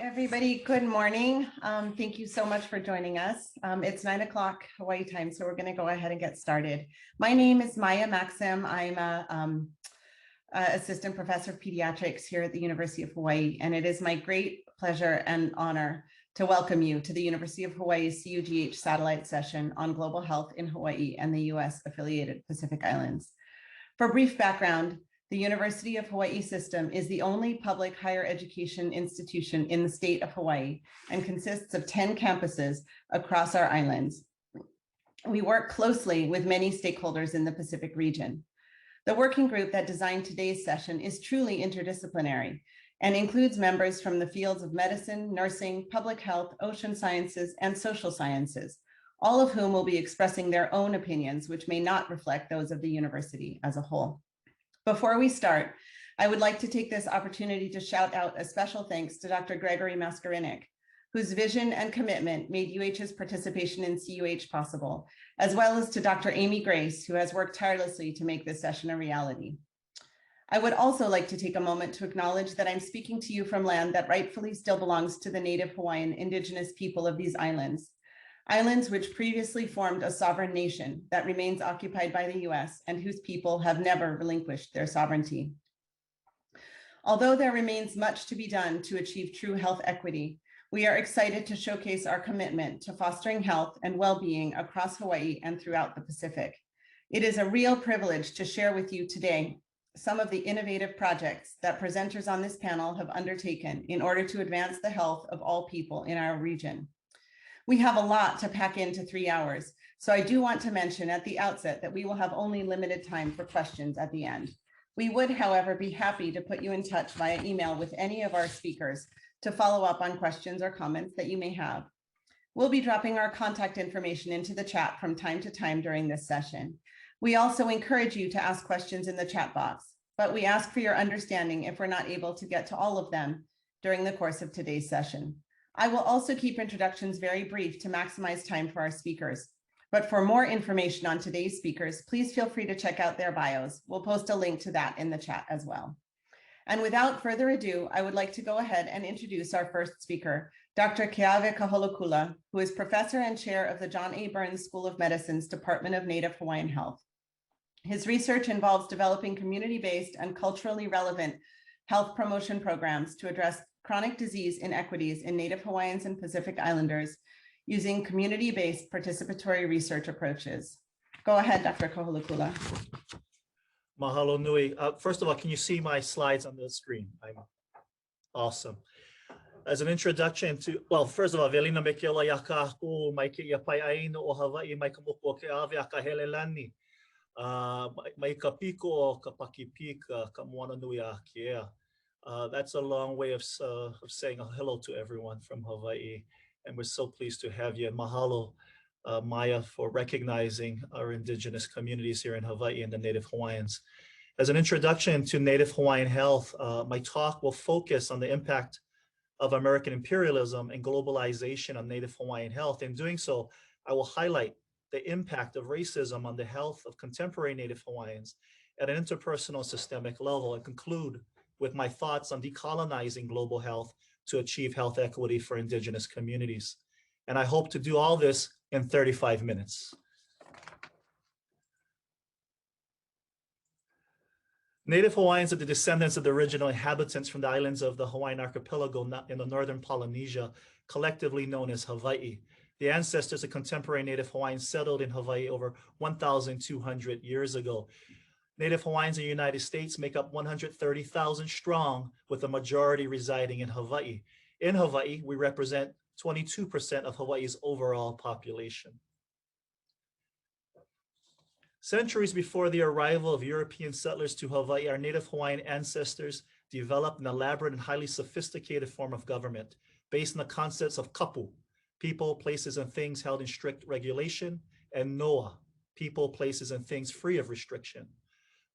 everybody. Good morning. Thank you so much for joining us. It's 9 o'clock Hawaii time, so we're going to go ahead and get started. My name is Maya Maxim. I'm a assistant professor of pediatrics here at the University of Hawaii, and it is my great pleasure and honor to welcome you to the University of Hawaii's CUGH satellite session on global health in Hawaii and the US affiliated Pacific Islands. For brief background, the University of Hawaii system is the only public higher education institution in the state of Hawaii and consists of 10 campuses across our islands. We work closely with many stakeholders in the Pacific region. The working group that designed today's session is truly interdisciplinary and includes members from the fields of medicine, nursing, public health, ocean sciences, and social sciences, all of whom will be expressing their own opinions, which may not reflect those of the university as a whole. Before we start, I would like to take this opportunity to shout out a special thanks to Dr. Gregory Maskarinic, whose vision and commitment made UH's participation in CUH possible, as well as to Dr. Amy Grace, who has worked tirelessly to make this session a reality. I would also like to take a moment to acknowledge that I'm speaking to you from land that rightfully still belongs to the native Hawaiian indigenous people of these islands. Islands which previously formed a sovereign nation that remains occupied by the US and whose people have never relinquished their sovereignty. Although there remains much to be done to achieve true health equity, we are excited to showcase our commitment to fostering health and well-being across Hawaii and throughout the Pacific. It is a real privilege to share with you today some of the innovative projects that presenters on this panel have undertaken in order to advance the health of all people in our region. We have a lot to pack into 3 hours, so I do want to mention at the outset that we will have only limited time for questions at the end. We would, however, be happy to put you in touch via email with any of our speakers to follow up on questions or comments that you may have. We'll be dropping our contact information into the chat from time to time during this session. We also encourage you to ask questions in the chat box, but we ask for your understanding if we're not able to get to all of them during the course of today's session. I will also keep introductions very brief to maximize time for our speakers. But for more information on today's speakers, please feel free to check out their bios. We'll post a link to that in the chat as well. And without further ado, I would like to go ahead and introduce our first speaker, Dr. Keawe Kaholokula, who is professor and chair of the John A. Burns School of Medicine's Department of Native Hawaiian Health. His research involves developing community-based and culturally relevant health promotion programs to address chronic disease inequities in Native Hawaiians and Pacific Islanders using community-based participatory research approaches. Go ahead, Dr. Kaholokula. Mahalo nui. First of all, can you see my slides on the screen? Awesome. As an introduction to, well, first of all, velina me ke ola yaka ko mai ke ia pai aina o Hawaii mai ka moko ke ave aka hele lani. Mai ka piko o ka pakipika ka moana nui a kia. That's a long way of saying hello to everyone from Hawaii. And we're so pleased to have you. And mahalo, Maya, for recognizing our indigenous communities here in Hawaii and the Native Hawaiians. As an introduction to Native Hawaiian health, my talk will focus on the impact of American imperialism and globalization on Native Hawaiian health. In doing so, I will highlight the impact of racism on the health of contemporary Native Hawaiians at an interpersonal systemic level, and conclude with my thoughts on decolonizing global health to achieve health equity for indigenous communities. And I hope to do all this in 35 minutes. Native Hawaiians are the descendants of the original inhabitants from the islands of the Hawaiian archipelago in the northern Polynesia, collectively known as Hawaii. The ancestors of contemporary Native Hawaiians settled in Hawaii over 1,200 years ago. Native Hawaiians in the United States make up 130,000 strong, with a majority residing in Hawaii. In Hawaii, we represent 22% of Hawaii's overall population. Centuries before the arrival of European settlers to Hawaii, our Native Hawaiian ancestors developed an elaborate and highly sophisticated form of government based on the concepts of kapu, people, places, and things held in strict regulation, and noa, people, places, and things free of restriction.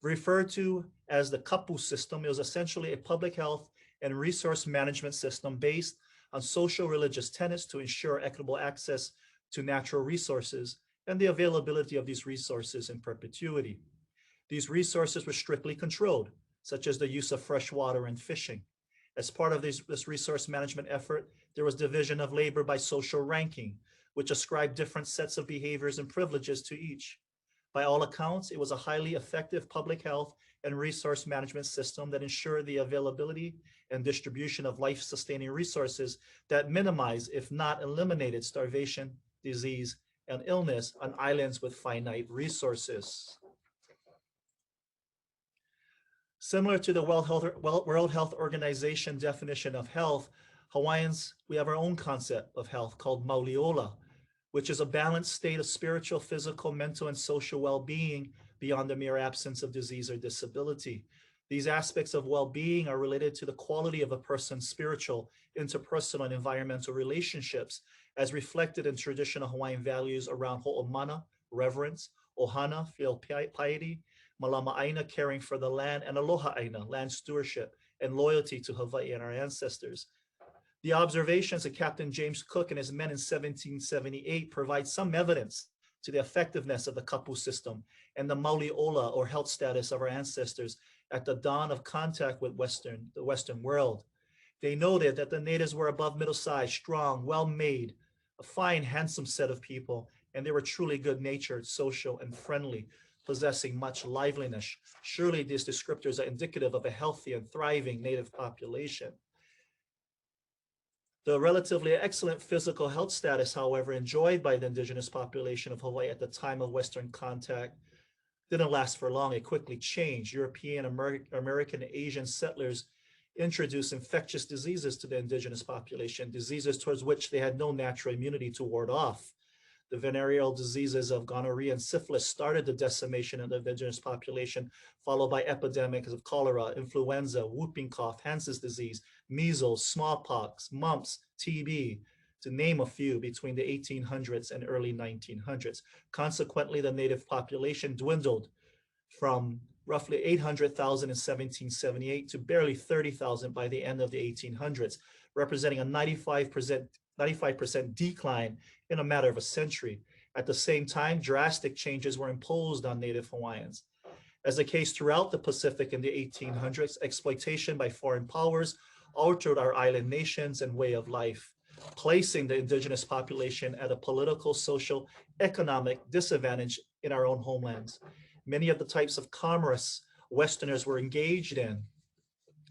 Referred to as the kapu system, it was essentially a public health and resource management system based on social religious tenets to ensure equitable access to natural resources and the availability of these resources in perpetuity. These resources were strictly controlled, such as the use of fresh water and fishing. As part of this resource management effort, there was division of labor by social ranking, which ascribed different sets of behaviors and privileges to each. By all accounts, it was a highly effective public health and resource management system that ensured the availability and distribution of life-sustaining resources that minimize, if not eliminated, starvation, disease, and illness on islands with finite resources. Similar to the World Health Organization definition of health, Hawaiians, we have our own concept of health called Mauliola, which is a balanced state of spiritual, physical, mental, and social well-being beyond the mere absence of disease or disability. These aspects of well-being are related to the quality of a person's spiritual, interpersonal, and environmental relationships, as reflected in traditional Hawaiian values around ho'omana, reverence, ohana, filial piety, malama'aina, caring for the land, and aloha-aina, land stewardship, and loyalty to Hawaii and our ancestors. The observations of Captain James Cook and his men in 1778 provide some evidence to the effectiveness of the kapu system and the mauliola, or health status, of our ancestors at the dawn of contact with the Western world. They noted that the natives were above middle-sized, strong, well-made, a fine, handsome set of people, and they were truly good-natured, social, and friendly, possessing much liveliness. Surely these descriptors are indicative of a healthy and thriving native population. The relatively excellent physical health status, however, enjoyed by the indigenous population of Hawaii at the time of Western contact didn't last for long. It quickly changed. European, American, and Asian settlers introduced infectious diseases to the indigenous population, diseases towards which they had no natural immunity to ward off. The venereal diseases of gonorrhea and syphilis started the decimation of the indigenous population, followed by epidemics of cholera, influenza, whooping cough, Hansen's disease, measles, smallpox, mumps, TB, to name a few, between the 1800s and early 1900s. Consequently, the native population dwindled from roughly 800,000 in 1778 to barely 30,000 by the end of the 1800s, representing a 95% decline in a matter of a century. At the same time, drastic changes were imposed on Native Hawaiians. As the case throughout the Pacific in the 1800s, exploitation by foreign powers altered our island nations and way of life, placing the indigenous population at a political, social, economic disadvantage in our own homelands. Many of the types of commerce Westerners were engaged in,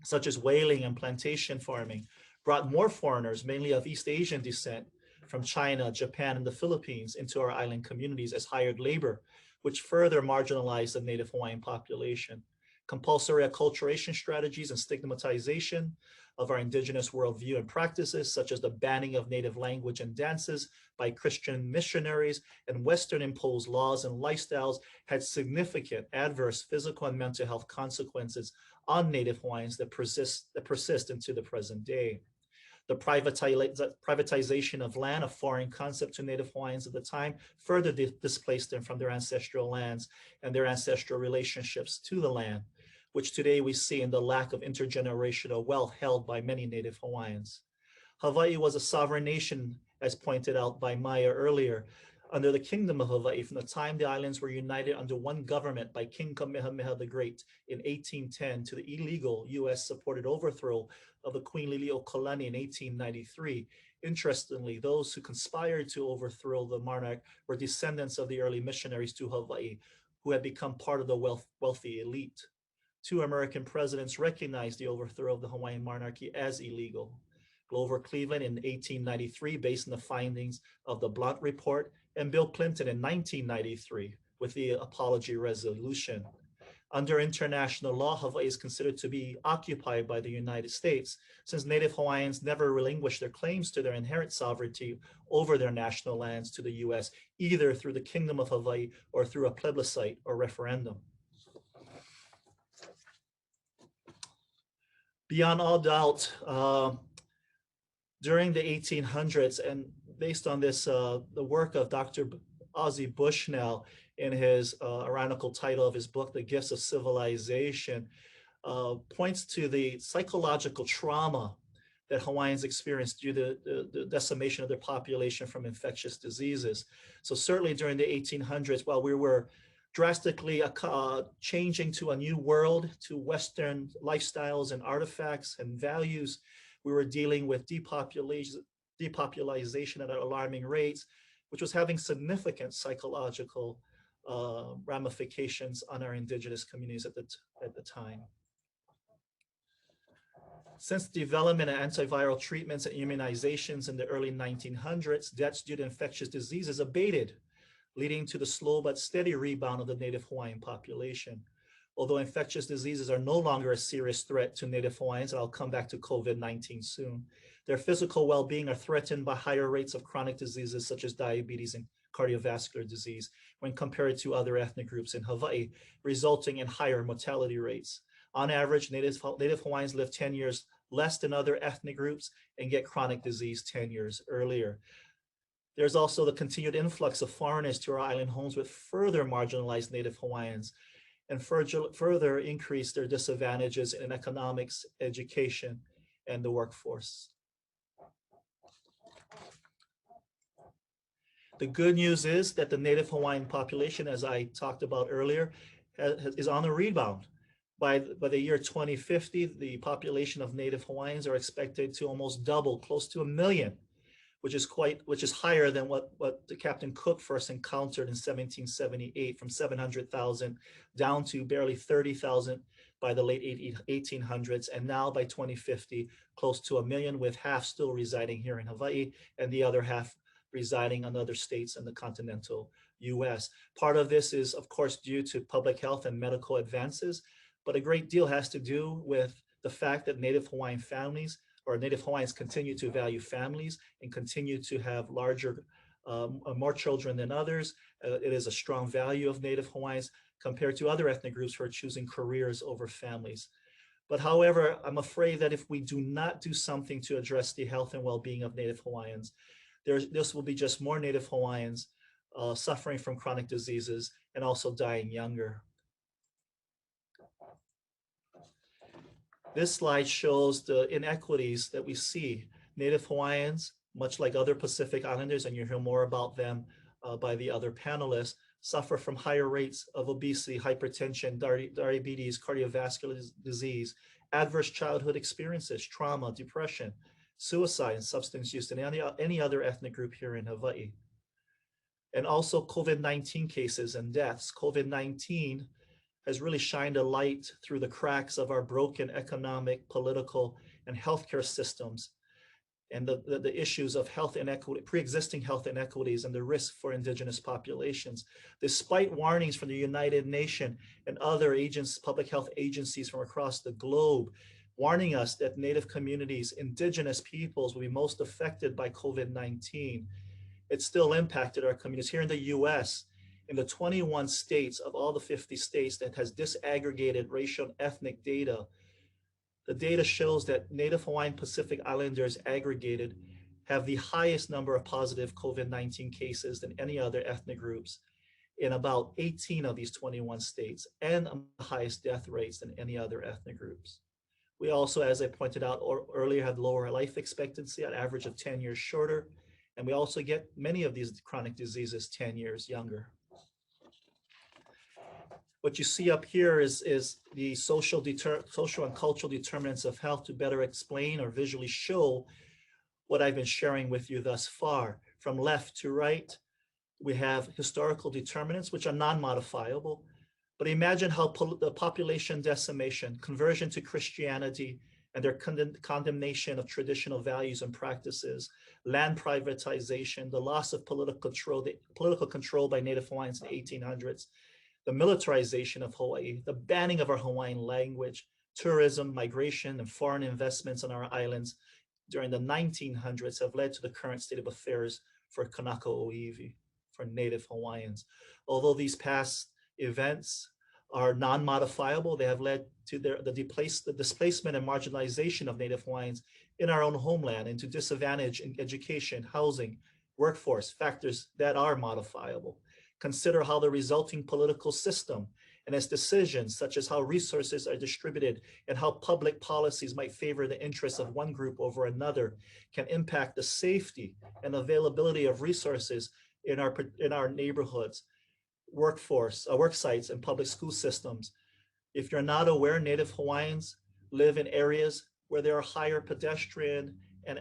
such as whaling and plantation farming, brought more foreigners, mainly of East Asian descent, from China, Japan, and the Philippines into our island communities as hired labor, which further marginalized the Native Hawaiian population. Compulsory acculturation strategies and stigmatization of our indigenous worldview and practices, such as the banning of native language and dances by Christian missionaries and Western imposed laws and lifestyles, had significant adverse physical and mental health consequences on Native Hawaiians that persist into the present day. The privatization of land, a foreign concept to Native Hawaiians at the time, further displaced them from their ancestral lands and their ancestral relationships to the land, which today we see in the lack of intergenerational wealth held by many Native Hawaiians. Hawaii was a sovereign nation, as pointed out by Maya earlier, under the Kingdom of Hawaii from the time the islands were united under one government by King Kamehameha the Great in 1810 to the illegal US-supported overthrow of the Queen Liliuokalani in 1893. Interestingly, those who conspired to overthrow the monarch were descendants of the early missionaries to Hawaii, who had become part of the wealthy elite. Two American presidents recognized the overthrow of the Hawaiian monarchy as illegal. Grover Cleveland in 1893, based on the findings of the Blunt Report, and Bill Clinton in 1993 with the Apology Resolution. Under international law, Hawaii is considered to be occupied by the United States, since Native Hawaiians never relinquished their claims to their inherent sovereignty over their national lands to the US, either through the Kingdom of Hawaii or through a plebiscite or referendum. Beyond all doubt, during the 1800s, and based on this, the work of Dr. Ozzie Bushnell in his ironical title of his book, The Gifts of Civilization, points to the psychological trauma that Hawaiians experienced due to the decimation of their population from infectious diseases. So certainly during the 1800s, while we were drastically changing to a new world, to Western lifestyles and artifacts and values. We were dealing with depopulation at alarming rates, which was having significant psychological ramifications on our indigenous communities at the time. Since the development of antiviral treatments and immunizations in the early 1900s, deaths due to infectious diseases abated, leading to the slow but steady rebound of the Native Hawaiian population. Although infectious diseases are no longer a serious threat to Native Hawaiians, and I'll come back to COVID-19 soon, their physical well-being are threatened by higher rates of chronic diseases such as diabetes and cardiovascular disease when compared to other ethnic groups in Hawaii, resulting in higher mortality rates. On average, Native Hawaiians live 10 years less than other ethnic groups and get chronic disease 10 years earlier. There's also the continued influx of foreigners to our island homes, with further marginalized Native Hawaiians and further increase their disadvantages in economics, education, and the workforce. The good news is that the Native Hawaiian population, as I talked about earlier, is on a rebound. By the year 2050, the population of Native Hawaiians are expected to almost double, close to 1 million, which is higher than what the Captain Cook first encountered in 1778, from 700,000 down to barely 30,000 by the late 1800s, and now by 2050, close to 1 million, with half still residing here in Hawaii and the other half residing in other states in the continental US. Part of this is, of course, due to public health and medical advances, but a great deal has to do with the fact that Native Hawaiian families, or Native Hawaiians, continue to value families and continue to have more children than others. It is a strong value of Native Hawaiians compared to other ethnic groups who are choosing careers over families. But however, I'm afraid that if we do not do something to address the health and well-being of Native Hawaiians, this will be just more Native Hawaiians suffering from chronic diseases and also dying younger. This slide shows the inequities that we see. Native Hawaiians, much like other Pacific Islanders, and you'll hear more about them by the other panelists, suffer from higher rates of obesity, hypertension, diabetes, cardiovascular disease, adverse childhood experiences, trauma, depression, suicide, and substance use than any other ethnic group here in Hawaii. And also COVID-19 cases and deaths. COVID-19 has really shined a light through the cracks of our broken economic, political, and healthcare systems, and the issues of health inequity, pre-existing health inequities, and the risk for indigenous populations. Despite warnings from the United Nations and other public health agencies from across the globe, warning us that Native communities, indigenous peoples, will be most affected by COVID-19, it still impacted our communities. Here in the US, in the 21 states of all the 50 states that has disaggregated racial and ethnic data, the data shows that Native Hawaiian Pacific Islanders aggregated have the highest number of positive COVID-19 cases than any other ethnic groups in about 18 of these 21 states, and the highest death rates than any other ethnic groups. We also, as I pointed out earlier, have lower life expectancy, an average of 10 years shorter, and we also get many of these chronic diseases 10 years younger. What you see up here is the social and cultural determinants of health to better explain or visually show what I've been sharing with you thus far. From left to right, we have historical determinants, which are non-modifiable. But imagine how the population decimation, conversion to Christianity, and their condemnation of traditional values and practices, land privatization, the loss of political control by Native Hawaiians in the 1800s, the militarization of Hawaii, the banning of our Hawaiian language, tourism, migration, and foreign investments on our islands during the 1900s have led to the current state of affairs for Kanaka Oiwi, for Native Hawaiians. Although these past events are non-modifiable, they have led to the displacement and marginalization of Native Hawaiians in our own homeland, and to disadvantage in education, housing, workforce, factors that are modifiable. Consider how the resulting political system and its decisions, such as how resources are distributed and how public policies might favor the interests of one group over another, can impact the safety and availability of resources in our neighborhoods. work sites and public school systems. If you're not aware, Native Hawaiians live in areas where there are higher pedestrian and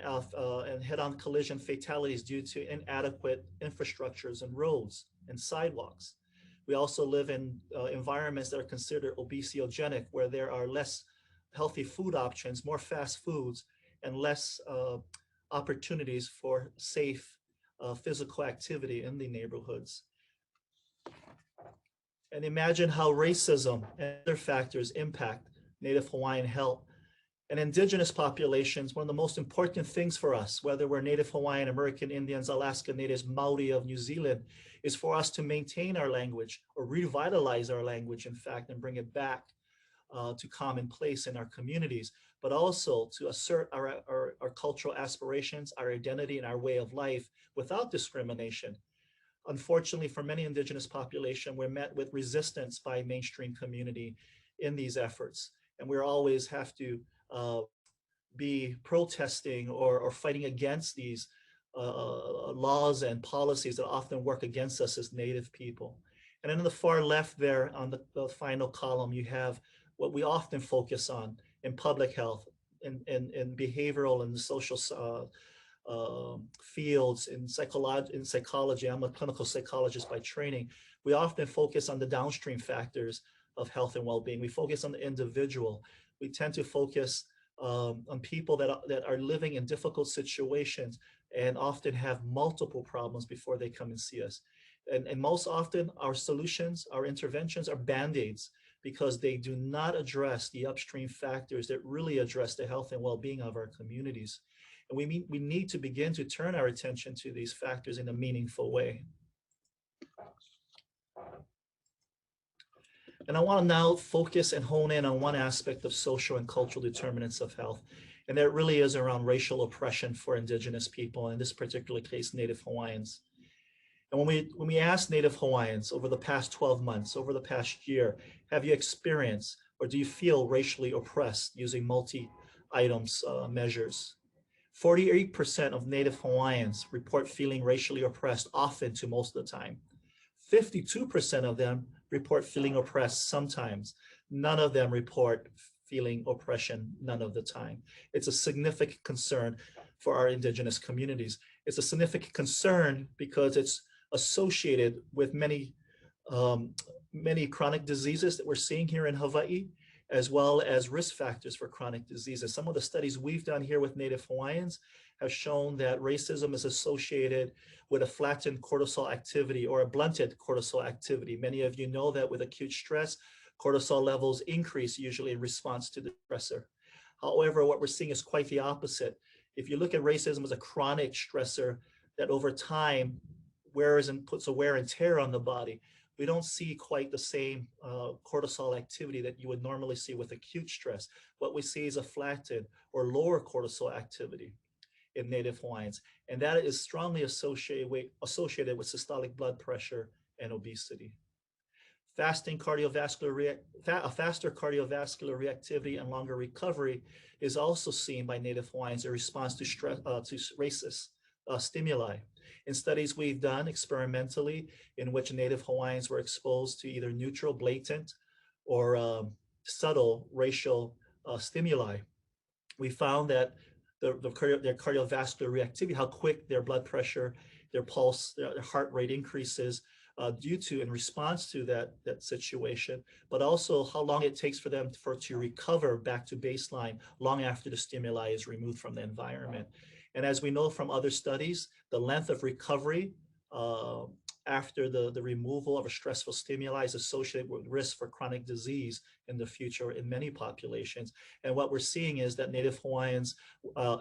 head-on collision fatalities due to inadequate infrastructures and roads and sidewalks. We also live in environments that are considered obesogenic, where there are less healthy food options, more fast foods, and less opportunities for safe physical activity in the neighborhoods. And imagine how racism and other factors impact Native Hawaiian health. And Indigenous populations, one of the most important things for us, whether we're Native Hawaiian, American Indians, Alaska Natives, Maori of New Zealand, is for us to maintain our language or revitalize our language, in fact, and bring it back to commonplace in our communities, but also to assert our cultural aspirations, our identity, and our way of life without discrimination. Unfortunately, for many Indigenous population, we're met with resistance by mainstream community in these efforts. And we always have to be protesting or fighting against these laws and policies that often work against us as Native people. And then on the far left there, on the final column, you have what we often focus on in public health, in behavioral and social fields, in psychology. I'm a clinical psychologist by training. We often focus on the downstream factors of health and well-being. We focus on the individual. We tend to focus on people that are living in difficult situations and often have multiple problems before they come and see us. And most often our solutions, our interventions are band-aids, because they do not address the upstream factors that really address the health and well-being of our communities. And we need to begin to turn our attention to these factors in a meaningful way. And I want to now focus and hone in on one aspect of social and cultural determinants of health. And that really is around racial oppression for Indigenous people, in this particular case, Native Hawaiians. And when we ask Native Hawaiians over the past 12 months, over the past year, have you experienced or do you feel racially oppressed using multi-items measures? 48% of Native Hawaiians report feeling racially oppressed often to most of the time. 52% of them report feeling oppressed sometimes. None of them report feeling oppression none of the time. It's a significant concern for our Indigenous communities. It's a significant concern because it's associated with many chronic diseases that we're seeing here in Hawaii, as well as risk factors for chronic diseases. Some of the studies we've done here with Native Hawaiians have shown that racism is associated with a flattened cortisol activity or a blunted cortisol activity. Many of you know that with acute stress, cortisol levels increase usually in response to the stressor. However, what we're seeing is quite the opposite. If you look at racism as a chronic stressor that over time wears and puts a wear and tear on the body, we don't see quite the same cortisol activity that you would normally see with acute stress. What we see is a flattened or lower cortisol activity in Native Hawaiians, and that is strongly associated with systolic blood pressure and obesity. Faster cardiovascular reactivity and longer recovery is also seen by Native Hawaiians in response to stress, to racist stimuli. In studies we've done experimentally, in which Native Hawaiians were exposed to either neutral, blatant, or subtle racial stimuli, we found that their cardiovascular reactivity, how quick their blood pressure, their pulse, their heart rate increases due to, in response to that situation, but also how long it takes for them to recover back to baseline long after the stimuli is removed from the environment. And as we know from other studies, the length of recovery after the removal of a stressful stimuli is associated with risk for chronic disease in the future in many populations. And what we're seeing is that Native Hawaiians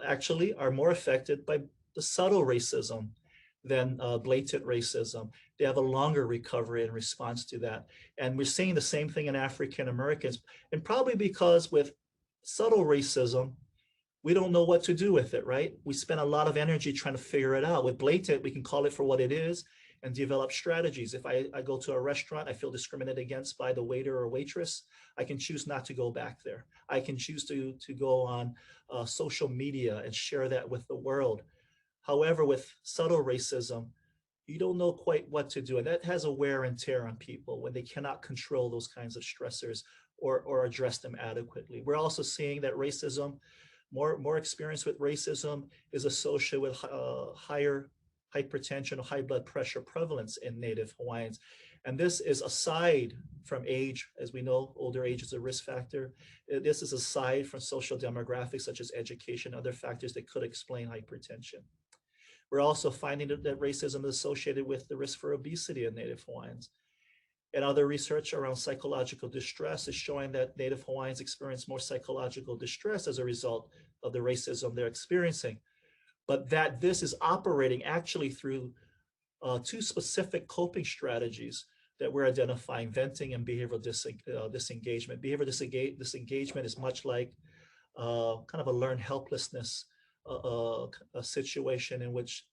actually are more affected by the subtle racism than blatant racism. They have a longer recovery in response to that. And we're seeing the same thing in African Americans, and probably because with subtle racism, we don't know what to do with it, right? We spend a lot of energy trying to figure it out. With blatant, we can call it for what it is and develop strategies. If I go to a restaurant, I feel discriminated against by the waiter or waitress, I can choose not to go back there. I can choose to go on social media and share that with the world. However, with subtle racism, you don't know quite what to do. And that has a wear and tear on people when they cannot control those kinds of stressors or address them adequately. We're also seeing that racism, more experience with racism is associated with higher hypertension or high blood pressure prevalence in Native Hawaiians. And this is aside from age. As we know, older age is a risk factor. This is aside from social demographics such as education, other factors that could explain hypertension. We're also finding that racism is associated with the risk for obesity in Native Hawaiians. And other research around psychological distress is showing that Native Hawaiians experience more psychological distress as a result of the racism they're experiencing. But that this is operating actually through two specific coping strategies that we're identifying: venting and behavioral disengagement. Behavioral disengagement is much like kind of a learned helplessness a situation in which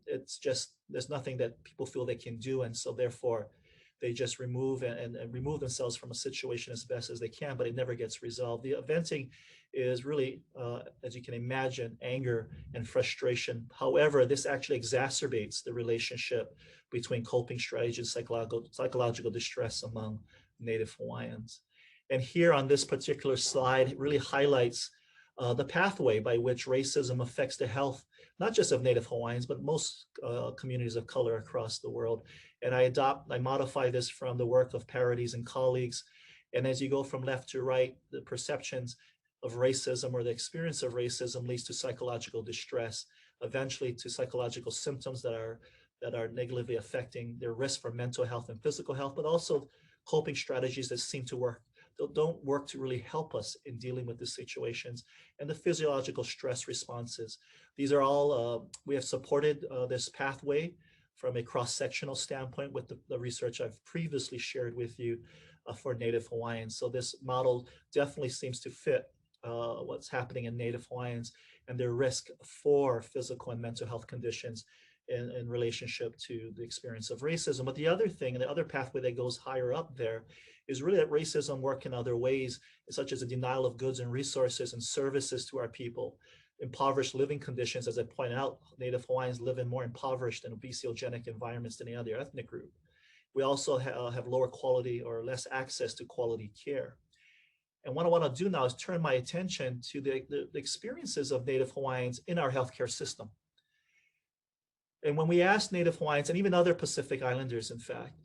it's just, there's nothing that people feel they can do. And so therefore they just remove and remove themselves from a situation as best as they can, but it never gets resolved. The venting is really, as you can imagine, anger and frustration. However, this actually exacerbates the relationship between coping strategies and psychological distress among Native Hawaiians. And here on this particular slide, it really highlights the pathway by which racism affects the health, not just of Native Hawaiians, but most communities of color across the world. And I modify this from the work of Parodies and colleagues. And as you go from left to right, the perceptions of racism or the experience of racism leads to psychological distress, eventually to psychological symptoms that are negatively affecting their risk for mental health and physical health, but also coping strategies that seem to work, don't work to really help us in dealing with these situations, and the physiological stress responses. These are all, we have supported this pathway from a cross-sectional standpoint with the research I've previously shared with you for Native Hawaiians. So this model definitely seems to fit what's happening in Native Hawaiians and their risk for physical and mental health conditions in relationship to the experience of racism. But the other thing, and the other pathway that goes higher up there, is really that racism works in other ways, such as the denial of goods and resources and services to our people, impoverished living conditions. As I pointed out, Native Hawaiians live in more impoverished and obesogenic environments than any other ethnic group. We also have lower quality or less access to quality care. And what I want to do now is turn my attention to the experiences of Native Hawaiians in our healthcare system. And when we ask Native Hawaiians, and even other Pacific Islanders, in fact,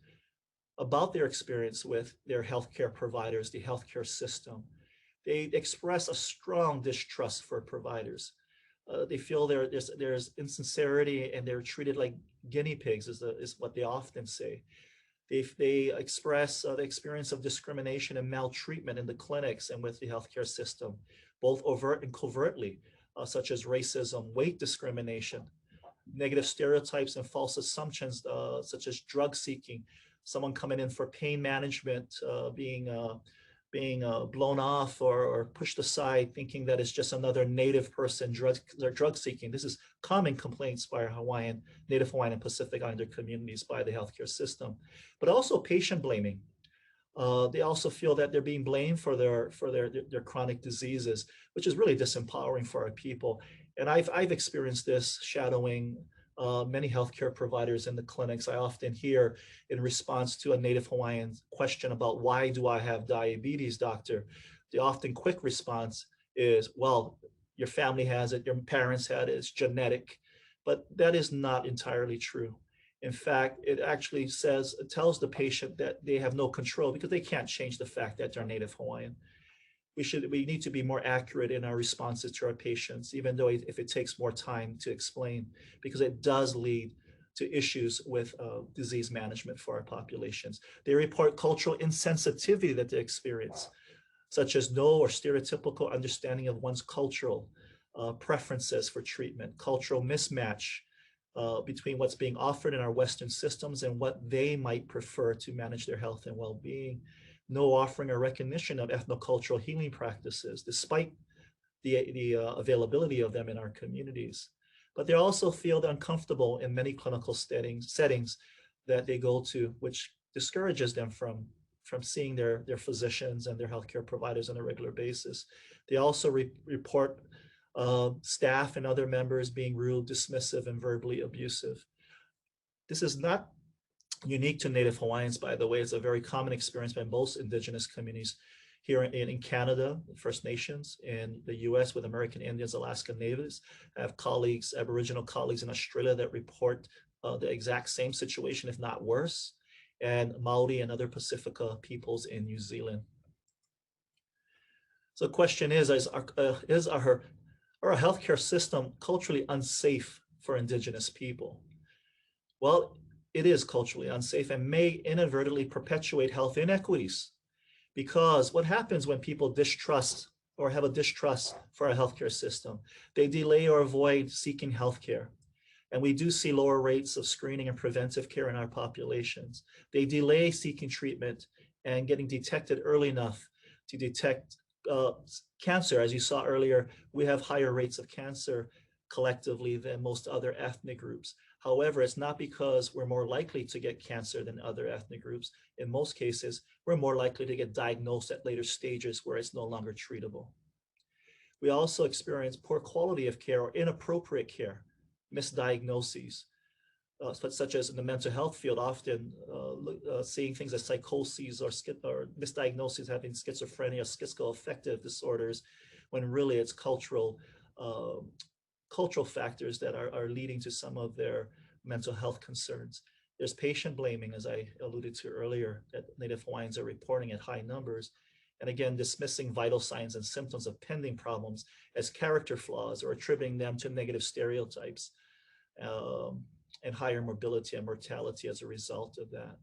about their experience with their healthcare providers, the healthcare system, they express a strong distrust for providers. They feel there's insincerity and they're treated like guinea pigs, is what they often say. They express the experience of discrimination and maltreatment in the clinics and with the healthcare system, both overt and covertly, such as racism, weight discrimination, negative stereotypes and false assumptions, such as drug seeking, someone coming in for pain management, being blown off or pushed aside, thinking that it's just another Native person drug seeking. This is common complaints by Hawaiian, Native Hawaiian and Pacific Islander communities by the healthcare system, but also patient blaming. They also feel that they're being blamed for their chronic diseases, which is really disempowering for our people. And I've experienced this shadowing many healthcare providers in the clinics. I often hear, in response to a Native Hawaiian question about why do I have diabetes, doctor, the often quick response is, well, your family has it, your parents had it, it's genetic. But that is not entirely true. In fact, it actually tells the patient that they have no control because they can't change the fact that they're Native Hawaiian. We need to be more accurate in our responses to our patients, even though if it takes more time to explain, because it does lead to issues with disease management for our populations. They report cultural insensitivity that they experience, such as no or stereotypical understanding of one's cultural preferences for treatment, cultural mismatch between what's being offered in our Western systems and what they might prefer to manage their health and well-being. No offering or recognition of ethnocultural healing practices, despite the availability of them in our communities. But they also feel uncomfortable in many clinical settings that they go to, which discourages them from seeing their physicians and their healthcare providers on a regular basis. They also report staff and other members being rude, dismissive, and verbally abusive. This is not unique to Native Hawaiians, by the way. It's a very common experience by most Indigenous communities here in Canada, First Nations, in the US with American Indians, Alaska Natives. I have colleagues, Aboriginal colleagues in Australia that report the exact same situation, if not worse, and Maori and other Pacifica peoples in New Zealand. So the question is our healthcare system culturally unsafe for Indigenous people? Well, it is culturally unsafe and may inadvertently perpetuate health inequities, because what happens when people distrust or have a distrust for our healthcare system? They delay or avoid seeking healthcare. And we do see lower rates of screening and preventive care in our populations. They delay seeking treatment and getting detected early enough to detect cancer. As you saw earlier, we have higher rates of cancer collectively than most other ethnic groups. However, it's not because we're more likely to get cancer than other ethnic groups. In most cases, we're more likely to get diagnosed at later stages where it's no longer treatable. We also experience poor quality of care or inappropriate care, misdiagnoses, such as in the mental health field, often seeing things as psychoses or misdiagnoses, having schizophrenia, schizoaffective disorders, when really it's cultural factors that are leading to some of their mental health concerns. There's patient blaming, as I alluded to earlier, that Native Hawaiians are reporting at high numbers. And again, dismissing vital signs and symptoms of pending problems as character flaws or attributing them to negative stereotypes, and higher morbidity and mortality as a result of that.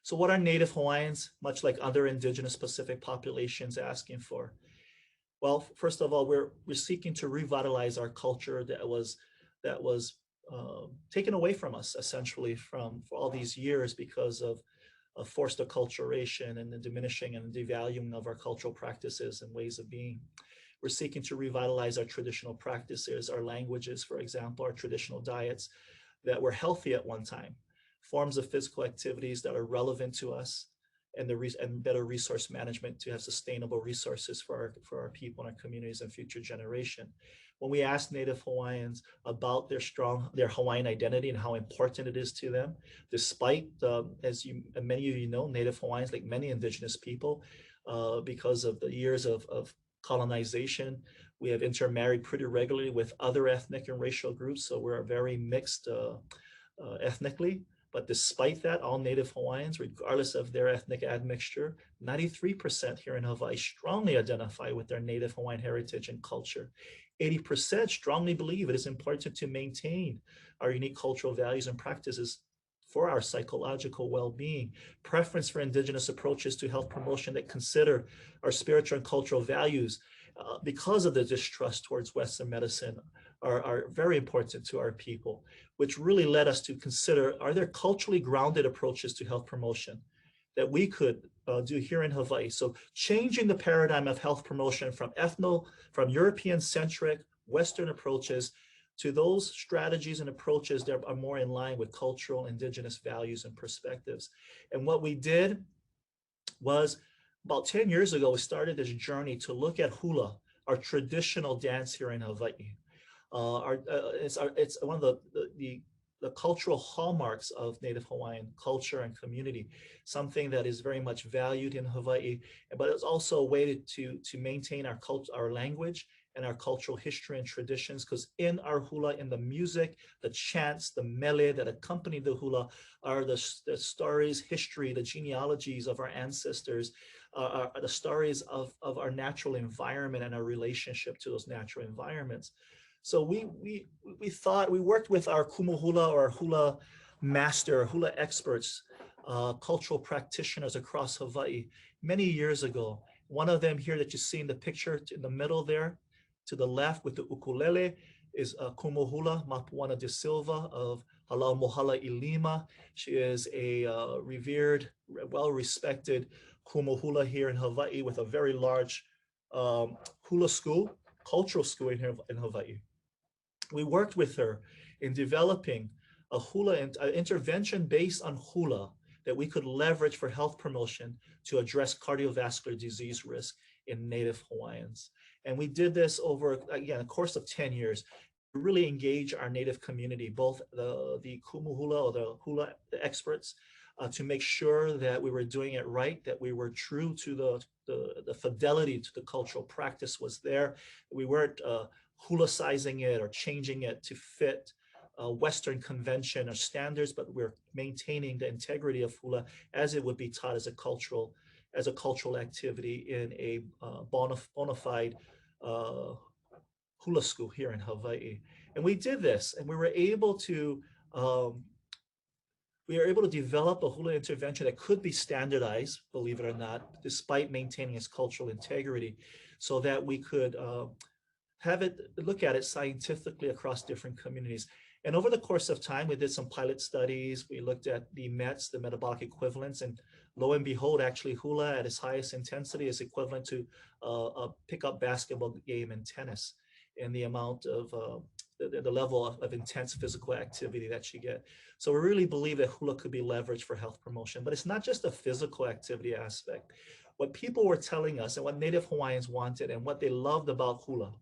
So what are Native Hawaiians, much like other Indigenous Pacific populations, asking for? Well, first of all, we're seeking to revitalize our culture that was taken away from us essentially for all these years because of forced acculturation and the diminishing and devaluing of our cultural practices and ways of being. We're seeking to revitalize our traditional practices, our languages, for example, our traditional diets that were healthy at one time, forms of physical activities that are relevant to us, and better resource management to have sustainable resources for our people and our communities and future generation. When we ask Native Hawaiians about their Hawaiian identity and how important it is to them, despite, as many of you know, Native Hawaiians, like many Indigenous people, because of the years of colonization, we have intermarried pretty regularly with other ethnic and racial groups, so we're very mixed ethnically. But despite that, all Native Hawaiians, regardless of their ethnic admixture, 93% here in Hawaii strongly identify with their Native Hawaiian heritage and culture. 80% strongly believe it is important to maintain our unique cultural values and practices for our psychological well-being. Preference for Indigenous approaches to health promotion that consider our spiritual and cultural values because of the distrust towards Western medicine are very important to our people, which really led us to consider, are there culturally grounded approaches to health promotion that we could do here in Hawaii? So changing the paradigm of health promotion from European-centric Western approaches to those strategies and approaches that are more in line with cultural Indigenous values and perspectives. And what we did was, about 10 years ago, we started this journey to look at hula, our traditional dance here in Hawaii. It's one of the cultural hallmarks of Native Hawaiian culture and community, something that is very much valued in Hawaii, but it's also a way to maintain our culture, our language, and our cultural history and traditions, because in our hula, in the music, the chants, the mele that accompany the hula are the stories, history, the genealogies of our ancestors, are the stories of our natural environment and our relationship to those natural environments. So we worked with our kumuhula or hula master, hula experts, cultural practitioners across Hawaii many years ago. One of them here that you see in the picture in the middle there, to the left with the ukulele, is Kumuhula Mapuana de Silva of Halau Mohala i Lima. She is a revered, well-respected kumuhula here in Hawaii with a very large hula school, cultural school in Hawaii. We worked with her in developing a hula intervention based on hula that we could leverage for health promotion to address cardiovascular disease risk in Native Hawaiians. And we did this over, again, a course of 10 years, really engage our native community, both the kumu hula or the hula experts, to make sure that we were doing it right, that we were true to the fidelity to the cultural practice was there. We weren't hula-sizing it or changing it to fit Western convention or standards, but we're maintaining the integrity of hula as it would be taught as a cultural activity in a bona fide hula school here in Hawaii. And we did this, and we were able to develop a hula intervention that could be standardized, believe it or not, despite maintaining its cultural integrity, so that we could look at it scientifically across different communities. And over the course of time, we did some pilot studies. We looked at the METs, the metabolic equivalents, and lo and behold, actually hula at its highest intensity is equivalent to a pickup basketball game and tennis in the amount of the level of intense physical activity that you get. So we really believe that hula could be leveraged for health promotion, but it's not just a physical activity aspect. What people were telling us and what Native Hawaiians wanted and what they loved about hula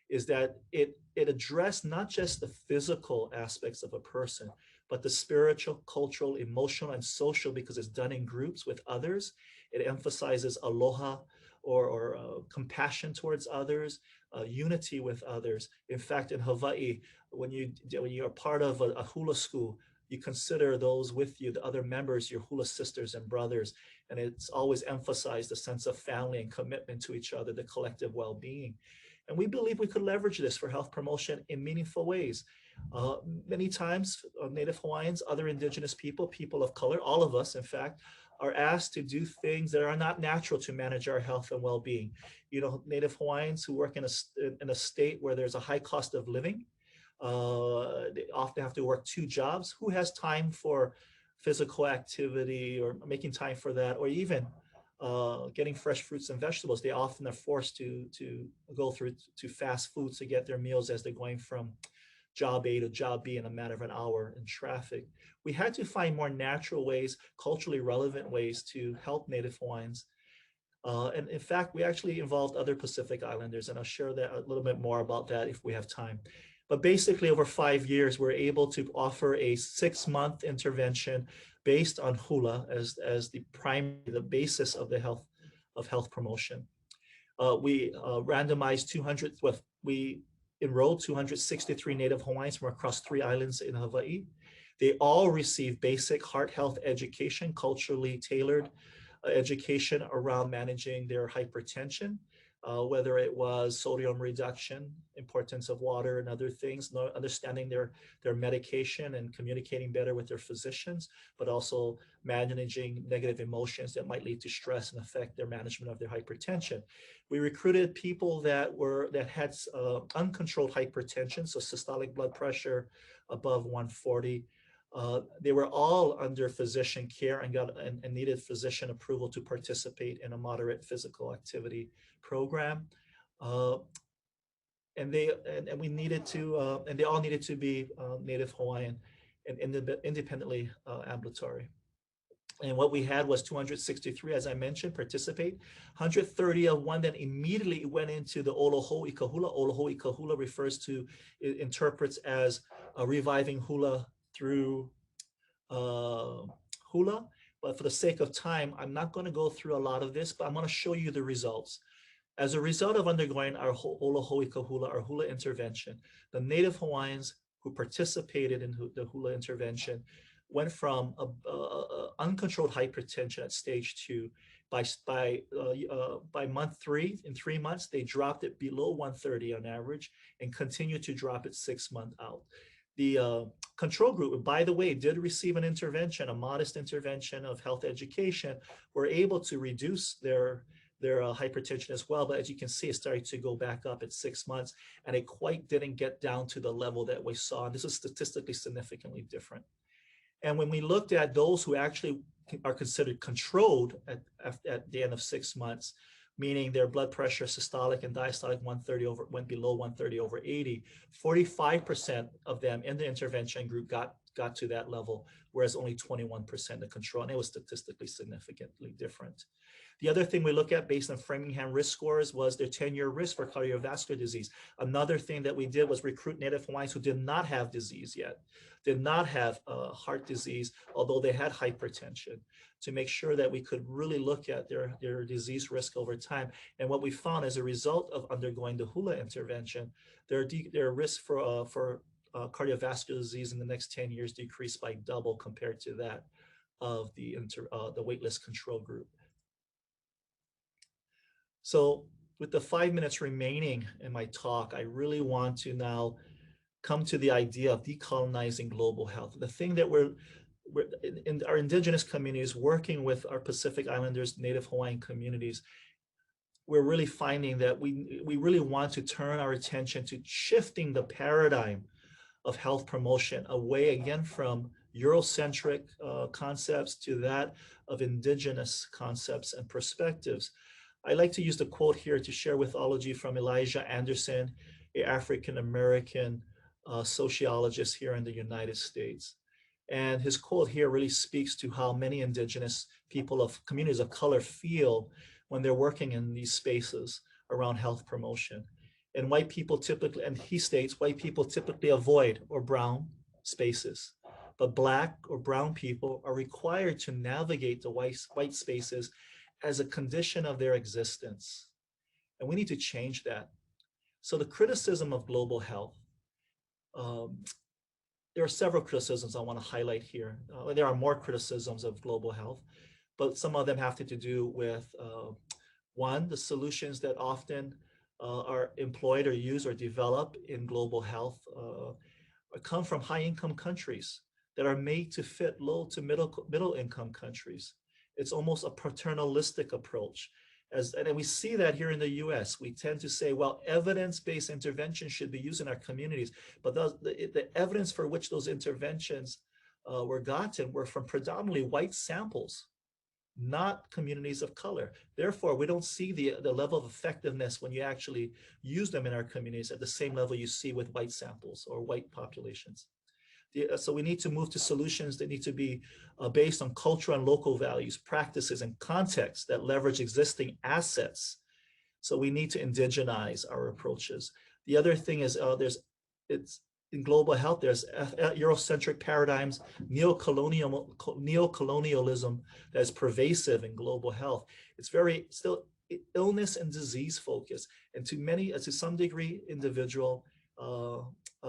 is that it addressed not just the physical aspects of a person, but the spiritual, cultural, emotional, and social, because it's done in groups with others. It emphasizes aloha or compassion towards others, unity with others. In fact, in Hawaii, when you're part of a hula school, you consider those with you, the other members, your hula sisters and brothers. And it's always emphasized the sense of family and commitment to each other, the collective well-being. And we believe we could leverage this for health promotion in meaningful ways. Many times, Native Hawaiians, other indigenous people, people of color, all of us, in fact, are asked to do things that are not natural to manage our health and well-being. You know, Native Hawaiians who work in a state where there's a high cost of living, they often have to work 2 jobs. Who has time for physical activity or making time for that, or even getting fresh fruits and vegetables? They often are forced to go through to fast foods to get their meals as they're going from job A to job B in a matter of an hour in traffic. We had to find more natural ways, culturally relevant ways to help Native Hawaiians. And in fact, we actually involved other Pacific Islanders, and I'll share that a little bit more about that if we have time. But basically, over 5 years, we're able to offer a 6-month intervention based on hula as the basis of the health promotion. We enrolled 263 Native Hawaiians from across 3 islands in Hawaii. They all receive basic heart health education, culturally tailored education around managing their hypertension, whether it was sodium reduction, importance of water and other things, understanding their medication and communicating better with their physicians, but also managing negative emotions that might lead to stress and affect their management of their hypertension. We recruited people that had uncontrolled hypertension, so systolic blood pressure above 140. They were all under physician care and needed physician approval to participate in a moderate physical activity program. And they all needed to be Native Hawaiian and independently ambulatory. And what we had was 263, as I mentioned, participate. 130 of one then immediately went into the Olohoi Kahula. Olohoi Kahula interprets as reviving hula through hula. But for the sake of time, I'm not going to go through a lot of this, but I'm going to show you the results. As a result of undergoing our Olohoi Kahula, our hula intervention, the Native Hawaiians who participated in the hula intervention went from uncontrolled hypertension at stage 2. By month 3, in 3 months, they dropped it below 130 on average and continued to drop it 6 months out. The control group, by the way, did receive an intervention, a modest intervention of health education, were able to reduce their hypertension as well. But as you can see, it started to go back up at 6 months, and it quite didn't get down to the level that we saw. And this is statistically significantly different. And when we looked at those who actually are considered controlled at the end of 6 months, meaning their blood pressure, systolic and diastolic went below 130/80, 45% of them in the intervention group got got to that level, whereas only 21% the control, and it was statistically significantly different. The other thing we look at based on Framingham risk scores was their 10-year risk for cardiovascular disease. Another thing that we did was recruit Native Hawaiians who did not have disease yet, did not have heart disease, although they had hypertension, to make sure that we could really look at their disease risk over time. And what we found as a result of undergoing the hula intervention, their risk for cardiovascular disease in the next 10 years decreased by double compared to that of the waitlist control group. So with the 5 minutes remaining in my talk, I really want to now come to the idea of decolonizing global health. The thing that we're in our indigenous communities, working with our Pacific Islanders, Native Hawaiian communities, we're really finding that we really want to turn our attention to shifting the paradigm of health promotion away again from Eurocentric concepts to that of indigenous concepts and perspectives. I like to use the quote here to share with all of you from Elijah Anderson, an African-American sociologist here in the United States. And his quote here really speaks to how many indigenous people of communities of color feel when they're working in these spaces around health promotion. And white people typically, and he states, white people typically avoid or brown spaces, but Black or brown people are required to navigate the white spaces as a condition of their existence. And we need to change that. So the criticism of global health, there are several criticisms I want to highlight here. There are more criticisms of global health, but some of them have to do with, one, the solutions that often are employed or used or developed in global health come from high-income countries that are made to fit low to middle-income countries. It's almost a paternalistic approach. And we see that here in the US. We tend to say, well, evidence-based intervention should be used in our communities, but the evidence for which those interventions were gotten were from predominantly white samples, not communities of color. Therefore, we don't see the level of effectiveness when you actually use them in our communities at the same level you see with white samples or white populations. So we need to move to solutions that need to be based on cultural and local values, practices, and contexts that leverage existing assets. So we need to indigenize our approaches. The other thing is in global health, there's Eurocentric paradigms, neocolonialism that is pervasive in global health. It's very still illness and disease focused, and to some degree, individual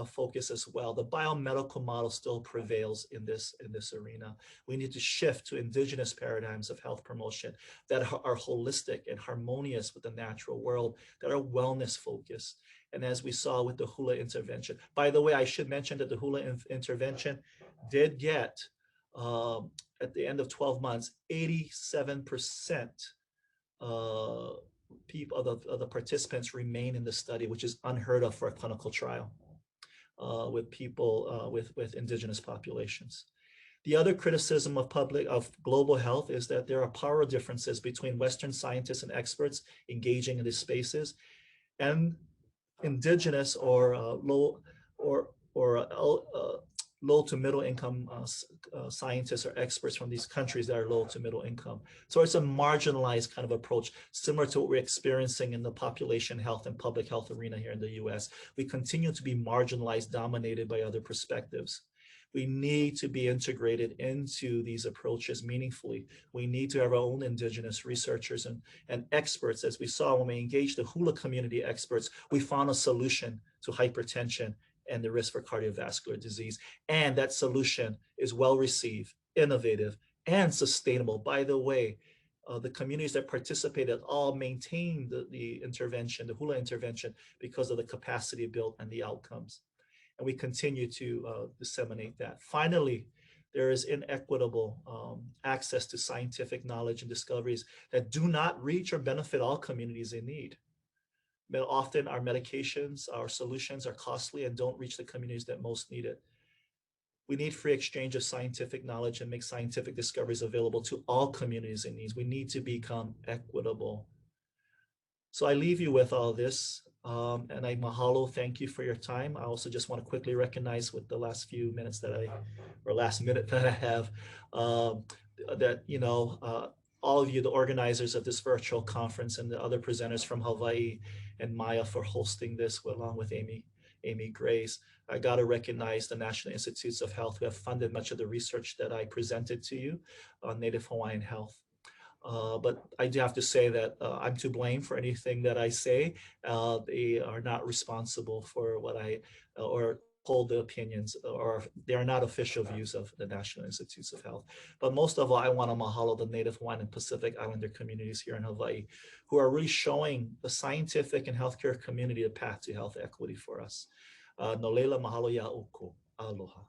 focus as well. The biomedical model still prevails in this arena. We need to shift to indigenous paradigms of health promotion that are holistic and harmonious with the natural world, that are wellness focused. And as we saw with the hula intervention, by the way, I should mention that the hula intervention did get, at the end of 12 months, 87% people of the participants remain in the study, which is unheard of for a clinical trial with people with indigenous populations. The other criticism of global health is that there are power differences between Western scientists and experts engaging in these spaces, and indigenous or low to middle income scientists or experts from these countries that are low to middle income. So it's a marginalized kind of approach, similar to what we're experiencing in the population health and public health arena here in the US. We continue to be marginalized, dominated by other perspectives. We need to be integrated into these approaches meaningfully. We need to have our own indigenous researchers and experts. As we saw when we engaged the hula community experts, we found a solution to hypertension and the risk for cardiovascular disease. And that solution is well received, innovative, and sustainable. By the way, the communities that participated all maintained the intervention, the hula intervention, because of the capacity built and the outcomes. And we continue to disseminate that. Finally, there is inequitable access to scientific knowledge and discoveries that do not reach or benefit all communities in need. But often our medications, our solutions are costly and don't reach the communities that most need it. We need free exchange of scientific knowledge and make scientific discoveries available to all communities in need. We need to become equitable. So I leave you with all this. And I mahalo, thank you for your time. I also just want to quickly recognize with the last few minutes last minute that I have, that, all of you, the organizers of this virtual conference and the other presenters from Hawaii and Maya for hosting this along with Amy Grace. I got to recognize the National Institutes of Health who have funded much of the research that I presented to you on Native Hawaiian health. But I do have to say that I'm to blame for anything that I say. They are not responsible for what or hold the opinions, or they are not official views of the National Institutes of Health. But most of all, I want to mahalo the Native Hawaiian and Pacific Islander communities here in Hawaii, who are really showing the scientific and healthcare community a path to health equity for us. No leila mahalo ya oko. Aloha.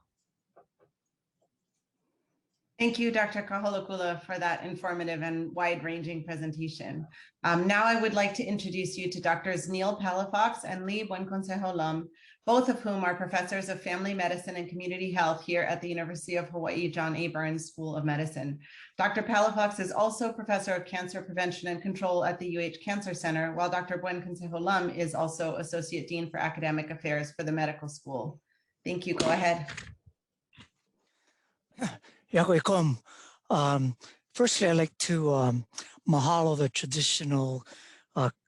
Thank you, Dr. Kaholokula, for that informative and wide-ranging presentation. Now I would like to introduce you to Drs. Neil Palafox and Lee Buenconsejo, both of whom are professors of family medicine and community health here at the University of Hawaii John A. Burns School of Medicine. Dr. Palafox is also professor of cancer prevention and control at the UH Cancer Center, while Dr. Buenconsejo is also associate dean for academic affairs for the medical school. Thank you. Go ahead. Firstly, I'd like to mahalo the traditional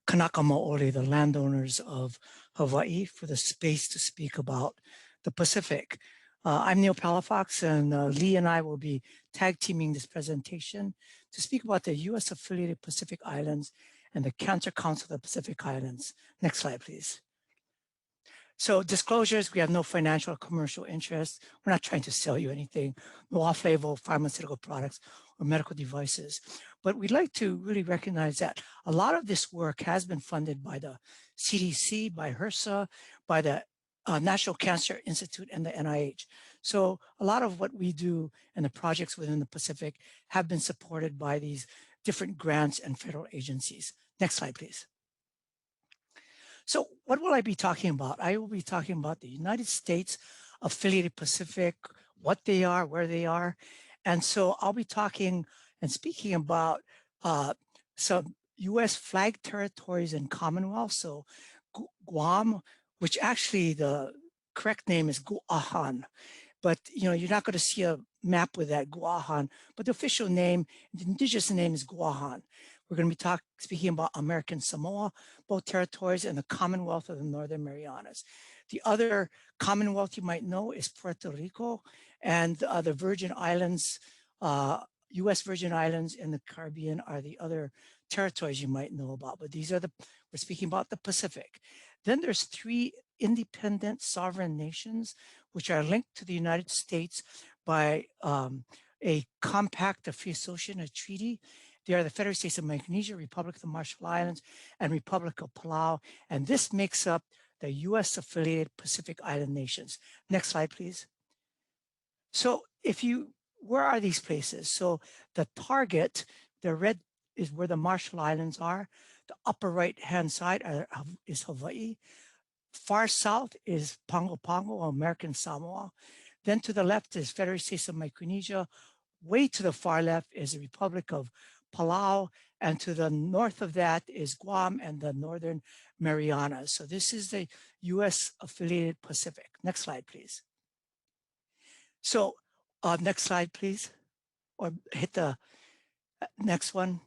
Kanaka Maoli, the landowners of Hawaii, for the space to speak about the Pacific. I'm Neil Palafox, and Lee and I will be tag teaming this presentation to speak about the U.S. affiliated Pacific Islands and the Cancer Council of the Pacific Islands. Next slide, please. So disclosures, we have no financial or commercial interest. We're not trying to sell you anything, no off-label pharmaceutical products or medical devices. But we'd like to really recognize that a lot of this work has been funded by the CDC, by HRSA, by the National Cancer Institute and the NIH. So a lot of what we do and the projects within the Pacific have been supported by these different grants and federal agencies. Next slide, please. So what will I be talking about? I will be talking about the United States affiliated Pacific, what they are, where they are. And so I'll be talking and speaking about some US flag territories and Commonwealth. So Guam, which actually the correct name is Guahan. But you're not going to see a map with that Guahan, but the official name, the indigenous name is Guahan. We're going to be speaking about American Samoa, both territories, and the Commonwealth of the Northern Marianas. The other Commonwealth you might know is Puerto Rico, and the Virgin Islands, U.S. Virgin Islands in the Caribbean are the other territories you might know about. But we're speaking about the Pacific. Then there's 3 independent sovereign nations, which are linked to the United States by a compact, a free association, a treaty. They are the Federal States of Micronesia, Republic of the Marshall Islands, and Republic of Palau. And this makes up the US affiliated Pacific Island nations. Next slide, please. So where are these places? So the target, the red is where the Marshall Islands are. The upper right-hand side is Hawaii. Far south is Pago Pago, American Samoa. Then to the left is Federal States of Micronesia. Way to the far left is the Republic of Palau, and to the north of that is Guam and the Northern Marianas. So this is the US affiliated Pacific. Next slide, please. So next slide, please, or hit the next one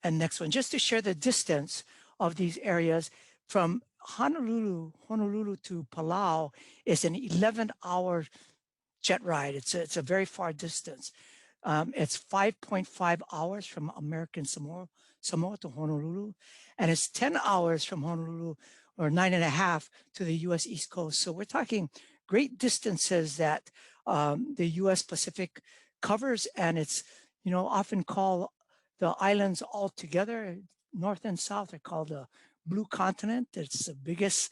and next one, just to share the distance of these areas. From Honolulu to Palau is an 11-hour jet ride. It's a very far distance. It's 5.5 hours from American Samoa to Honolulu, and it's 10 hours from Honolulu, or 9.5 to the US East Coast. So we're talking great distances that the US Pacific covers, and it's often called the islands all together, north and south, are called the Blue Continent. It's the biggest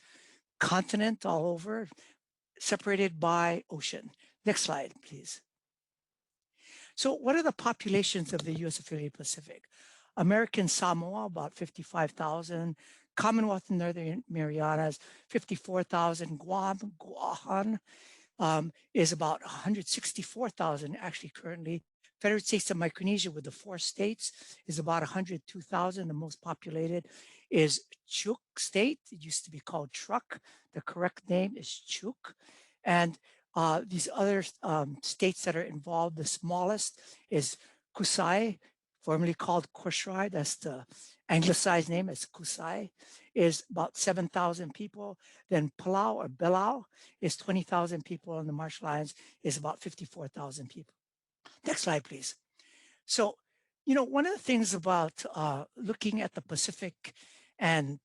continent all over, separated by ocean. Next slide, please. So what are the populations of the US affiliated Pacific? American Samoa, about 55,000. Commonwealth and Northern Marianas, 54,000. Guahan is about 164,000 actually currently. Federal States of Micronesia with the 4 states is about 102,000, the most populated. is CUGH state. It used to be called Truck. The correct name is CUGH. And these other states that are involved, the smallest is Kusai, formerly called Kushrai. That's the anglicized name, is Kusai, is about 7,000 people. Then Palau or Belau is 20,000 people, and the Marshall Islands is about 54,000 people. Next slide, please. So, you know, one of the things about looking at the Pacific and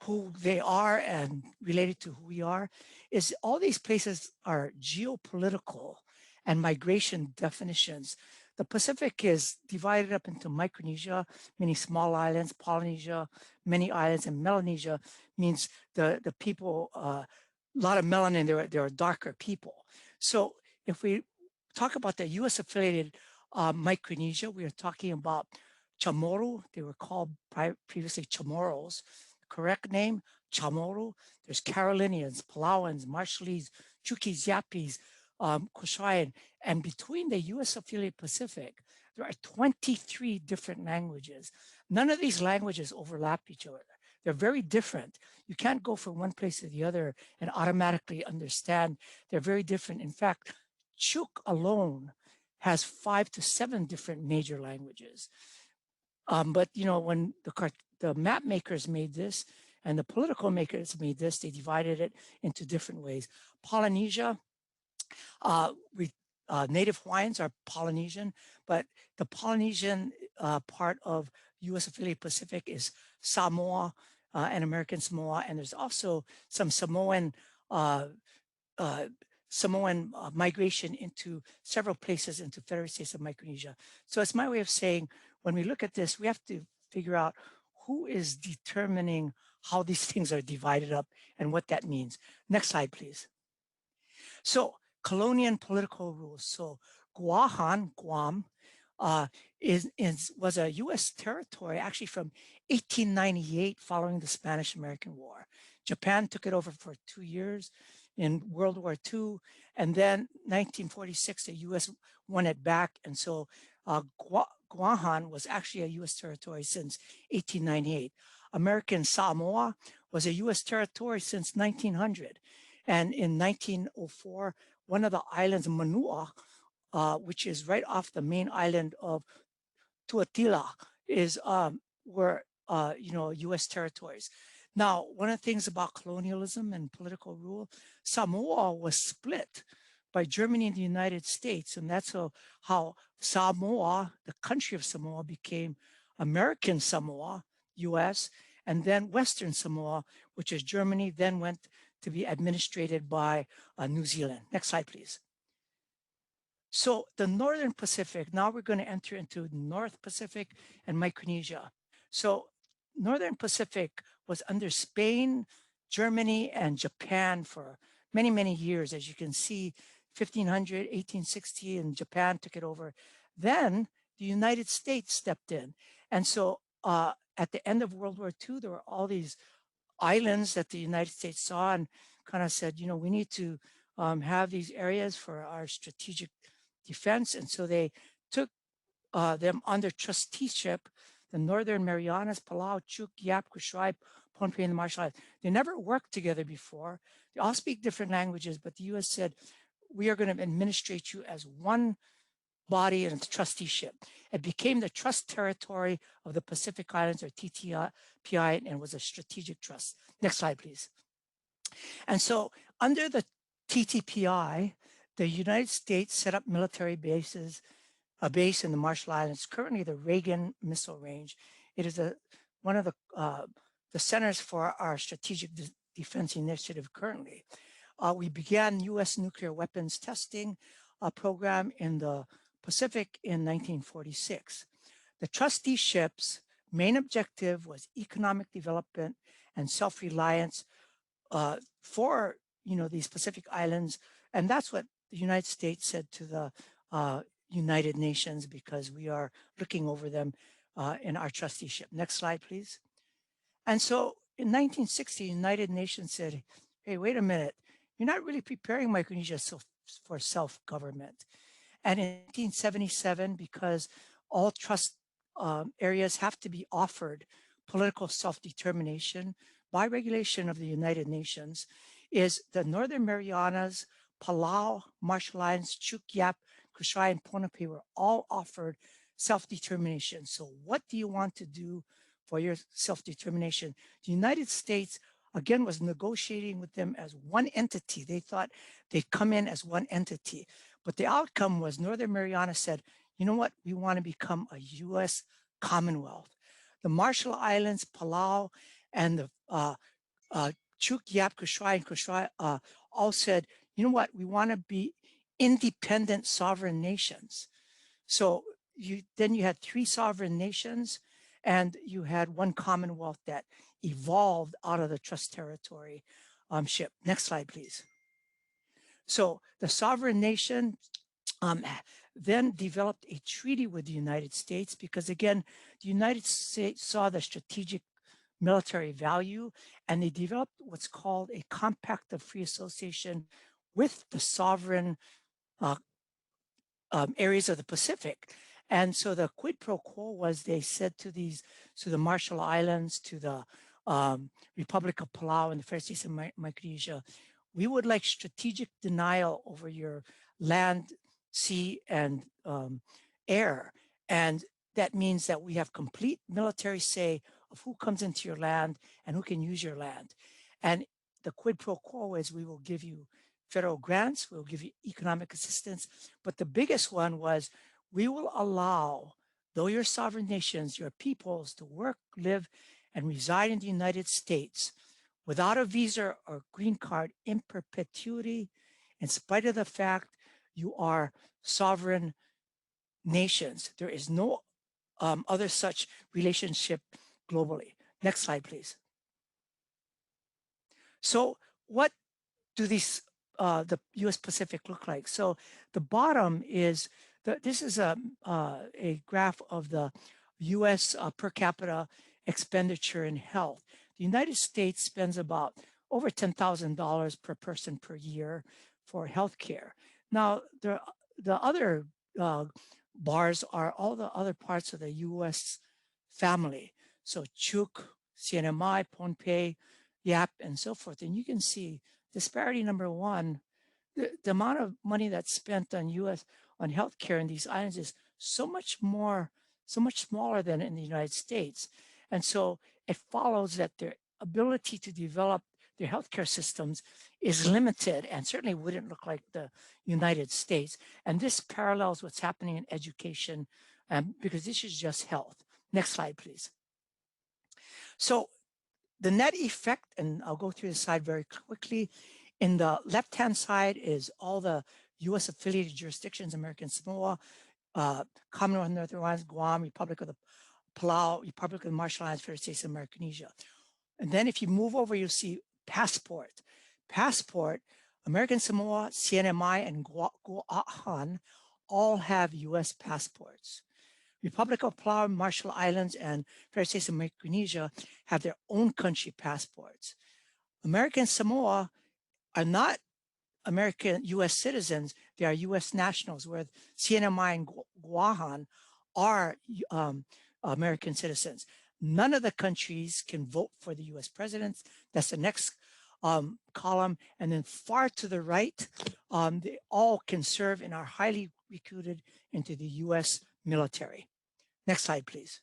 who they are and related to who we are is all these places are geopolitical and migration definitions. The Pacific is divided up into Micronesia, many small islands, Polynesia, many islands, and Melanesia means the people, a lot of melanin, they're darker people. So if we talk about the US affiliated Micronesia, we are talking about Chamorro. They were called previously Chamorros. Correct name, Chamorro. There's Carolinians, Palauans, Marshallese, Chukis, Yapis, Kushayan. And between the US affiliate Pacific, there are 23 different languages. None of these languages overlap each other. They're very different. You can't go from one place to the other and automatically understand. They're very different. In fact, Chuk alone has 5 to 7 different major languages. But you know, when the map makers made this and the political makers made this, they divided it into different ways. Polynesia, Native Hawaiians are Polynesian, but the Polynesian part of US affiliate Pacific is Samoa and American Samoa. And there's also some Samoan migration into several places into Federated States of Micronesia. So it's my way of saying, when we look at this, we have to figure out who is determining how these things are divided up and what that means. Next slide, please. So colonial political rules. So Guam was a US territory actually from 1898 following the Spanish-American War. Japan took it over for 2 years in World War II, and then 1946, the US won it back. And so Guam was actually a US territory since 1898. American Samoa was a US territory since 1900. And in 1904, one of the islands, Manoa, which is right off the main island of Tuatila, were U.S. territories. Now, one of the things about colonialism and political rule, Samoa was split by Germany and the United States, and that's how Samoa, the country of Samoa, became American Samoa, U.S., and then Western Samoa, which is Germany, then went to be administrated by New Zealand. Next slide, please. So the Northern Pacific, now we're going to enter into North Pacific and Micronesia. So Northern Pacific was under Spain, Germany, and Japan for many, many years. As you can see, 1500, 1860, and Japan took it over. Then the United States stepped in. And so at the end of World War II, there were all these islands that the United States saw and kind of said, you know, we need to have these areas for our strategic defense. And so they took them under trusteeship, the Northern Marianas, Palau, Chuk, Yap, Kusrai, Pohnpei, and the Marshall Islands. They never worked together before. They all speak different languages, but the US said, we are going to administrate you as one body and trusteeship. It became the trust territory of the Pacific Islands, or TTPI, and was a strategic trust. Next slide, please. And so under the TTPI, the United States set up military bases, a base in the Marshall Islands, currently the Reagan Missile Range. It is one of the centers for our strategic defense initiative currently. We began US nuclear weapons testing program in the Pacific in 1946. The trusteeship's main objective was economic development and self-reliance for these Pacific Islands, and that's what the United States said to the United Nations, because we are looking over them in our trusteeship. Next slide, please. And so in 1960, the United Nations said, hey, wait a minute, you're not really preparing Micronesia for self-government. And in 1977, because all trust areas have to be offered political self-determination by regulation of the United Nations is the Northern Marianas, Palau, Marshall Islands, CUGH, Kusrai, and Ponape were all offered self-determination. So what do you want to do for your self-determination? The United States, again, was negotiating with them as one entity. They thought they'd come in as one entity. But the outcome was Northern Mariana said, you know what, we want to become a U.S. Commonwealth. The Marshall Islands, Palau, and the CUGH, Kusrai, and Kusrai all said, you know what, we want to be independent sovereign nations. So then you had 3 sovereign nations, and you had one Commonwealth that evolved out of the trust territory ship. Next slide, please. So the sovereign nation then developed a treaty with the United States because, again, the United States saw the strategic military value, and they developed what's called a Compact of Free Association with the sovereign areas of the Pacific. And so the quid pro quo was they said to the Marshall Islands, to the Republic of Palau and the Fair States of Micronesia, we would like strategic denial over your land, sea, and air. And that means that we have complete military say of who comes into your land and who can use your land. And the quid pro quo is we will give you federal grants, we'll give you economic assistance. But the biggest one was we will allow, though you're sovereign nations, your peoples to work, live, and reside in the United States without a visa or green card in perpetuity, in spite of the fact you are sovereign nations. There is no other such relationship globally. Next slide, please. So what do these the U.S. Pacific look like? So the bottom is, this is a graph of the U.S. Per capita expenditure in health. The United States spends about over $10,000 per person per year for healthcare. Now, the other bars are all the other parts of the U.S. family. So CUGH, CNMI, Pohnpei, YAP, and so forth. And you can see disparity number 1, the amount of money that's spent on on healthcare in these islands is so much smaller than in the United States. And so it follows that their ability to develop their healthcare systems is limited and certainly wouldn't look like the United States. And this parallels what's happening in education because this is just health. Next slide, please. So the net effect, and I'll go through this slide very quickly. In the left-hand side is all the U.S. affiliated jurisdictions, American Samoa, Commonwealth of Northern Islands, Guam, Republic of the Palau, Republic of the Marshall Islands, Fair States of Micronesia. And then if you move over, you'll see passport. Passport, American Samoa, CNMI, and Guam all have U.S. passports. Republic of Palau, Marshall Islands, and Fair States of Micronesia have their own country passports. American Samoa are not American U.S. citizens, they are U.S. nationals, where CNMI and Guam are American citizens. None of the countries can vote for the U.S. presidents. That's the next column. And then far to the right, they all can serve and are highly recruited into the U.S. military. Next slide, please.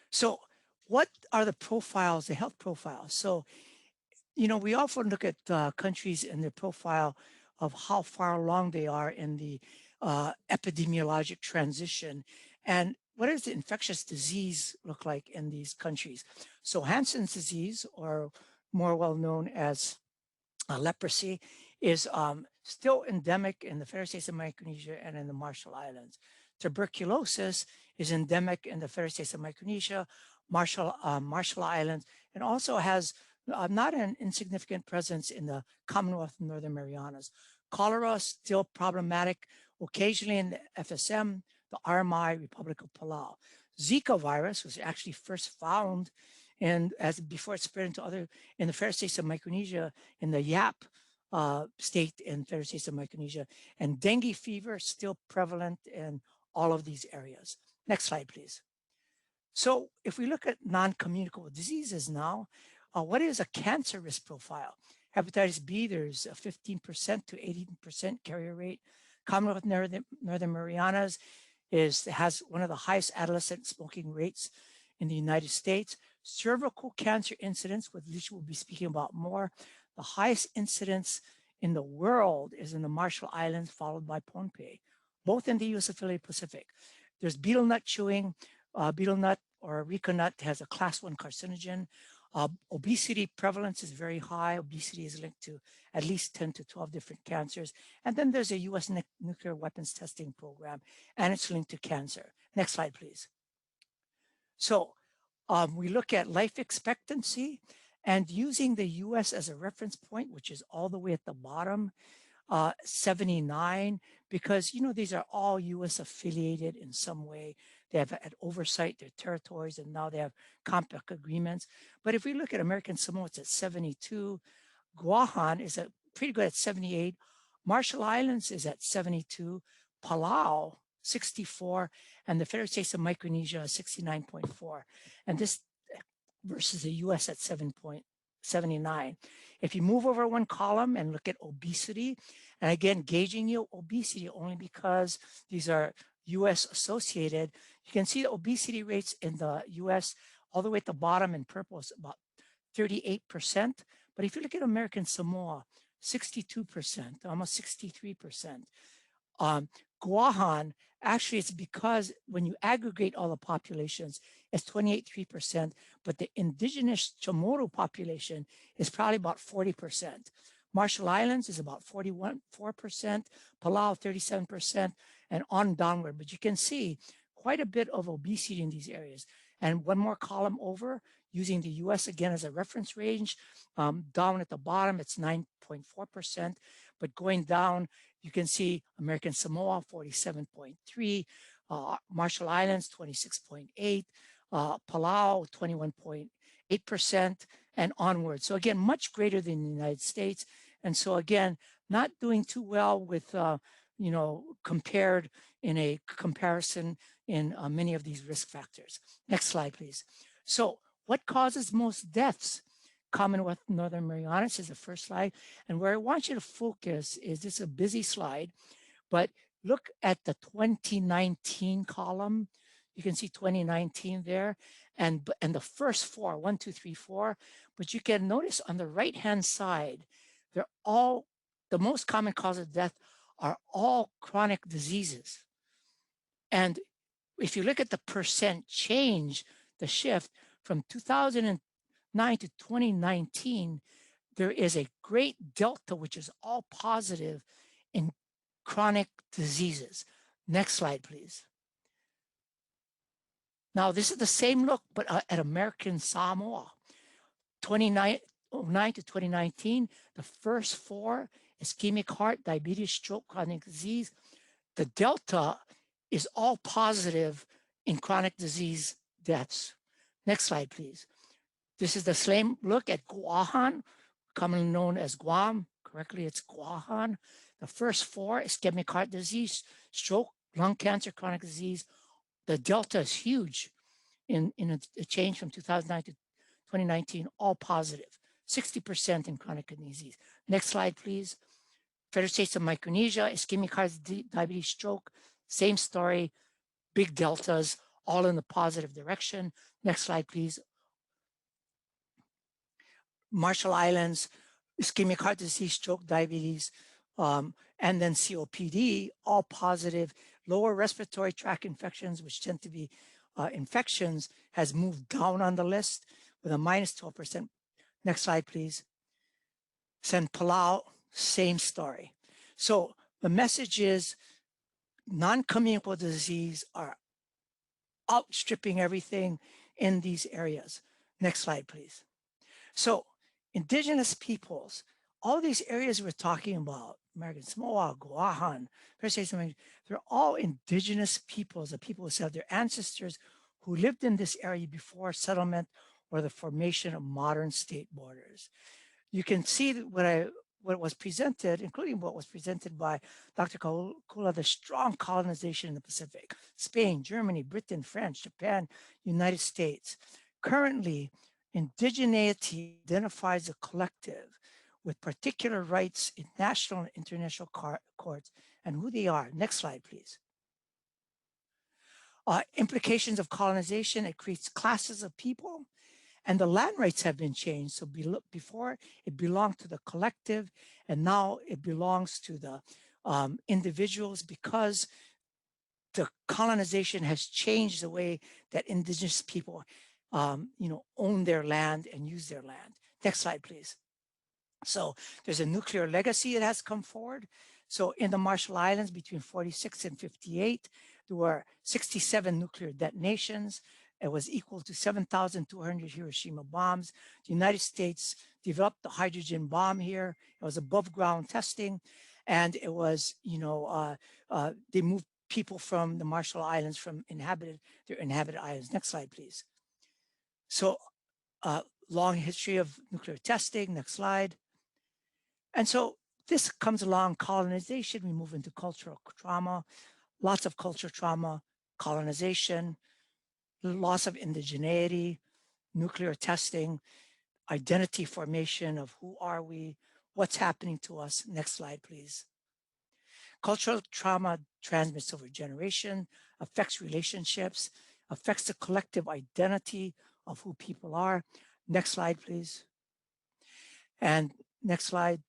So what are the profiles, the health profiles? So, you know, we often look at countries and their profile of how far along they are in the epidemiologic transition. And what does the infectious disease look like in these countries? So Hansen's disease, or more well known as leprosy, is still endemic in the Fair States of Micronesia and in the Marshall Islands. Tuberculosis is endemic in the Fair States of Micronesia, Marshall Islands, and also has not an insignificant presence in the Commonwealth of Northern Marianas. Cholera is still problematic, occasionally in the FSM, the RMI, Republic of Palau. Zika virus was actually first found before it spread into in the Fair States of Micronesia, in the YAP state in Fair States of Micronesia. And dengue fever is still prevalent in all of these areas. Next slide, please. So if we look at non-communicable diseases now, what is a cancer risk profile? Hepatitis B, there's a 15% to 18% carrier rate. Commonwealth Northern Marianas has one of the highest adolescent smoking rates in the United States. Cervical cancer incidence, which we'll be speaking about more, the highest incidence in the world is in the Marshall Islands, followed by Pohnpei, both in the US affiliated Pacific. There's betel nut chewing. Betel nut or areca nut has a class 1 carcinogen. Obesity prevalence is very high. Obesity is linked to at least 10 to 12 different cancers. And then there's a US nuclear weapons testing program, and it's linked to cancer. Next slide, please. So we look at life expectancy, and using the US as a reference point, which is all the way at the bottom, 79, because, you know, these are all US affiliated in some way. They have had oversight their territories, and now they have compact agreements. But if we look at American Samoa, it's at 72. Guahan is pretty good at 78. Marshall Islands is at 72. Palau, 64. And the Federal States of Micronesia, 69.4. And this versus the US at 7.79. If you move over one column and look at obesity, and again, gauging your obesity only because these are US associated, you can see the obesity rates in the US all the way at the bottom in purple is about 38%. But if you look at American Samoa, 62%, almost 63%. Guahan, actually it's because when you aggregate all the populations, it's 28.3%, but the indigenous Chamorro population is probably about 40%. Marshall Islands is about 4%, Palau 37%, and on downward. But you can see quite a bit of obesity in these areas. And one more column over, using the US again as a reference range, down at the bottom, it's 9.4%, but going down, you can see American Samoa, 47.3, Marshall Islands, 26.8, Palau, 21.8%, and onward. So again, much greater than the United States. And so again, not doing too well with, you know, compared in a comparison in many of these risk factors. Next slide, please. So what causes most deaths? Commonwealth Northern Marianas is the first slide. And where I want you to focus is this a busy slide, but look at the 2019 column. You can see 2019 there, and the first four, 1, 2, 3, 4. But you can notice on the right-hand side, they're all, the most common cause of death are all chronic diseases. And if you look at the percent change, the shift from 2009 to 2019, there is a great delta, which is all positive in chronic diseases. Next slide, please. Now, this is the same look, but at American Samoa. 2009 to 2019, the first four, ischemic heart, diabetes, stroke, chronic disease. The delta is all positive in chronic disease deaths. Next slide, please. This is the same look at Guahan, commonly known as Guam. Correctly, it's Guahan. The first four, ischemic heart disease, stroke, lung cancer, chronic disease. The delta is huge in a change from 2009 to 2019, all positive, 60% in chronic kidney disease. Next slide, please. Federal States of Micronesia, ischemic heart diabetes, stroke, same story, big deltas, all in the positive direction. Next slide, please. Marshall Islands, ischemic heart disease, stroke, diabetes, and then COPD, all positive. Lower respiratory tract infections, which tend to be infections, has moved down on the list with a minus 12%. Next slide, please. San Palau, same story. So the message is non-communicable disease are outstripping everything in these areas. Next slide, please. So indigenous peoples, all these areas we're talking about, American Samoa, Guahan, they're all indigenous peoples, the people who said their ancestors who lived in this area before settlement or the formation of modern state borders. You can see that what I what was presented, including what was presented by Dr. Kula, the strong colonization in the Pacific, Spain, Germany, Britain, France, Japan, United States. Currently, indigeneity identifies a collective with particular rights in national and international courts and who they are. Next slide, please. Implications of colonization, it creates classes of people, and the land rights have been changed. So before it belonged to the collective, and now it belongs to the individuals, because the colonization has changed the way that indigenous people own their land and use their land. Next slide, please. So there's a nuclear legacy that has come forward. So in the Marshall Islands between 46 and 58, there were 67 nuclear detonations. It was equal to 7,200 Hiroshima bombs. The United States developed the hydrogen bomb here. It was above ground testing. And it was, they moved people from the Marshall Islands from their inhabited islands. Next slide, please. So long history of nuclear testing. Next slide. And so this comes along colonization. We move into cultural trauma, lots of cultural trauma, colonization, loss of indigeneity, nuclear testing, identity formation of who are we, what's happening to us. Next slide, please. Cultural trauma transmits over generation, affects relationships, affects the collective identity of who people are. Next slide, please. And next slide.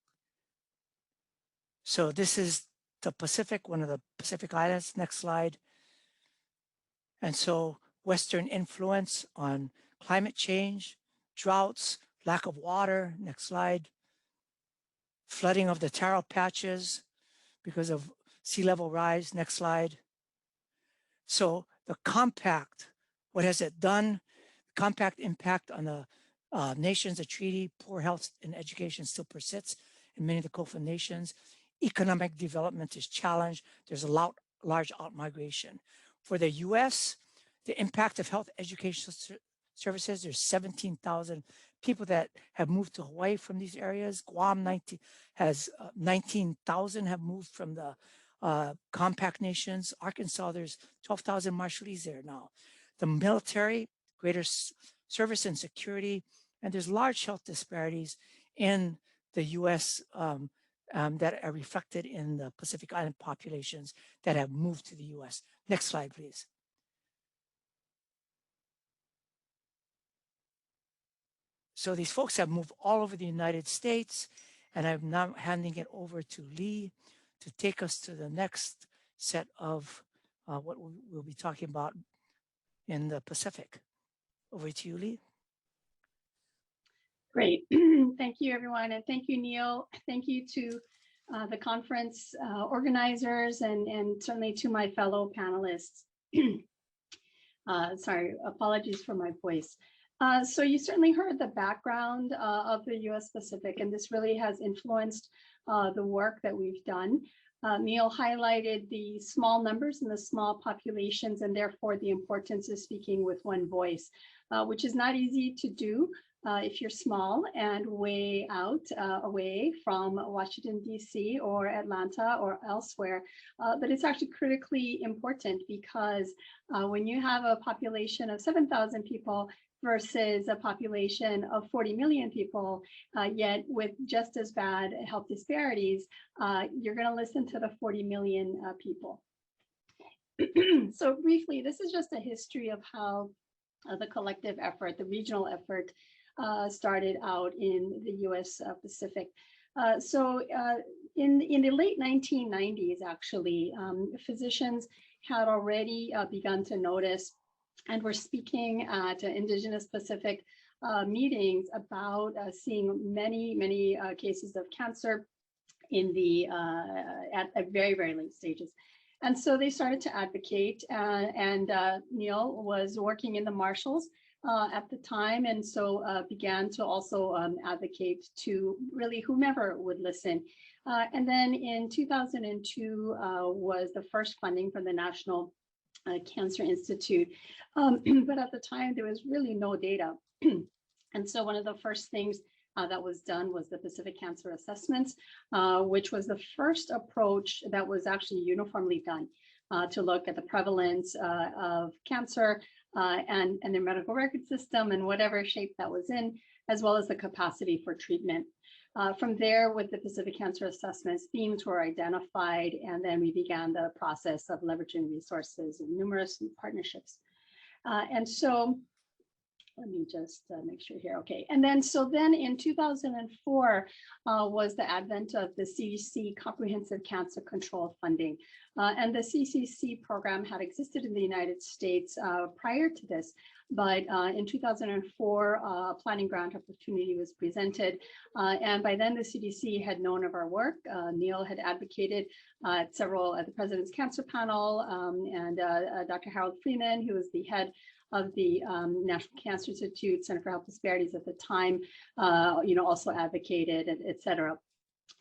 So this is the Pacific, one of the Pacific Islands. Next slide. And so Western influence on climate change, droughts, lack of water. Next slide. Flooding of the taro patches because of sea level rise. Next slide. So the compact, what has it done? Compact impact on the nations, the treaty, poor health and education still persists in many of the COFA nations. Economic development is challenged. There's a large out-migration. For the US, the impact of health education services, there's 17,000 people that have moved to Hawaii from these areas. Guam 19,000 have moved from the compact nations. Arkansas, there's 12,000 Marshallese there now. The military, greater service and security, and there's large health disparities in the US that are reflected in the Pacific Island populations that have moved to the US. Next slide, please. So these folks have moved all over the United States, and I'm now handing it over to Lee to take us to the next set of what we'll be talking about in the Pacific. Over to you, Lee. Great. Thank you, everyone. And thank you, Neil. Thank you to the conference organizers and certainly to my fellow panelists. Sorry, apologies for my voice. So you certainly heard the background of the US Pacific, and this really has influenced the work that we've done. Neil highlighted the small numbers and the small populations, and therefore the importance of speaking with one voice, which is not easy to do if you're small and way out away from Washington, D.C. or Atlanta or elsewhere. But it's actually critically important because when you have a population of 7,000 people versus a population of 40 million people, yet with just as bad health disparities, you're going to listen to the 40 million people. So briefly, this is just a history of how the collective effort, the regional effort, started out in the US Pacific. So in the late 1990s, actually, physicians had already begun to notice and were speaking at Indigenous Pacific meetings about seeing many cases of cancer in the at very, very late stages. And so they started to advocate, and Neil was working in the Marshalls at the time, and so began to also advocate to really whomever would listen. And then in 2002 was the first funding from the National Cancer Institute. But at the time, there was really no data. And so one of the first things that was done was the Pacific Cancer Assessments, which was the first approach that was actually uniformly done to look at the prevalence of cancer and their medical record system and whatever shape that was in, as well as the capacity for treatment. From there, with the Pacific Cancer Assessments, themes were identified, and then we began the process of leveraging resources and numerous partnerships. And so, let me just make sure here. Okay. And then, so then in 2004 was the advent of the CDC Comprehensive Cancer Control Funding. And the CCC program had existed in the United States prior to this, but in 2004, a planning grant opportunity was presented. And by then the CDC had known of our work. Neil had advocated at the President's Cancer Panel, and Dr. Harold Freeman, who was the head of the National Cancer Institute, Center for Health Disparities at the time, also advocated, et cetera.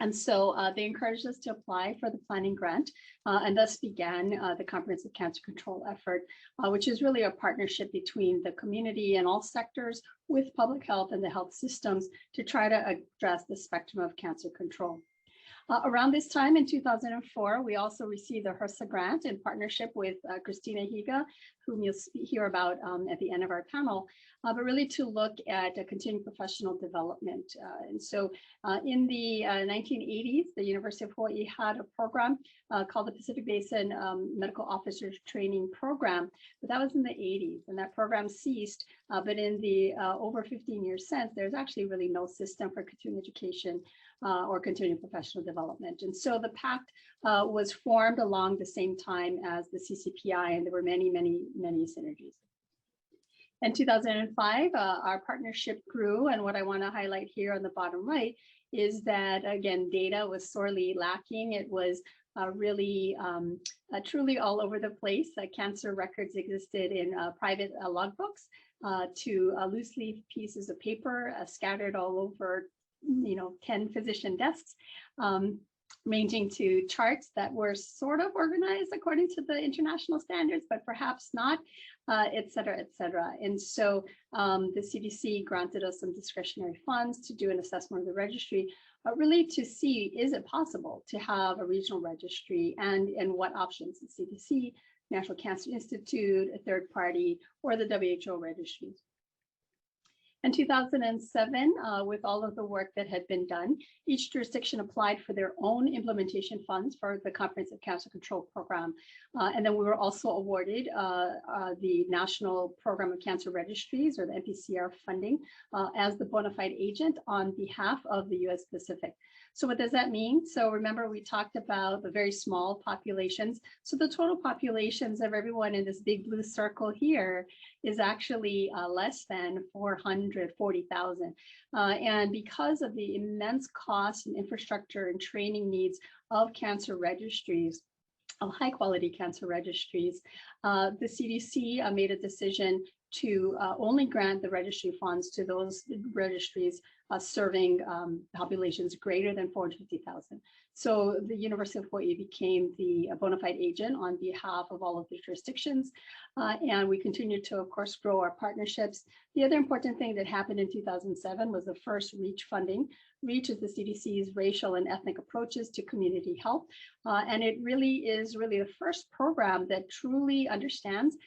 And so they encouraged us to apply for the planning grant, and thus began the Comprehensive Cancer Control effort, which is really a partnership between the community and all sectors with public health and the health systems to try to address the spectrum of cancer control. Around this time in 2004, we also received the HRSA grant in partnership with Christina Higa, whom you'll hear about at the end of our panel, but really to look at continuing professional development. And so in the 1980s, the University of Hawaii had a program called the Pacific Basin Medical Officers Training Program, but that was in the 80s, and that program ceased. But in the over 15 years since, there's actually really no system for continuing education or continuing professional development. And so the pact was formed along the same time as the CCPI, and there were many, many, many synergies. In 2005, our partnership grew, and what I want to highlight here on the bottom right is that, again, data was sorely lacking. It was really truly all over the place. Cancer records existed in private logbooks to loose leaf pieces of paper scattered all over 10 physician desks, ranging to charts that were sort of organized according to the international standards, but perhaps not, et cetera, et cetera. And so the CDC granted us some discretionary funds to do an assessment of the registry, really to see, is it possible to have a regional registry, and what options, the CDC, National Cancer Institute, a third party, or the WHO registries. In 2007, with all of the work that had been done, each jurisdiction applied for their own implementation funds for the Comprehensive Cancer Control Program. And then we were also awarded the National Program of Cancer Registries, or the NPCR funding, as the bona fide agent on behalf of the US Pacific. So what does that mean? So remember, we talked about the very small populations. So the total populations of everyone in this big blue circle here is actually less than 440,000. And because of the immense cost and infrastructure and training needs of cancer registries, of high quality cancer registries, the CDC made a decision to only grant the registry funds to those registries serving populations greater than 450,000. So the University of Hawaii became the bona fide agent on behalf of all of the jurisdictions. And we continued to, of course, grow our partnerships. The other important thing that happened in 2007 was the first REACH funding. REACH is the CDC's racial and ethnic approaches to community health. And it really is the first program that truly understands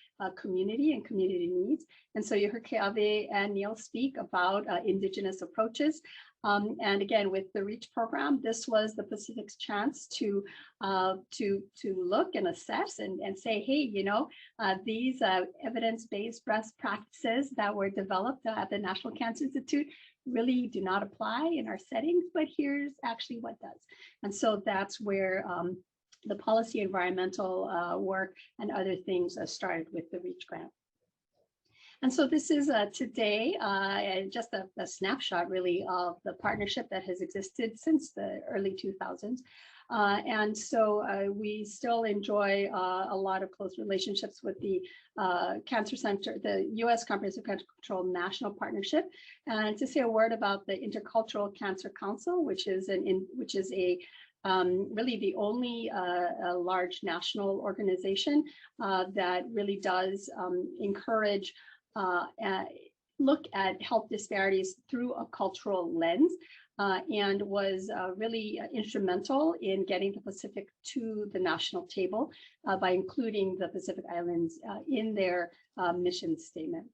community and community needs. And so you heard Keave and Neil speak about Indigenous approaches. And again, with the REACH program, this was the Pacific's chance to look and assess and say, hey, these evidence-based best practices that were developed at the National Cancer Institute really do not apply in our settings, but here's actually what does. And so that's where the policy environmental work and other things started with the REACH grant. And so this is today just a snapshot really of the partnership that has existed since the early 2000s. And so we still enjoy a lot of close relationships with the Cancer Center, the U.S. Comprehensive Cancer Control National Partnership, and to say a word about the Intercultural Cancer Council, which is really the only large national organization that really does encourage look at health disparities through a cultural lens, and was really instrumental in getting the Pacific to the national table by including the Pacific Islands in their mission statement.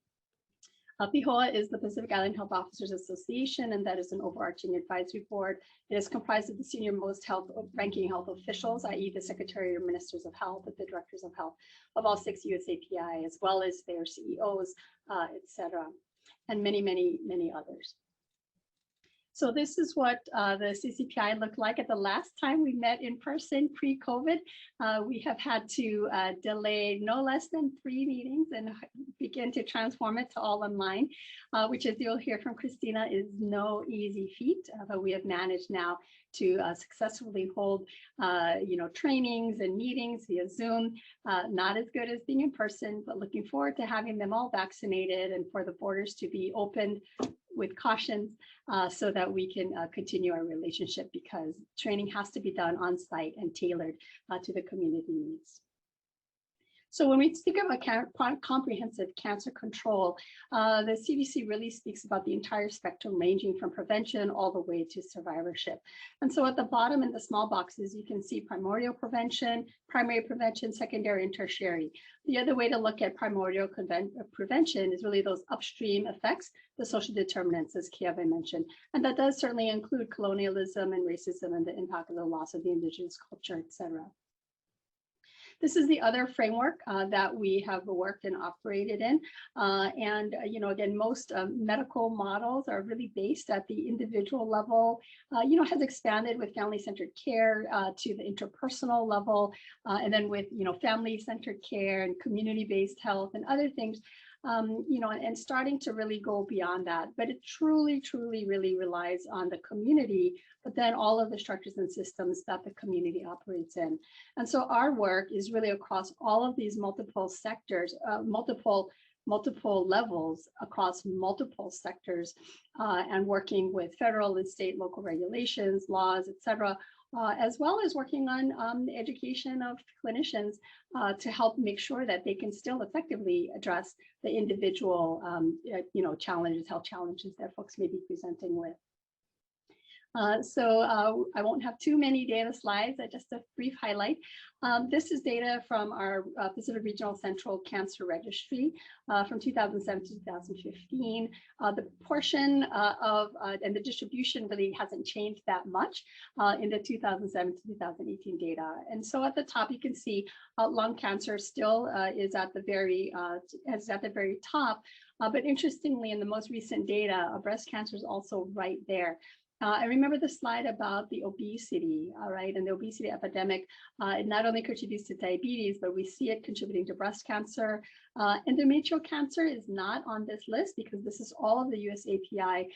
PIHOA is the Pacific Island Health Officers Association, and that is an overarching advisory board. It is comprised of the senior most ranking health officials, i.e. the Secretary or Ministers of Health, the Directors of Health of all 6 USAPI, as well as their CEOs, etc., and many, many, many others. So this is what the CCPI looked like at the last time we met in person pre-COVID. We have had to delay no less than 3 meetings and begin to transform it to all online, which, as you'll hear from Christina, is no easy feat, but we have managed now to successfully hold trainings and meetings via Zoom. Not as good as being in person, but looking forward to having them all vaccinated and for the borders to be opened with cautions so that we can continue our relationship, because training has to be done on site and tailored to the community needs. So when we speak about comprehensive cancer control, the CDC really speaks about the entire spectrum, ranging from prevention all the way to survivorship. And so at the bottom in the small boxes, you can see primary prevention, secondary, and tertiary. The other way to look at primordial prevention is really those upstream effects, the social determinants, as Kiave mentioned. And that does certainly include colonialism and racism and the impact of the loss of the indigenous culture, et cetera. This is the other framework that we have worked and operated in. Again, most medical models are really based at the individual level, has expanded with family-centered care to the interpersonal level, and then with, family-centered care and community-based health and other things. And starting to really go beyond that. But it truly, truly, really relies on the community, but then all of the structures and systems that the community operates in. And so our work is really across all of these multiple sectors, multiple levels across multiple sectors, and working with federal and state local regulations, laws, et cetera, as well as working on the education of clinicians to help make sure that they can still effectively address the individual, health challenges that folks may be presenting with. I won't have too many data slides, just a brief highlight. This is data from our Pacific Regional Central Cancer Registry from 2007 to 2015. The portion and the distribution really hasn't changed that much in the 2007 to 2018 data. And so at the top, you can see lung cancer still is at the very top. But interestingly, in the most recent data, breast cancer is also right there. I remember the slide about the obesity, right? And the obesity epidemic, it not only contributes to diabetes, but we see it contributing to breast cancer. Endometrial cancer is not on this list because this is all of the USAPI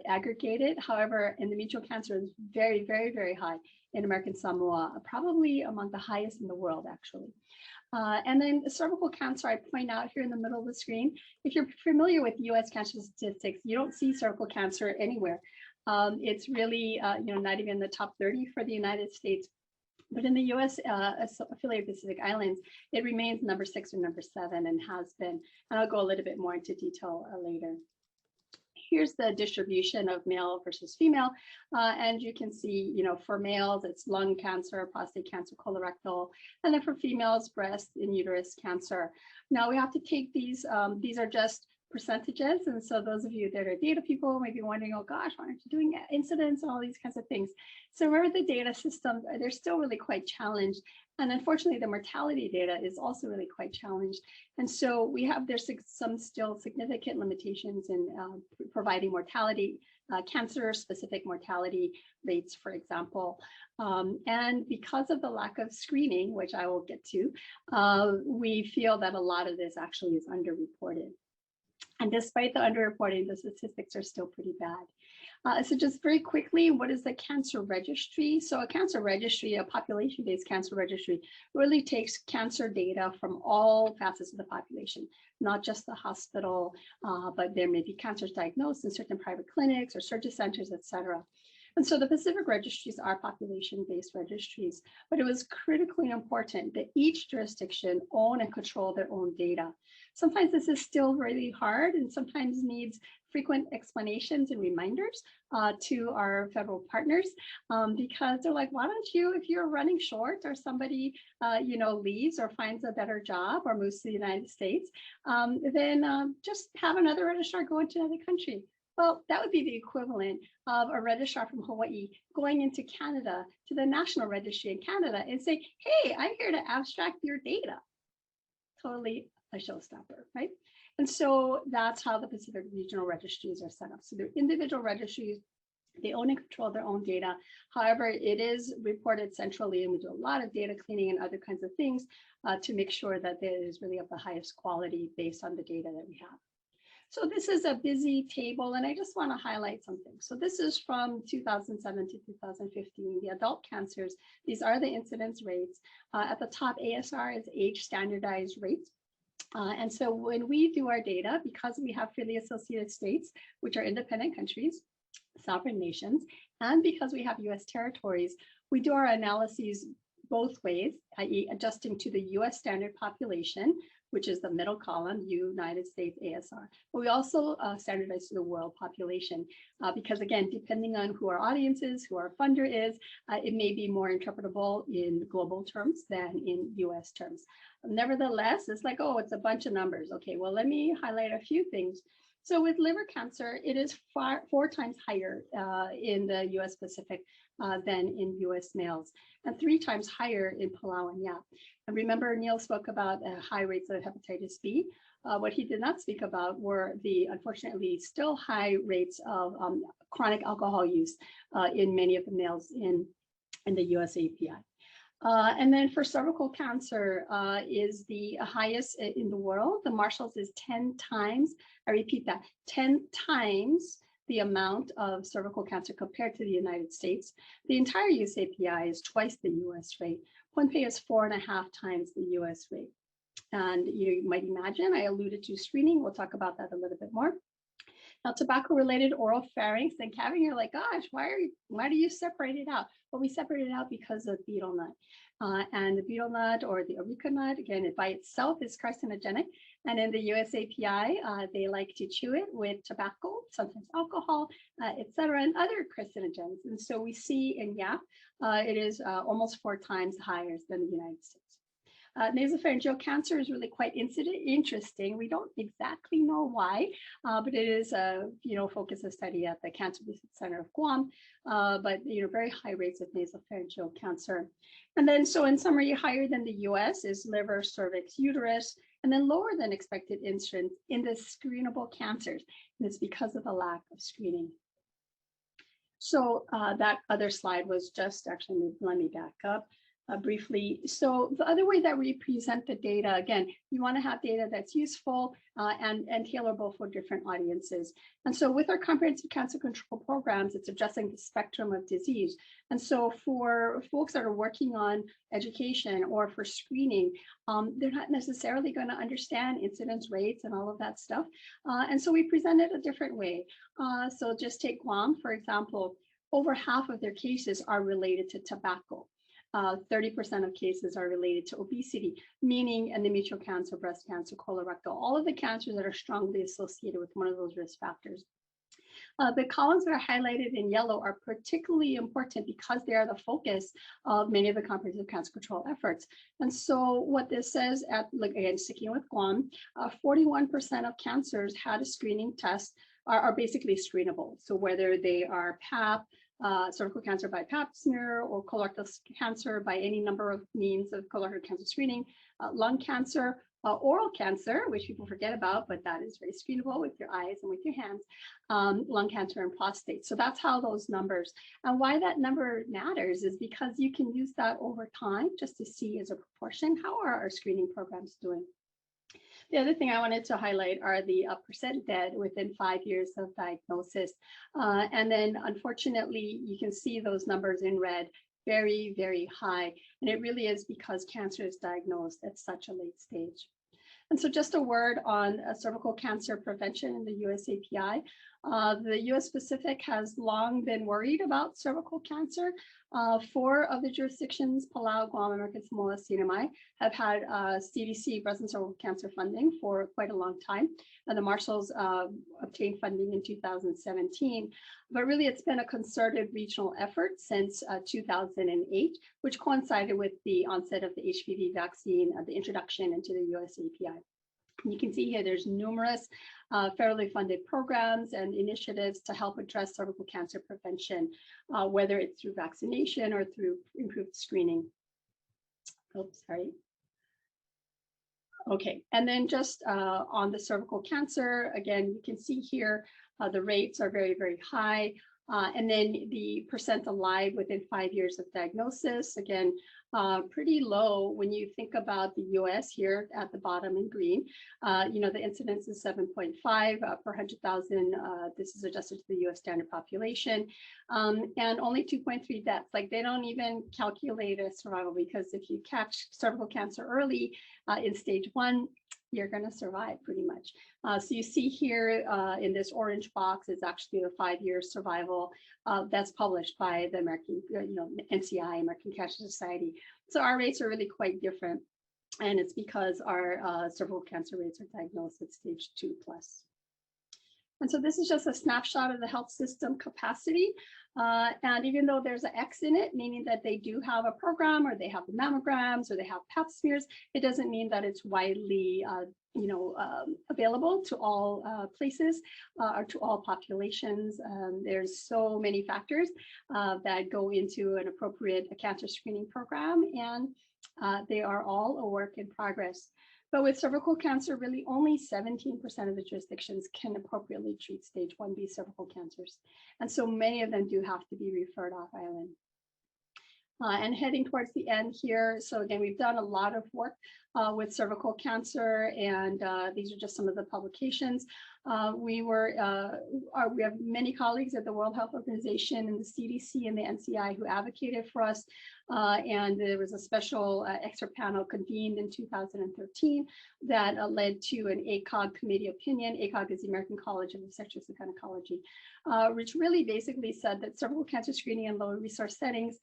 aggregated. However, endometrial cancer is very, very, very high in American Samoa, probably among the highest in the world, actually. And then cervical cancer, I point out here in the middle of the screen. If you're familiar with US cancer statistics, you don't see cervical cancer anywhere. It's really, not even in the top 30 for the United States, but in the US affiliated Pacific Islands, it remains number 6 or number 7 and has been. And I'll go a little bit more into detail later. Here's the distribution of male versus female. And you can see, for males, it's lung cancer, prostate cancer, colorectal, and then for females, breast and uterus cancer. Now we have to take these are just percentages. And so those of you that are data people may be wondering, oh gosh, why aren't you doing incidents and all these kinds of things? So remember, the data systems, they're still really quite challenged. And unfortunately, the mortality data is also really quite challenged. And so there's some still significant limitations in providing mortality, cancer-specific mortality rates, for example. And because of the lack of screening, which I will get to, we feel that a lot of this actually is underreported. And despite the underreporting, the statistics are still pretty bad. So just very quickly, what is the cancer registry? So a cancer registry, a population-based cancer registry, really takes cancer data from all facets of the population, not just the hospital, but there may be cancers diagnosed in certain private clinics or surgery centers, et cetera. And so the Pacific registries are population-based registries, but it was critically important that each jurisdiction own and control their own data. Sometimes this is still really hard and sometimes needs frequent explanations and reminders to our federal partners because they're like, why don't you, if you're running short or somebody, leaves or finds a better job or moves to the United States, then just have another registrar go into another country. Well, that would be the equivalent of a registrar from Hawaii going into Canada to the National Registry in Canada and say, hey, I'm here to abstract your data. Totally a showstopper, right? And so that's how the Pacific Regional Registries are set up. So they're individual registries. They own and control their own data. However, it is reported centrally, and we do a lot of data cleaning and other kinds of things to make sure that it is really of the highest quality based on the data that we have. So this is a busy table, and I just want to highlight something. So this is from 2007 to 2015, the adult cancers. These are the incidence rates. At the top, ASR is age standardized rates. And so when we do our data, because we have freely associated states, which are independent countries, sovereign nations, and because we have US territories, we do our analyses both ways, i.e. adjusting to the US standard population, which is the middle column, United States ASR. But we also standardize to the world population because again, depending on who our audience is, who our funder is, it may be more interpretable in global terms than in US terms. Nevertheless, it's like, oh, it's a bunch of numbers. Okay, well, let me highlight a few things. So with liver cancer, it is four times higher in the US Pacific than in US males, and 3 times higher in Palau and Yap. And remember, Neil spoke about high rates of hepatitis B. What he did not speak about were the, unfortunately, still high rates of chronic alcohol use in many of the males in the US API. And then for cervical cancer is the highest in the world. The Marshalls is 10 times, I repeat that, 10 times the amount of cervical cancer compared to the United States. The entire US API is twice the US rate. Pohnpei is 4.5 times the US rate. And you might imagine, I alluded to screening. We'll talk about that a little bit more. Now, tobacco-related oral pharynx and cavity, you're like, gosh, why do you separate it out? Well, we separate it out because of betel nut. And the betel nut or the areca nut, again, it by itself is carcinogenic. And in the US API, they like to chew it with tobacco, sometimes alcohol, et cetera, and other carcinogens. And so we see in Yap, it is almost 4 times higher than the United States. Nasopharyngeal cancer is really quite interesting. We don't exactly know why, but it is a focus of study at the Cancer Research Center of Guam. But very high rates of nasopharyngeal cancer. And then, so in summary, higher than the US is liver, cervix, uterus, and then lower than expected incidence in the screenable cancers. And it's because of the lack of screening. So that other slide was just actually, let me back up. Briefly. So the other way that we present the data, again, you want to have data that's useful and tailorable for different audiences. And so with our comprehensive cancer control programs, it's addressing the spectrum of disease. And so for folks that are working on education or for screening, they're not necessarily going to understand incidence rates and all of that stuff. And so we present it a different way. So just take Guam, for example, over half of their cases are related to tobacco. 30% of cases are related to obesity, meaning endometrial cancer, breast cancer, colorectal, all of the cancers that are strongly associated with one of those risk factors. The columns that are highlighted in yellow are particularly important because they are the focus of many of the comprehensive cancer control efforts. And so what this says, again, sticking with Guam, 41% of cancers had a screening test are basically screenable. So whether they are PAP, cervical cancer by pap smear, or colorectal cancer by any number of means of colorectal cancer screening, lung cancer, oral cancer, which people forget about, but that is very screenable with your eyes and with your hands, lung cancer and prostate. So that's how those numbers, and why that number matters is because you can use that over time just to see as a proportion, how are our screening programs doing? The other thing I wanted to highlight are the percent dead within 5 years of diagnosis. And then unfortunately, you can see those numbers in red, very, very high. And it really is because cancer is diagnosed at such a late stage. And so just a word on cervical cancer prevention in the US API. The US Pacific has long been worried about cervical cancer. 4 of the jurisdictions, Palau, Guam, American Samoa, CNMI, have had CDC breast and cervical cancer funding for quite a long time. And the Marshalls obtained funding in 2017. But really, it's been a concerted regional effort since 2008, which coincided with the onset of the HPV vaccine, the introduction into the US API. You can see here there's numerous federally funded programs and initiatives to help address cervical cancer prevention, whether it's through vaccination or through improved screening. Oops, sorry. Okay, and then just on the cervical cancer, again, you can see here the rates are very, very high. And then the percent alive within 5 years of diagnosis, again, pretty low when you think about the US here at the bottom in green. The incidence is 7.5 per 100,000. This is adjusted to the US standard population. And only 2.3 deaths. Like, they don't even calculate a survival, because if you catch cervical cancer early in stage 1, you're going to survive pretty much. So you see here in this orange box is actually the 5-year survival that's published by the American, NCI, American Cancer Society. So our rates are really quite different. And it's because our cervical cancer rates are diagnosed at stage 2+. And so this is just a snapshot of the health system capacity. And even though there's an X in it, meaning that they do have a program, or they have the mammograms, or they have pap smears, it doesn't mean that it's widely available to all places or to all populations. There's so many factors that go into an appropriate cancer screening program, and they are all a work in progress. But with cervical cancer, really only 17% of the jurisdictions can appropriately treat stage 1B cervical cancers. And so many of them do have to be referred off island. And heading towards the end here, so again, we've done a lot of work with cervical cancer, and these are just some of the publications. We have many colleagues at the World Health Organization and the CDC and the NCI who advocated for us. And there was a special expert panel convened in 2013 that led to an ACOG committee opinion. ACOG is the American College of Obstetrics and Gynecology, which really basically said that cervical cancer screening in lower resource settings,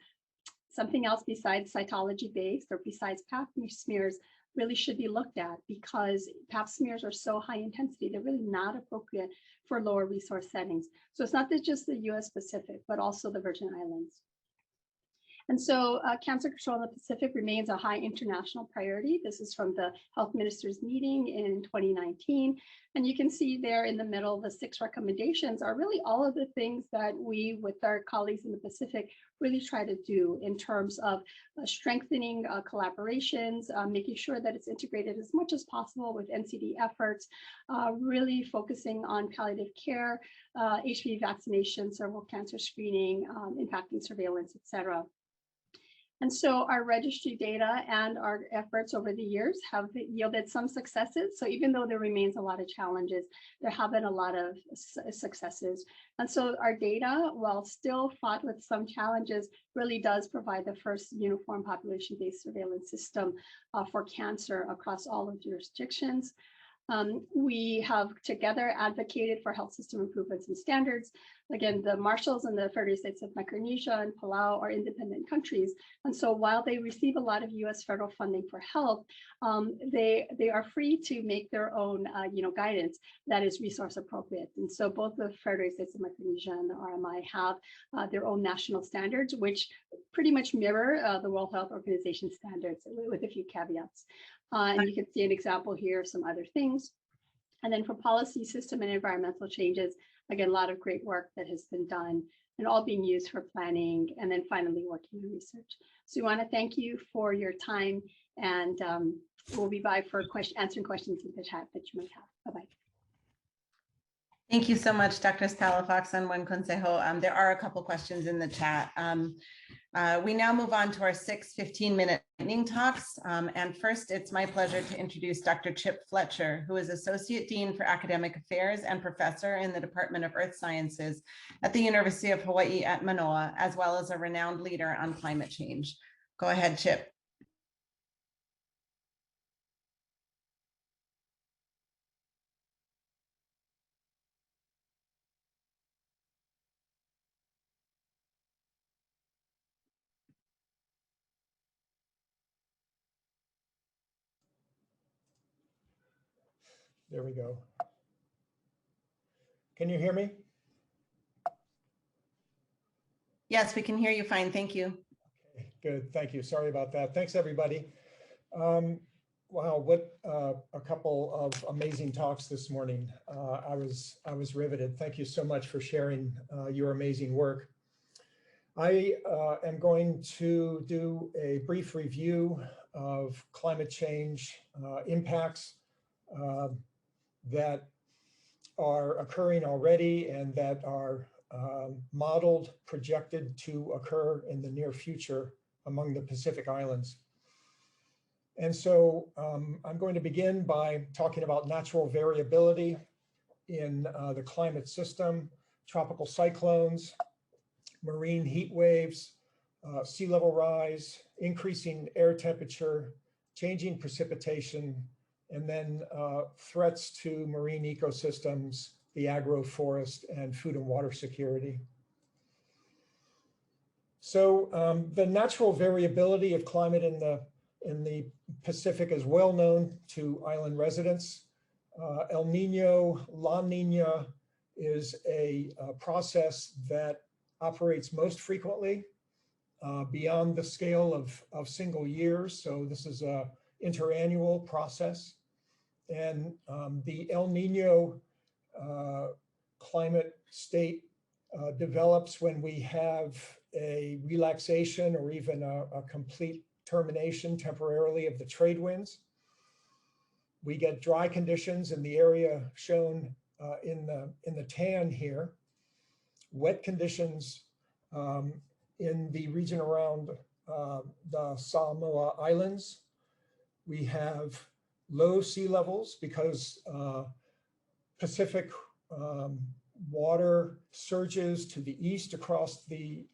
something else besides cytology-based or besides pap smears, really should be looked at, because pap smears are so high intensity, they're really not appropriate for lower resource settings. So it's not just the US Pacific, but also the Virgin Islands. And so cancer control in the Pacific remains a high international priority. This is from the health ministers meeting in 2019. And you can see there in the middle, the 6 recommendations are really all of the things that we, with our colleagues in the Pacific, really try to do in terms of strengthening collaborations, making sure that it's integrated as much as possible with NCD efforts, really focusing on palliative care, HPV vaccination, cervical cancer screening, impacting surveillance, et cetera. And so our registry data and our efforts over the years have yielded some successes. So even though there remains a lot of challenges, there have been a lot of successes. And so our data, while still fraught with some challenges, really does provide the first uniform population-based surveillance system for cancer across all of jurisdictions. We have together advocated for health system improvements and standards. Again, the Marshalls and the Federal States of Micronesia and Palau are independent countries. And so while they receive a lot of US federal funding for health, they are free to make their own guidance that is resource appropriate. And so both the Federal States of Micronesia and the RMI have their own national standards, which pretty much mirror the World Health Organization standards with a few caveats. And you can see an example here of some other things. And then for policy, system, and environmental changes, again, a lot of great work that has been done and all being used for planning, and then finally working in research. So we want to thank you for your time, and we'll be by for answering questions in the chat that you might have. Bye-bye. Thank you so much, Drs. Palafox and Buen Consejo. There are a couple questions in the chat. We now move on to our 6 15-minute lightning talks. And first, it's my pleasure to introduce Dr. Chip Fletcher, who is Associate Dean for Academic Affairs and Professor in the Department of Earth Sciences at the University of Hawaii at Manoa, as well as a renowned leader on climate change. Go ahead, Chip. There we go. Can you hear me? Yes, we can hear you fine. Thank you. Okay, good. Thank you. Sorry about that. Thanks, everybody. Wow, what a couple of amazing talks this morning. I was riveted. Thank you so much for sharing your amazing work. I am going to do a brief review of climate change impacts that are occurring already and that are modeled, projected to occur in the near future among the Pacific Islands. And so I'm going to begin by talking about natural variability in the climate system, tropical cyclones, marine heat waves, sea level rise, increasing air temperature, changing precipitation, and then threats to marine ecosystems, the agroforest, and food and water security. So the natural variability of climate in the Pacific is well known to island residents. El Nino, La Nina is a process that operates most frequently beyond the scale of single years. So this is a interannual process. And the El Nino climate state develops when we have a relaxation or even a complete termination temporarily of the trade winds. We get dry conditions in the area shown in the tan here, wet conditions in the region around the Samoa Islands. We have low sea levels because Pacific water surges to the east across the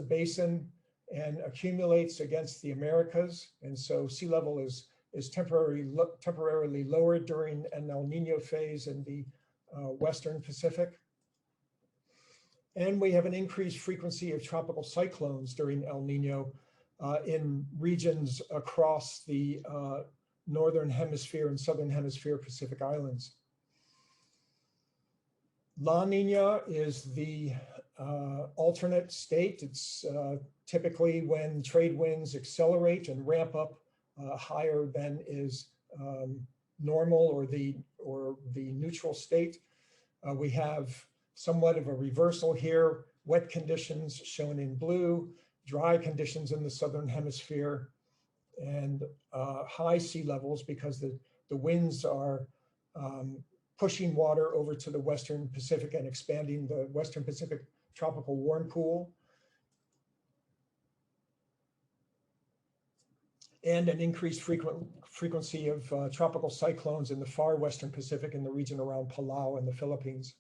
basin and accumulates against the Americas. And so sea level is temporarily lowered during an El Nino phase in the Western Pacific. And we have an increased frequency of tropical cyclones during El Nino in regions across the Northern Hemisphere and Southern Hemisphere Pacific Islands. La Nina is the alternate state. It's typically when trade winds accelerate and ramp up higher than is normal or the neutral state. We have somewhat of a reversal here, wet conditions shown in blue, dry conditions in the Southern Hemisphere, and high sea levels because the winds are pushing water over to the Western Pacific and expanding the Western Pacific tropical warm pool. And an increased frequency of tropical cyclones in the far Western Pacific in the region around Palau and the Philippines.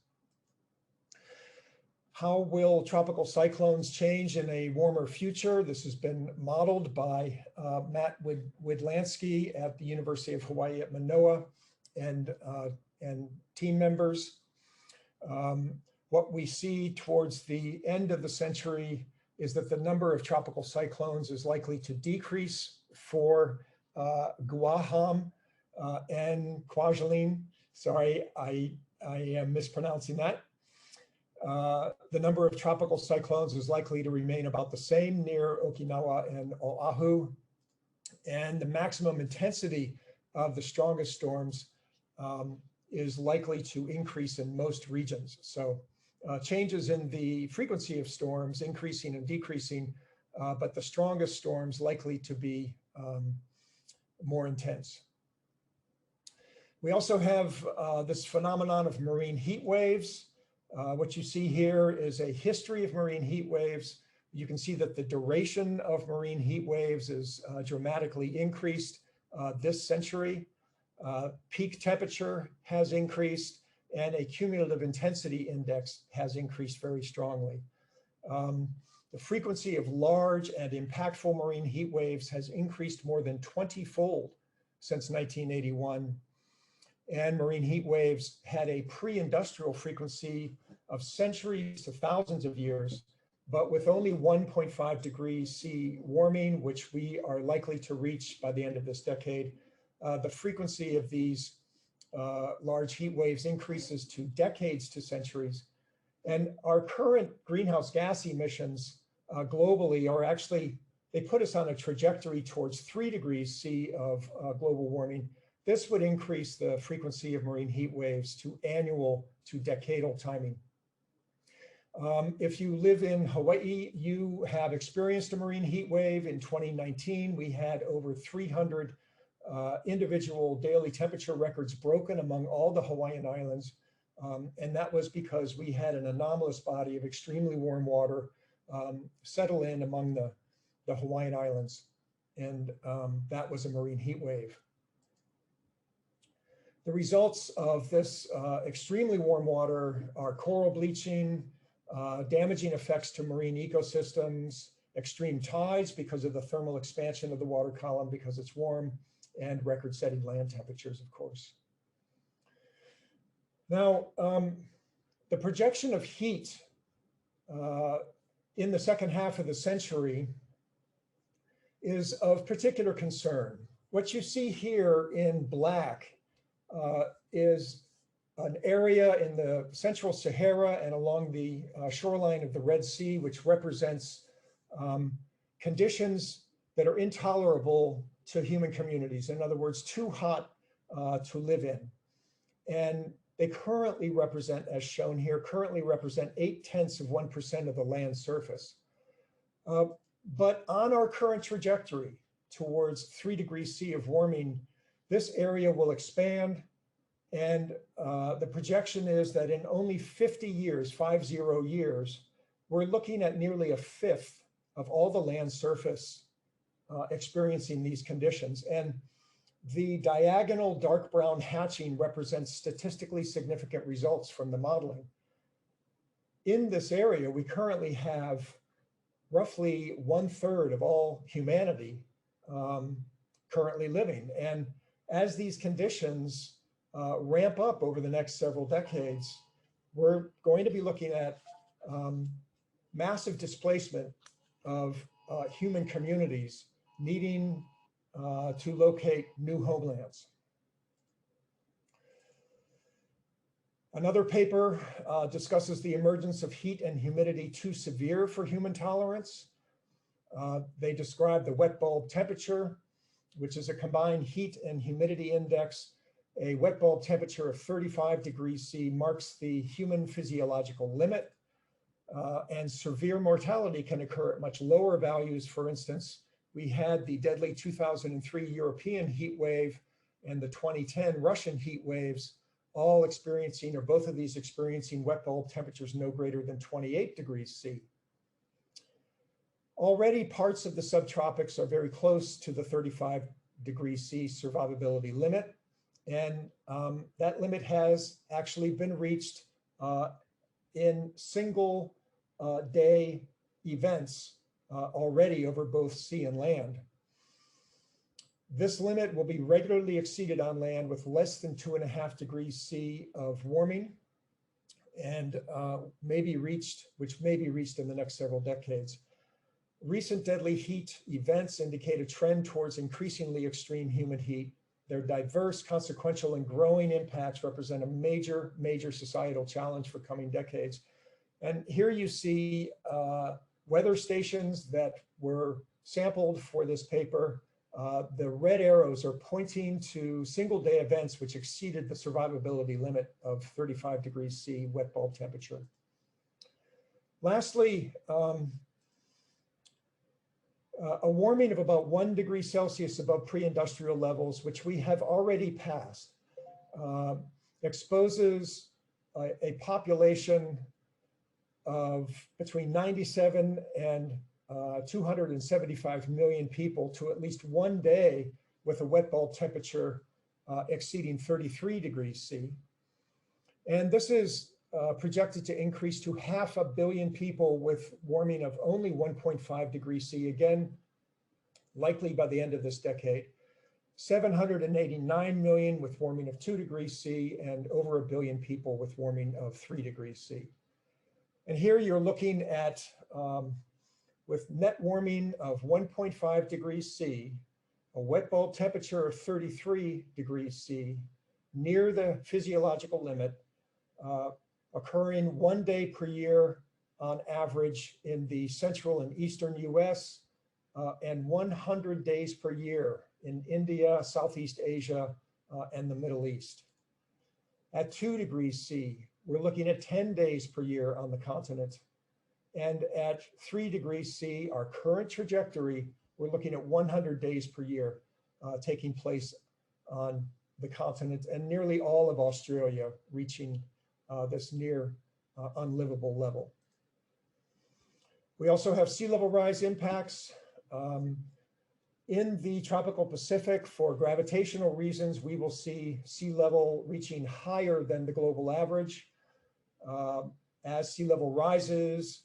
How will tropical cyclones change in a warmer future? This has been modeled by Matt Widlansky at the University of Hawaii at Manoa and team members. What we see towards the end of the century is that the number of tropical cyclones is likely to decrease for Guaham and Kwajalein. Sorry, I am mispronouncing that. The number of tropical cyclones is likely to remain about the same near Okinawa and Oahu. And the maximum intensity of the strongest storms is likely to increase in most regions. So changes in the frequency of storms increasing and decreasing, but the strongest storms likely to be more intense. We also have this phenomenon of marine heat waves. What you see here is a history of marine heat waves. You can see that the duration of marine heat waves is dramatically increased this century. Peak temperature has increased and a cumulative intensity index has increased very strongly. The frequency of large and impactful marine heat waves has increased more than 20-fold since 1981. And marine heat waves had a pre-industrial frequency of centuries to thousands of years, but with only 1.5 degrees C warming, which we are likely to reach by the end of this decade, the frequency of these large heat waves increases to decades to centuries. And our current greenhouse gas emissions globally are actually, they put us on a trajectory towards 3 degrees C of global warming. This would increase the frequency of marine heat waves to annual to decadal timing. If you live in Hawaii, you have experienced a marine heat wave. In 2019, we had over 300 individual daily temperature records broken among all the Hawaiian Islands. And that was because we had an anomalous body of extremely warm water settle in among the Hawaiian Islands. And that was a marine heat wave. The results of this extremely warm water are coral bleaching, damaging effects to marine ecosystems, extreme tides because of the thermal expansion of the water column because it's warm, and record-setting land temperatures, of course. Now, the projection of heat in the second half of the century is of particular concern. What you see here in black is an area in the central Sahara and along the shoreline of the Red Sea, which represents conditions that are intolerable to human communities. In other words, too hot to live in. And they currently represent, as shown here, currently represent 0.8% of the land surface. But on our current trajectory towards 3 degrees C of warming, this area will expand. And the projection is that in only 50 years, 50 years, we're looking at nearly 1/5 of all the land surface experiencing these conditions. And the diagonal dark brown hatching represents statistically significant results from the modeling. In this area, we currently have roughly 1/3 of all humanity currently living. And as these conditions ramp up over the next several decades, we're going to be looking at massive displacement of human communities needing to locate new homelands. Another paper discusses the emergence of heat and humidity too severe for human tolerance. They describe the wet bulb temperature, which is a combined heat and humidity index. A wet bulb temperature of 35 degrees C marks the human physiological limit, and severe mortality can occur at much lower values. For instance, we had the deadly 2003 European heat wave and the 2010 Russian heat waves, all experiencing, or both of these experiencing, wet bulb temperatures no greater than 28 degrees C. Already parts of the subtropics are very close to the 35 degrees C survivability limit. And that limit has actually been reached in single day events already over both sea and land. This limit will be regularly exceeded on land with less than 2.5 degrees C of warming, and may be reached in the next several decades. Recent deadly heat events indicate a trend towards increasingly extreme human heat. Their diverse, consequential, and growing impacts represent a major, major societal challenge for coming decades. And here you see weather stations that were sampled for this paper. The red arrows are pointing to single day events which exceeded the survivability limit of 35 degrees C wet bulb temperature. Lastly, a warming of about 1 degree Celsius above pre-industrial levels, which we have already passed, exposes a population of between 97 and 275 million people to at least 1 day with a wet bulb temperature exceeding 33 degrees C. And this is projected to increase to 500 million people with warming of only 1.5 degrees C, again, likely by the end of this decade. 789 million with warming of 2 degrees C, and over 1 billion people with warming of 3 degrees C. And here you're looking at, with net warming of 1.5 degrees C, a wet bulb temperature of 33 degrees C, near the physiological limit, occurring 1 day per year on average in the central and eastern US, and 100 days per year in India, Southeast Asia, and the Middle East. At 2 degrees C, we're looking at 10 days per year on the continent. And at 3 degrees C, our current trajectory, we're looking at 100 days per year taking place on the continent, and nearly all of Australia reaching this near unlivable level. We also have sea level rise impacts. In the tropical Pacific, for gravitational reasons, we will see sea level reaching higher than the global average. As sea level rises,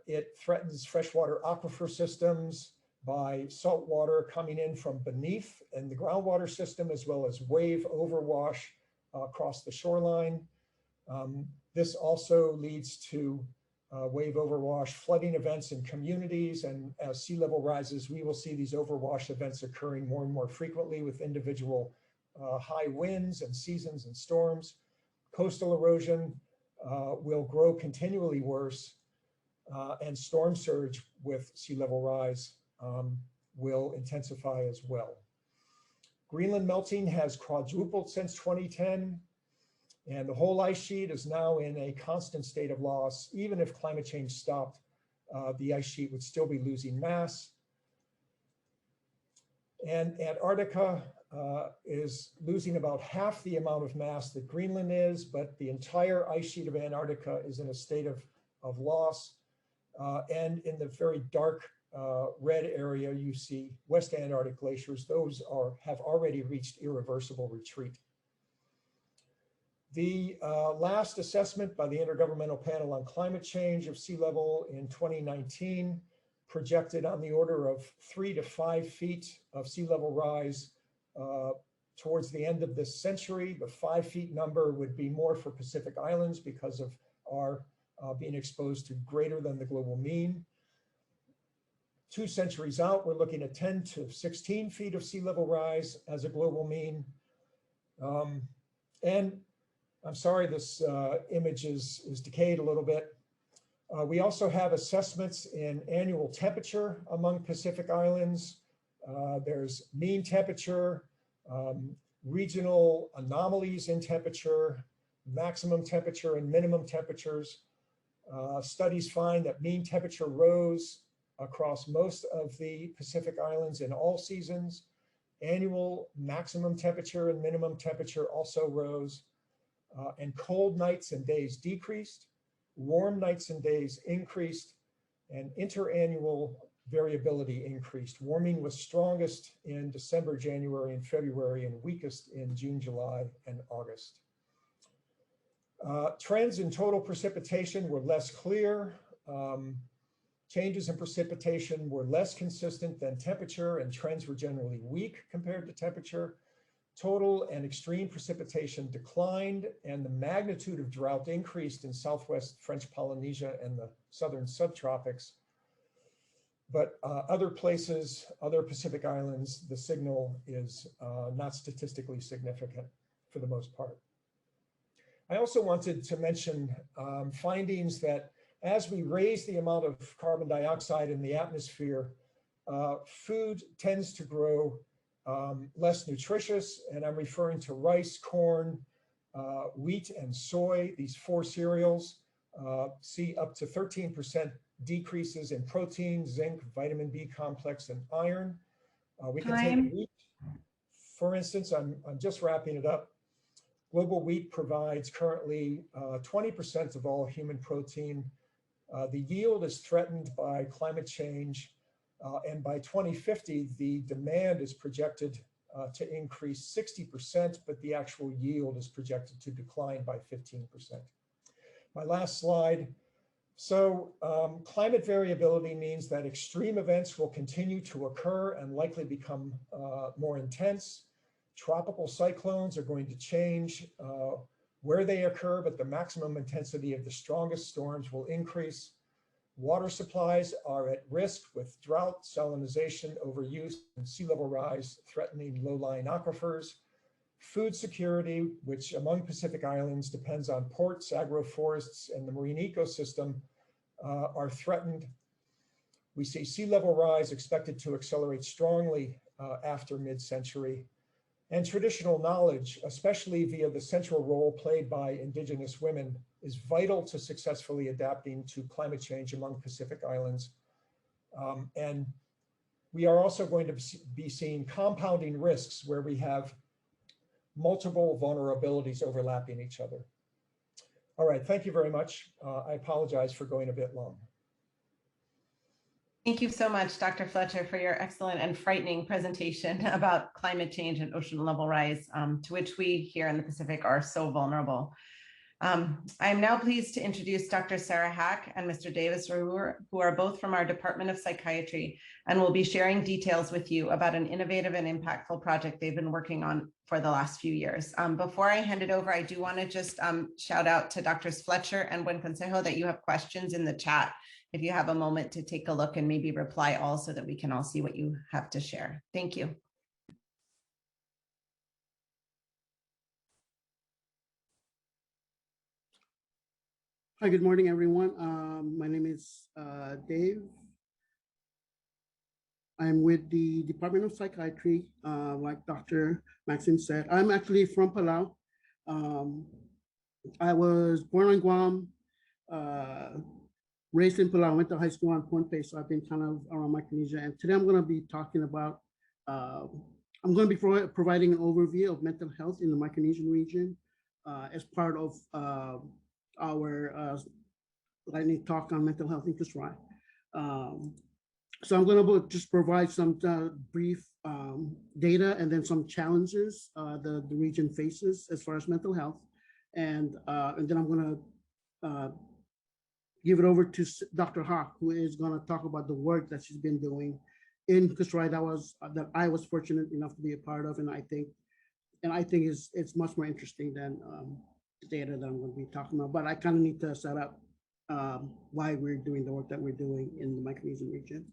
it threatens freshwater aquifer systems by salt water coming in from beneath in the groundwater system, as well as wave overwash across the shoreline. This also leads to wave overwash flooding events in communities, and as sea level rises, we will see these overwash events occurring more and more frequently with individual high winds and seasons and storms. Coastal erosion will grow continually worse, and storm surge with sea level rise will intensify as well. Greenland melting has quadrupled since 2010. And the whole ice sheet is now in a constant state of loss. Even if climate change stopped, the ice sheet would still be losing mass. And Antarctica is losing about half the amount of mass that Greenland is, but the entire ice sheet of Antarctica is in a state of loss. And in the very dark red area, you see West Antarctic glaciers. Those have already reached irreversible retreat. The last assessment by the Intergovernmental Panel on Climate Change of sea level in 2019 projected on the order of 3 to 5 feet of sea level rise towards the end of this century. The 5 feet number would be more for Pacific Islands because of our being exposed to greater than the global mean. 2 centuries out, we're looking at 10 to 16 feet of sea level rise as a global mean. And I'm sorry, this image is decayed a little bit. We also have assessments in annual temperature among Pacific Islands. There's mean temperature, regional anomalies in temperature, maximum temperature and minimum temperatures. Studies find that mean temperature rose across most of the Pacific Islands in all seasons. Annual maximum temperature and minimum temperature also rose. And cold nights and days decreased, warm nights and days increased, and interannual variability increased. Warming was strongest in December, January, and February, and weakest in June, July, and August. Trends in total precipitation were less clear. Changes in precipitation were less consistent than temperature, and trends were generally weak compared to temperature. Total and extreme precipitation declined, and the magnitude of drought increased in southwest French Polynesia and the southern subtropics. But other places, other Pacific Islands, the signal is not statistically significant for the most part. I also wanted to mention findings that as we raise the amount of carbon dioxide in the atmosphere, food tends to grow less nutritious, and I'm referring to rice, corn, wheat, and soy. These 4 cereals see up to 13% decreases in protein, zinc, vitamin B complex, and iron. We can take wheat, for instance. I'm just wrapping it up. Global wheat provides currently 20% of all human protein. The yield is threatened by climate change. And by 2050, the demand is projected to increase 60%, but the actual yield is projected to decline by 15%. My last slide. So climate variability means that extreme events will continue to occur and likely become more intense. Tropical cyclones are going to change where they occur, but the maximum intensity of the strongest storms will increase. Water supplies are at risk with drought, salinization, overuse, and sea level rise threatening low-lying aquifers. food security, which among Pacific Islands depends on ports, agroforests, and the marine ecosystem, are threatened. We see sea level rise expected to accelerate strongly after mid-century. And traditional knowledge, especially via the central role played by Indigenous women, is vital to successfully adapting to climate change among Pacific Islands. And we are also going to be seeing compounding risks where we have multiple vulnerabilities overlapping each other. All right, thank you very much. I apologize for going a bit long. Thank you so much, Dr. Fletcher, for your excellent and frightening presentation about climate change and ocean level rise, to which we here in the Pacific are so vulnerable. I am now pleased to introduce Dr. Sarah Hack and Mr. Davis Rahur, who are both from our Department of Psychiatry and will be sharing details with you about an innovative and impactful project they've been working on for the last few years. Before I hand it over, I do want to just shout out to Drs. Fletcher and Buen Consejo that you have questions in the chat. If you have a moment to take a look and maybe reply all so that we can all see what you have to share. Thank you. Hi, good morning, everyone. My name is Dave. I'm with the Department of Psychiatry, like Dr. Maxim said. I'm actually from Palau. I was born on Guam, raised in Palau, went to high school on Pohnpei, so I've been kind of around Micronesia. And today I'm going to be talking about, I'm going to be providing an overview of mental health in the Micronesian region as part of our lightning talk on mental health in CUGH. So I'm going to just provide some brief data and then some challenges the region faces as far as mental health. And then I'm going to give it over to Dr. Hawk, who is going to talk about the work that she's been doing in CUGH that I was fortunate enough to be a part of, and I think it's much more interesting than the data that I'm going to be talking about. But I kind of need to set up why we're doing the work that we're doing in the Micronesian region.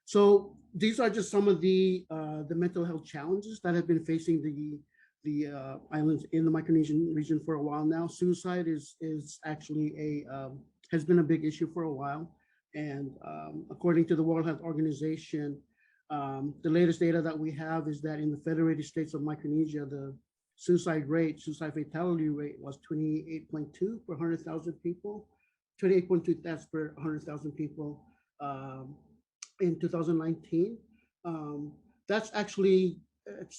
So these are just some of the mental health challenges that have been facing the islands in the Micronesian region for a while now. Suicide is actually has been a big issue for a while. And according to the World Health Organization, the latest data that we have is that in the Federated States of Micronesia, the suicide fatality rate was 28.2 per 100,000 people, 28.2 deaths per 100,000 people in 2019. That's actually,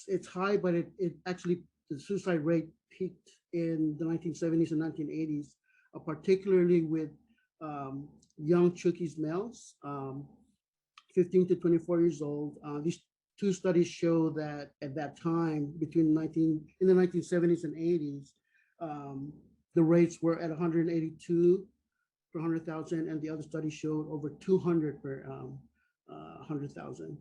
it's high, but it actually, the suicide rate peaked in the 1970s and 1980s, particularly with young CUGH males, 15 to 24 years old. These two studies show that at that time, in the 1970s and 80s, the rates were at 182 per 100,000, and the other study showed over 200 per 100,000.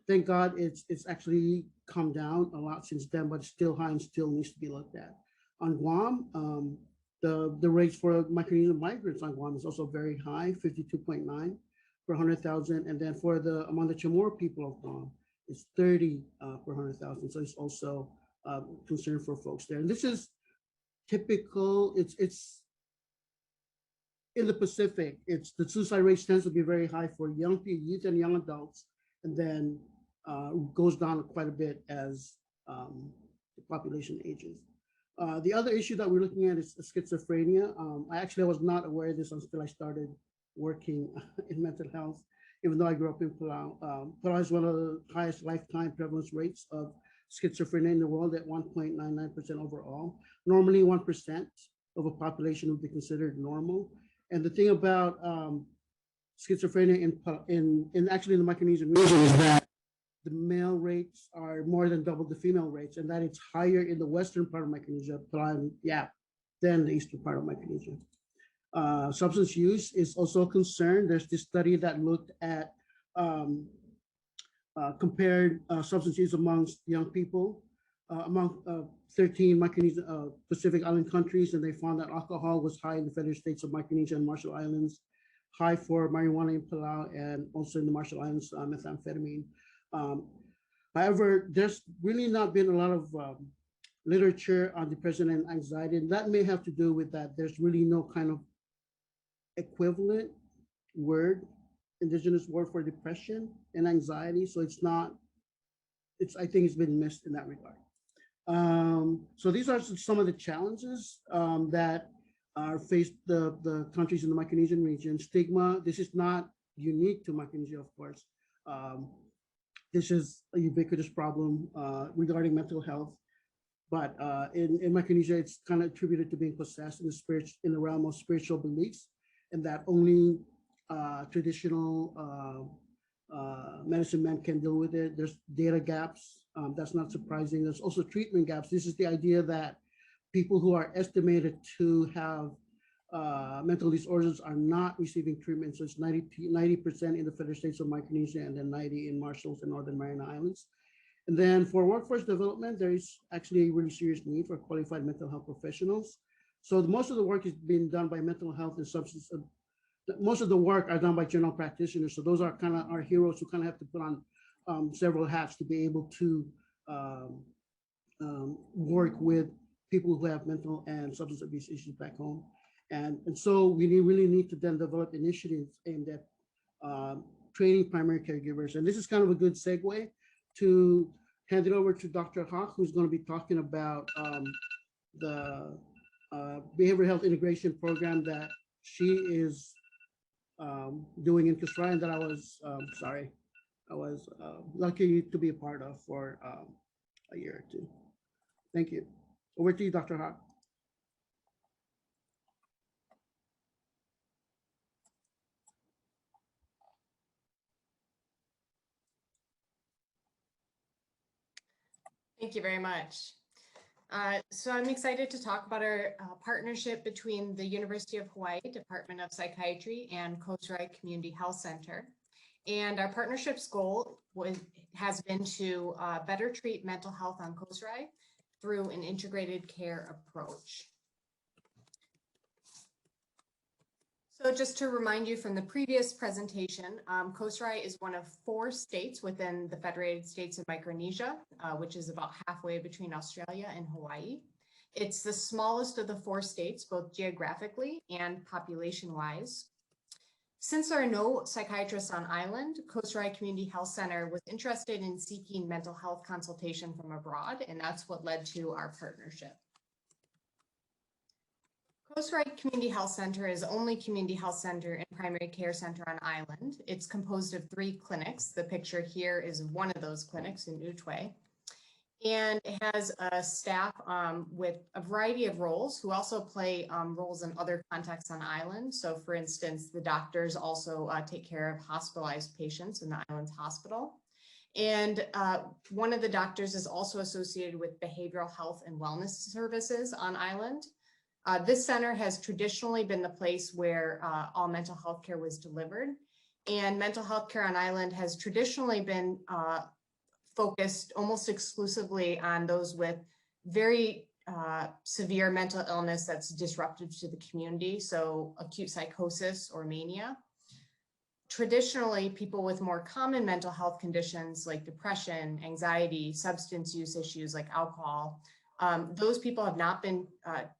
Thank God it's actually come down a lot since then, but still high and still needs to be looked at. On Guam, the rates for Micronesian migrants on Guam is also very high, 52.9 per 100,000, and then for among the Chamorro people of Guam, it's 30 per 100,000. So it's also concern for folks there. And this is typical. It's in the Pacific. The suicide rate tends to be very high for young people, youth and young adults, and then goes down quite a bit as the population ages. The other issue that we're looking at is schizophrenia. I was not aware of this until I started working in mental health, even though I grew up in Palau. Palau is one of the highest lifetime prevalence rates of schizophrenia in the world at 1.99% overall. Normally 1% of a population would be considered normal. And the thing about schizophrenia actually in the Micronesian region is that the male rates are more than double the female rates, and that it's higher in the western part of Micronesia, than the eastern part of Micronesia. Substance use is also a concern. There's this study that looked at compared substance use amongst young people among 13 Micronesia, Pacific Island countries, and they found that alcohol was high in the Federated States of Micronesia and Marshall Islands, high for marijuana in Palau, and also in the Marshall Islands, methamphetamine. However, there's really not been a lot of literature on depression and anxiety, and that may have to do with that. There's really no kind of equivalent word, indigenous word for depression and anxiety. So it's not, I think it's been missed in that regard. So these are some of the challenges that are faced the countries in the Micronesian region. Stigma, this is not unique to Micronesia, of course. This is a ubiquitous problem regarding mental health. But in Micronesia, it's kind of attributed to being possessed in the realm of spiritual beliefs, and that only traditional medicine men can deal with it. There's data gaps. That's not surprising. There's also treatment gaps. This is the idea that people who are estimated to have mental disorders are not receiving treatment. So it's 90% in the Federal States of Micronesia, and then 90% in Marshalls and Northern Mariana Islands. And then for workforce development, there is actually a really serious need for qualified mental health professionals. So most of the work is being done by mental health and substance. Most of the work are done by general practitioners. So those are kind of our heroes who kind of have to put on several hats to be able to work with people who have mental and substance abuse issues back home. And so we really need to then develop initiatives aimed at training primary caregivers. And this is kind of a good segue to hand it over to Dr. Hawk, who's going to be talking about the behavioral health integration program that she is doing in CUGH, and that I was lucky to be a part of for a year or two. Thank you. Over to you, Dr. Hawk. Thank you very much. So I'm excited to talk about our partnership between the University of Hawaii Department of Psychiatry and CUGH Community Health Center. And our partnership's goal has been to better treat mental health on CUGH through an integrated care approach. So just to remind you from the previous presentation, CUGH is one of 4 states within the Federated States of Micronesia, which is about halfway between Australia and Hawaii. It's the smallest of the 4 states, both geographically and population-wise. Since there are no psychiatrists on island, CUGH Community Health Center was interested in seeking mental health consultation from abroad, and that's what led to our partnership. CUGH Community Health Center is the only community health center and primary care center on island. It's composed of 3 clinics. The picture here is one of those clinics in Utwe. And it has a staff with a variety of roles who also play roles in other contexts on island. So for instance, the doctors also take care of hospitalized patients in the island's hospital. And one of the doctors is also associated with behavioral health and wellness services on island. This center has traditionally been the place where all mental health care was delivered, and mental health care on island has traditionally been focused almost exclusively on those with very severe mental illness that's disruptive to the community, so acute psychosis or mania. Traditionally, people with more common mental health conditions like depression, anxiety, substance use issues like alcohol, those people have not been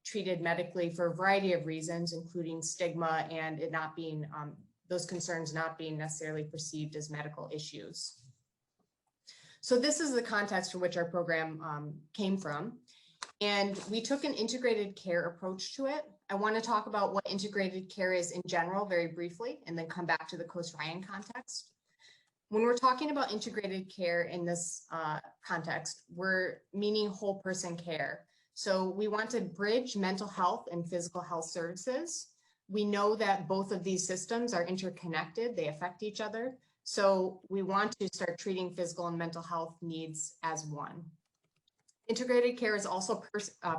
treated medically for a variety of reasons, including stigma and it not being, those concerns not being necessarily perceived as medical issues. So this is the context for which our program came from. And we took an integrated care approach to it. I want to talk about what integrated care is in general very briefly, and then come back to the CUGH context. When we're talking about integrated care in this context, we're meaning whole person care. So we want to bridge mental health and physical health services. We know that both of these systems are interconnected, they affect each other. So we want to start treating physical and mental health needs as one. Integrated care is also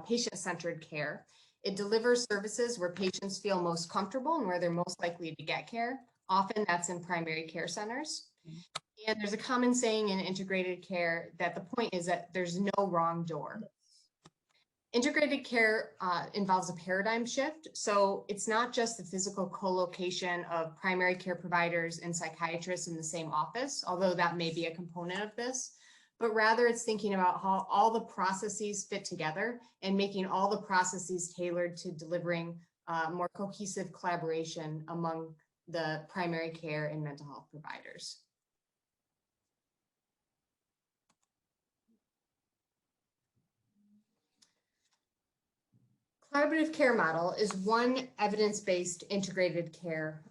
patient-centered care. It delivers services where patients feel most comfortable and where they're most likely to get care. Often that's in primary care centers. And there's a common saying in integrated care that the point is that there's no wrong door. Integrated care involves a paradigm shift. So it's not just the physical co-location of primary care providers and psychiatrists in the same office, although that may be a component of this, but rather it's thinking about how all the processes fit together and making all the processes tailored to delivering more cohesive collaboration among the primary care and mental health providers. Collaborative care model is one evidence-based integrated care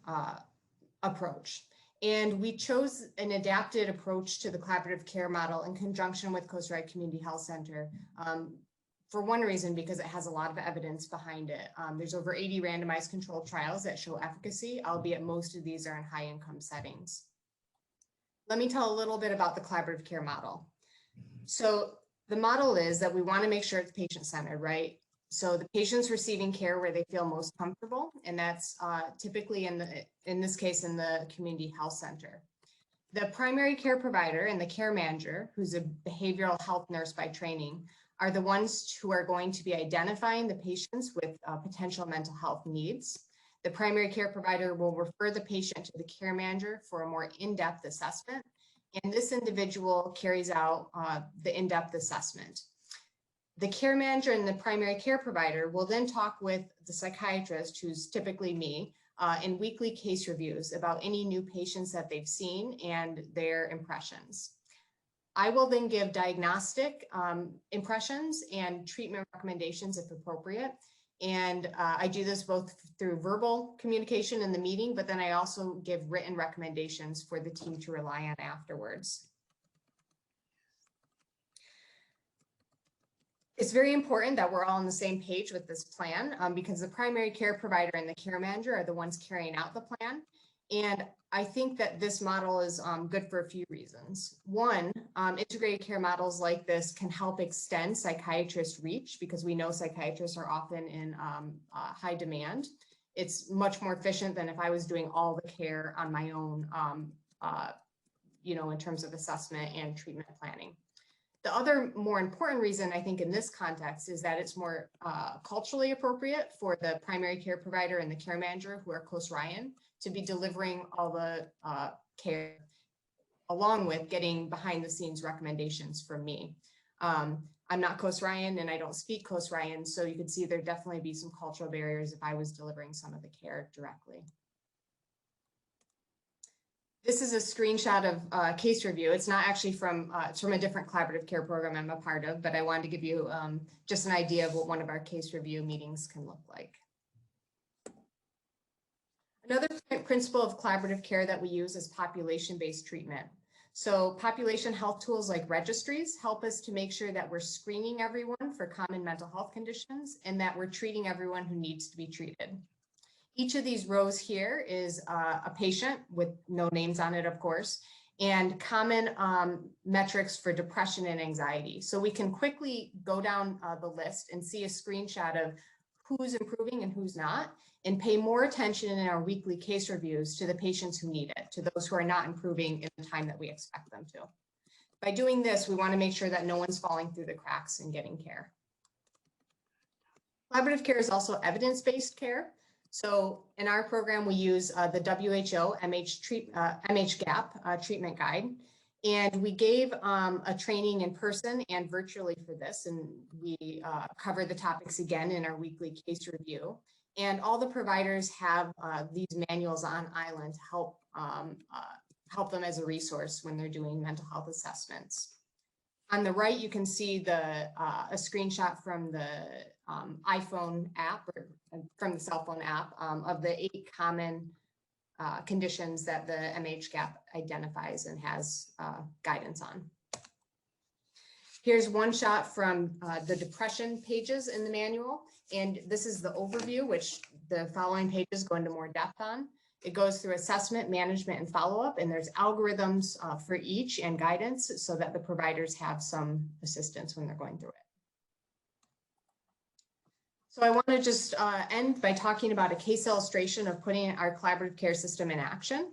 approach. And we chose an adapted approach to the collaborative care model in conjunction with Costa Rica Community Health Center for one reason, because it has a lot of evidence behind it. There's over 80 randomized controlled trials that show efficacy, albeit most of these are in high income settings. Let me tell a little bit about the collaborative care model. So the model is that we want to make sure it's patient-centered, right? So the patient's receiving care where they feel most comfortable, and that's typically in this case in the community health center. The primary care provider and the care manager, who's a behavioral health nurse by training, are the ones who are going to be identifying the patients with potential mental health needs. The primary care provider will refer the patient to the care manager for a more in-depth assessment, and this individual carries out the in-depth assessment. The care manager and the primary care provider will then talk with the psychiatrist, who's typically me, in weekly case reviews about any new patients that they've seen and their impressions. I will then give diagnostic impressions and treatment recommendations if appropriate. And I do this both through verbal communication in the meeting, but then I also give written recommendations for the team to rely on afterwards. It's very important that we're all on the same page with this plan because the primary care provider and the care manager are the ones carrying out the plan. And I think that this model is good for a few reasons. One, integrated care models like this can help extend psychiatrist reach because we know psychiatrists are often in high demand. It's much more efficient than if I was doing all the care on my own, in terms of assessment and treatment planning. The other more important reason I think in this context is that it's more culturally appropriate for the primary care provider and the care manager who are Costa Rican to be delivering all the care along with getting behind the scenes recommendations from me. I'm not Costa Rican and I don't speak Costa Rican, so you could see there'd definitely be some cultural barriers if I was delivering some of the care directly. This is a screenshot of case review. It's not actually it's from a different collaborative care program I'm a part of, but I wanted to give you just an idea of what one of our case review meetings can look like. Another principle of collaborative care that we use is population-based treatment. So population health tools like registries help us to make sure that we're screening everyone for common mental health conditions and that we're treating everyone who needs to be treated. Each of these rows here is a patient with no names on it, of course, and common metrics for depression and anxiety. So we can quickly go down the list and see a screenshot of who's improving and who's not, and pay more attention in our weekly case reviews to the patients who need it, to those who are not improving in the time that we expect them to. By doing this, we want to make sure that no one's falling through the cracks and getting care. Collaborative care is also evidence-based care. So in our program, we use the WHO MHGAP treatment guide. And we gave a training in person and virtually for this. And we cover the topics again in our weekly case review. And all the providers have these manuals on island to help them as a resource when they're doing mental health assessments. On the right, you can see a screenshot from the iPhone app or from the cell phone app of the 8 common conditions that the MHGAP identifies and has guidance on. Here's one shot from the depression pages in the manual. And this is the overview, which the following pages go into more depth on. It goes through assessment, management, and follow-up, and there's algorithms for each and guidance so that the providers have some assistance when they're going through it. So I want to just end by talking about a case illustration of putting our collaborative care system in action.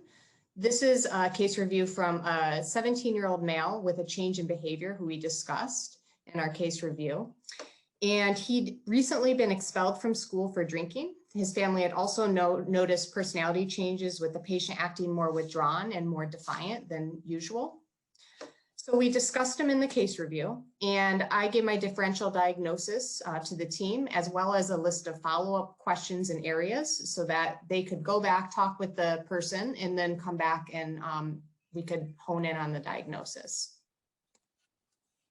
This is a case review from a 17-year-old male with a change in behavior who we discussed in our case review. And he'd recently been expelled from school for drinking. His family had also noticed personality changes with the patient acting more withdrawn and more defiant than usual. So we discussed them in the case review, and I gave my differential diagnosis to the team, as well as a list of follow-up questions and areas so that they could go back, talk with the person, and then come back and we could hone in on the diagnosis.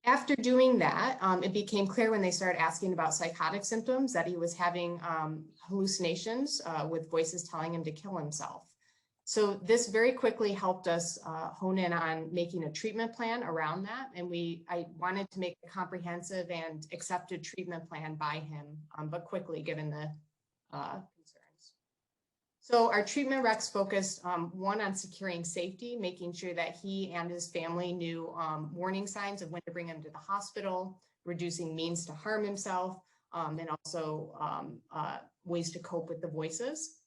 After doing that, it became clear when they started asking about psychotic symptoms that he was having hallucinations with voices telling him to kill himself. So this very quickly helped us hone in on making a treatment plan around that. And I wanted to make a comprehensive and accepted treatment plan by him, but quickly given the concerns. So our treatment recs focused one on securing safety, making sure that he and his family knew warning signs of when to bring him to the hospital, reducing means to harm himself, and also ways to cope with the voices.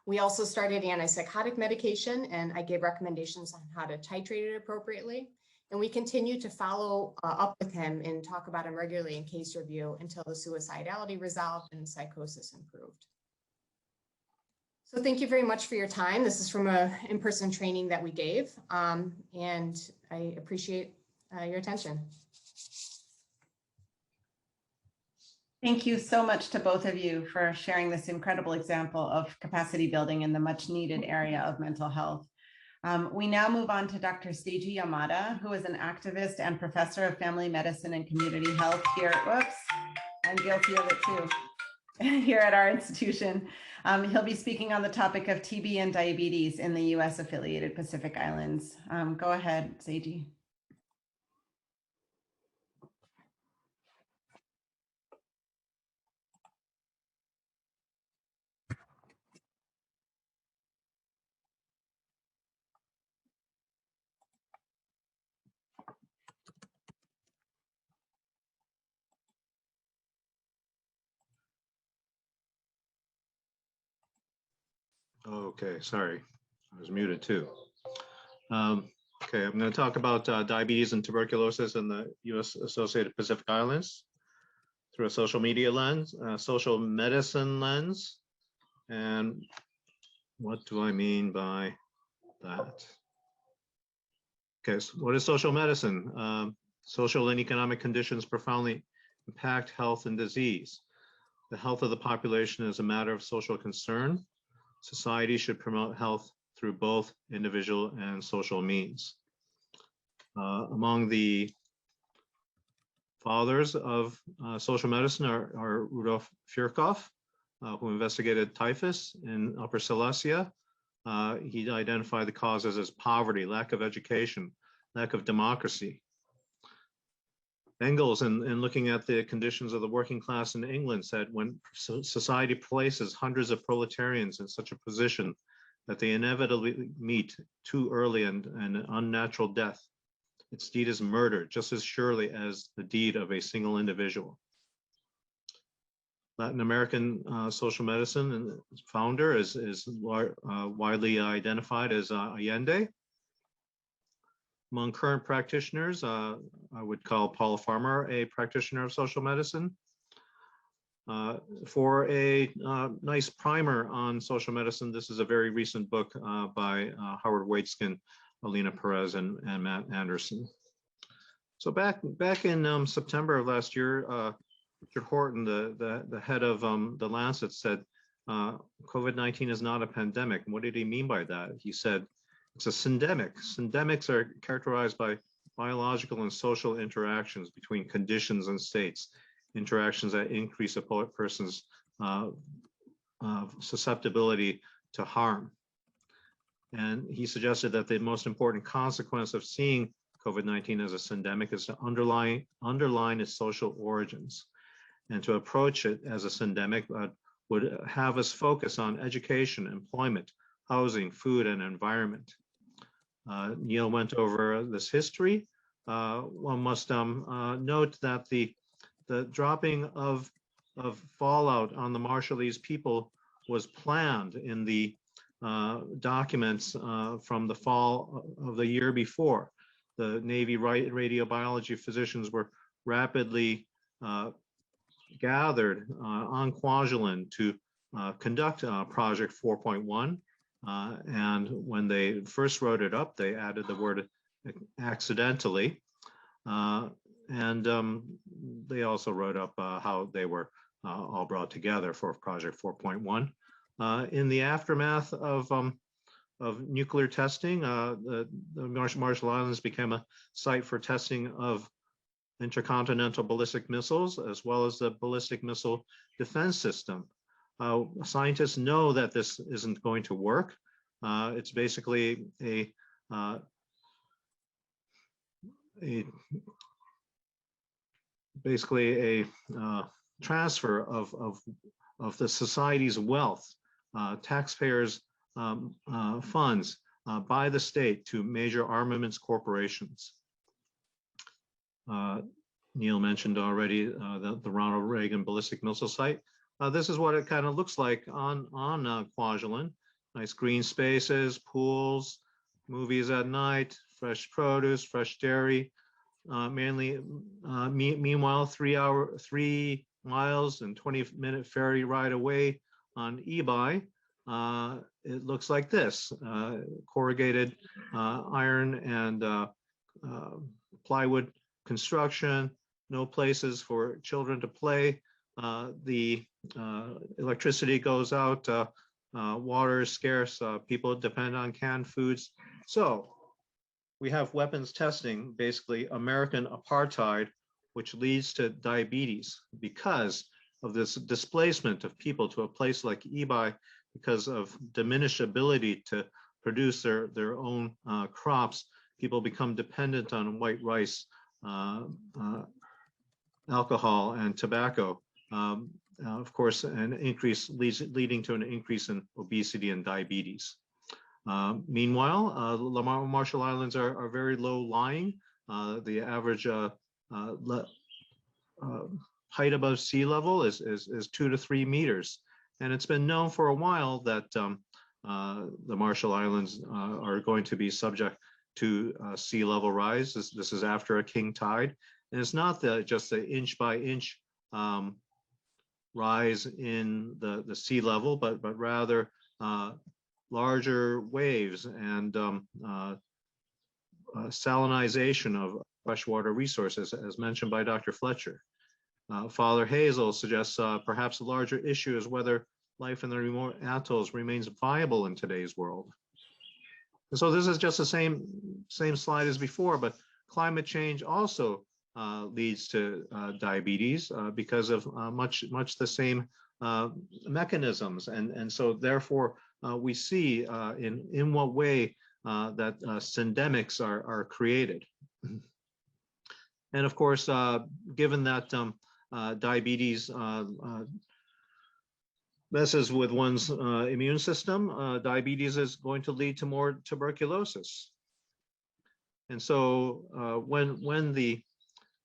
We also started antipsychotic medication, and I gave recommendations on how to titrate it appropriately. And we continue to follow up with him and talk about him regularly in case review until the suicidality resolved and the psychosis improved. So thank you very much for your time. This is from an in-person training that we gave, and I appreciate your attention. Thank you so much to both of you for sharing this incredible example of capacity building in the much needed area of mental health. We now move on to Dr. Seiji Yamada, who is an activist and professor of family medicine and community health here. Whoops, I'm guilty of it too. Here at our institution. He'll be speaking on the topic of TB and diabetes in the US affiliated Pacific Islands. Go ahead, Seiji. Okay, sorry, I was muted too. Okay, I'm going to talk about diabetes and tuberculosis in the U.S. associated Pacific Islands through a social media lens, social medicine lens. And what do I mean by that? Okay, so what is social medicine? Social and economic conditions profoundly impact health and disease. The health of the population is a matter of social concern. Society should promote health through both individual and social means. Among the fathers of social medicine are Rudolf Fierkov, who investigated typhus in Upper Silesia. He identified the causes as poverty, lack of education, lack of democracy. Engels, in looking at the conditions of the working class in England, said when society places hundreds of proletarians in such a position that they inevitably meet too early and an unnatural death, its deed is murder just as surely as the deed of a single individual. Latin American social medicine and founder is widely identified as Allende. Among current practitioners, I would call Paula Farmer a practitioner of social medicine. For a nice primer on social medicine, this is a very recent book by Howard Waitskin, Alina Perez, and Matt Anderson. So back in September of last year, Richard Horton, the head of the Lancet, said COVID-19 is not a pandemic. And what did he mean by that? He said, it's a syndemic. Syndemics are characterized by biological and social interactions between conditions and states, interactions that increase a person's susceptibility to harm. And he suggested that the most important consequence of seeing COVID-19 as a syndemic is to underline its social origins, and to approach it as a syndemic would have us focus on education, employment, housing, food, and environment. Neil went over this history. One must note that the dropping of fallout on the Marshallese people was planned in the documents from the fall of the year before. The Navy radiobiology physicians were rapidly gathered on Kwajalein to conduct Project 4.1. And when they first wrote it up, they added the word accidentally. They also wrote up how they were all brought together for Project 4.1. In the aftermath of nuclear testing, the Marshall Islands became a site for testing of intercontinental ballistic missiles, as well as the ballistic missile defense system. Scientists know that this isn't going to work. It's basically a transfer of the society's wealth, taxpayers' funds by the state to major armaments corporations. Neil mentioned already the Ronald Reagan ballistic missile site. This is what it kind of looks like on Kwajalein. Nice green spaces, pools, movies at night, fresh produce, fresh dairy. Meanwhile, 3 miles and 20-minute ferry ride away on Ebi, it looks like this: corrugated iron and plywood construction, no places for children to play. The electricity goes out, water is scarce, people depend on canned foods. So we have weapons testing, basically American apartheid, which leads to diabetes because of this displacement of people to a place like Ebi because of diminished ability to produce their own crops. People become dependent on white rice, alcohol, and tobacco. Of course, an increase leading to an increase in obesity and diabetes. Meanwhile, the Marshall Islands are very low lying. The average height above sea level is 2 to 3 meters. And it's been known for a while that the Marshall Islands are going to be subject to sea level rise. This is after a king tide. And it's not just the inch by inch rise in the sea level, but rather larger waves and salinization of freshwater resources, as mentioned by Dr. Fletcher. Father Hazel suggests perhaps a larger issue is whether life in the remote atolls remains viable in today's world. And so this is just the same slide as before, but climate change also leads to diabetes because of much the same mechanisms. And so therefore we see in what way that syndemics are created. And of course, given that diabetes messes with one's immune system, diabetes is going to lead to more tuberculosis. And so when the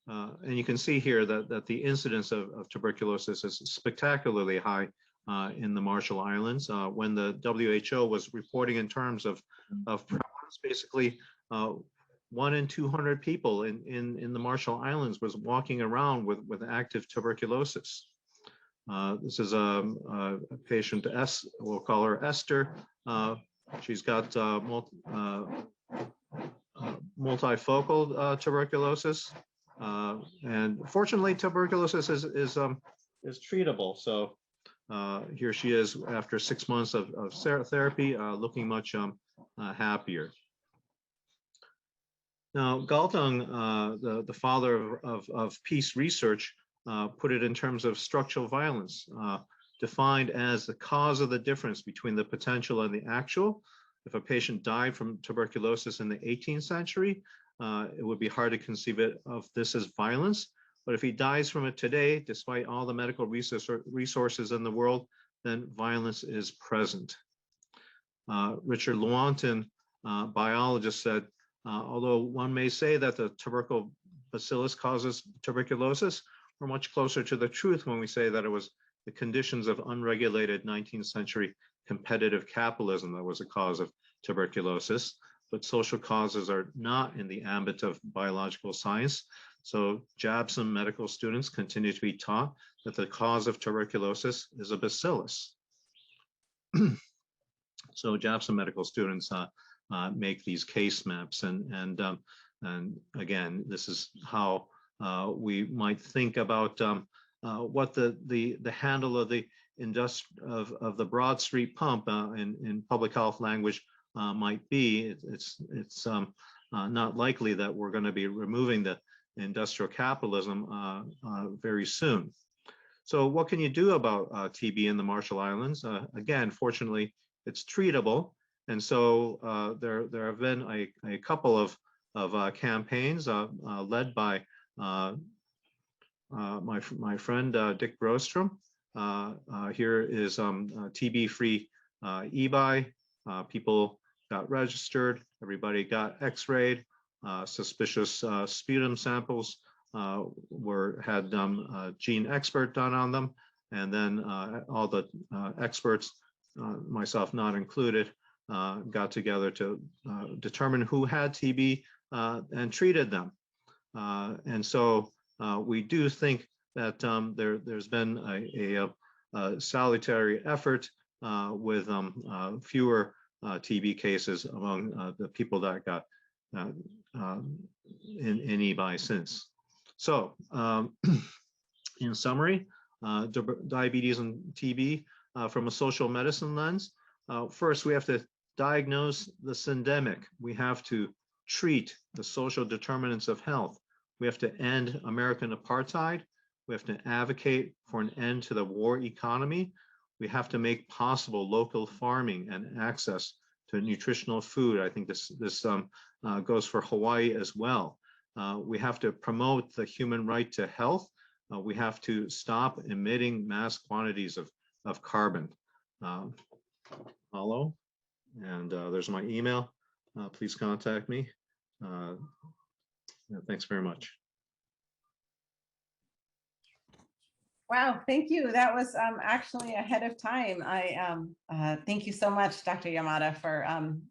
and you can see here that the incidence of tuberculosis is spectacularly high in the Marshall Islands. When the WHO was reporting in terms of prevalence, basically 1 in 200 people in the Marshall Islands was walking around with active tuberculosis. This is a patient, we'll call her Esther. She's got multifocal tuberculosis. And fortunately, tuberculosis is treatable. So here she is after 6 months of therapy, looking much happier. Now, Galtung, the father of peace research, put it in terms of structural violence, defined as the cause of the difference between the potential and the actual. If a patient died from tuberculosis in the 18th century, it would be hard to conceive of this as violence. But if he dies from it today, despite all the medical resources in the world, then violence is present. Richard Lewontin, biologist, said, although one may say that the tubercle bacillus causes tuberculosis, we're much closer to the truth when we say that it was the conditions of unregulated 19th century competitive capitalism that was a cause of tuberculosis. But social causes are not in the ambit of biological science. So JABSOM medical students continue to be taught that the cause of tuberculosis is a bacillus. So JABSOM medical students make these case maps. And again, this is how we might think about what the handle of the of the Broad Street pump in public health language might be. It's not likely that we're going to be removing the industrial capitalism very soon. So what can you do about TB in the Marshall Islands? Again, fortunately, it's treatable. And so there have been a couple of campaigns led by my friend Dick Brostrom. Here is TB-free eBuy. People got registered, everybody got x-rayed, suspicious sputum samples had gene expert done on them, and then all the experts, myself not included, got together to determine who had TB and treated them. And so we do think that there's been a salutary effort with fewer TB cases among the people that got in eBuy since. So in summary, diabetes and TB from a social medicine lens, first we have to diagnose the syndemic. We have to treat the social determinants of health. We have to end American apartheid. We have to advocate for an end to the war economy. We have to make possible local farming and access to nutritional food. I think this goes for Hawaii as well. We have to promote the human right to health. We have to stop emitting mass quantities of carbon. Hello, and there's my email. Please contact me. Thanks very much. Wow, thank you. That was actually ahead of time. Thank you so much, Dr. Yamada, for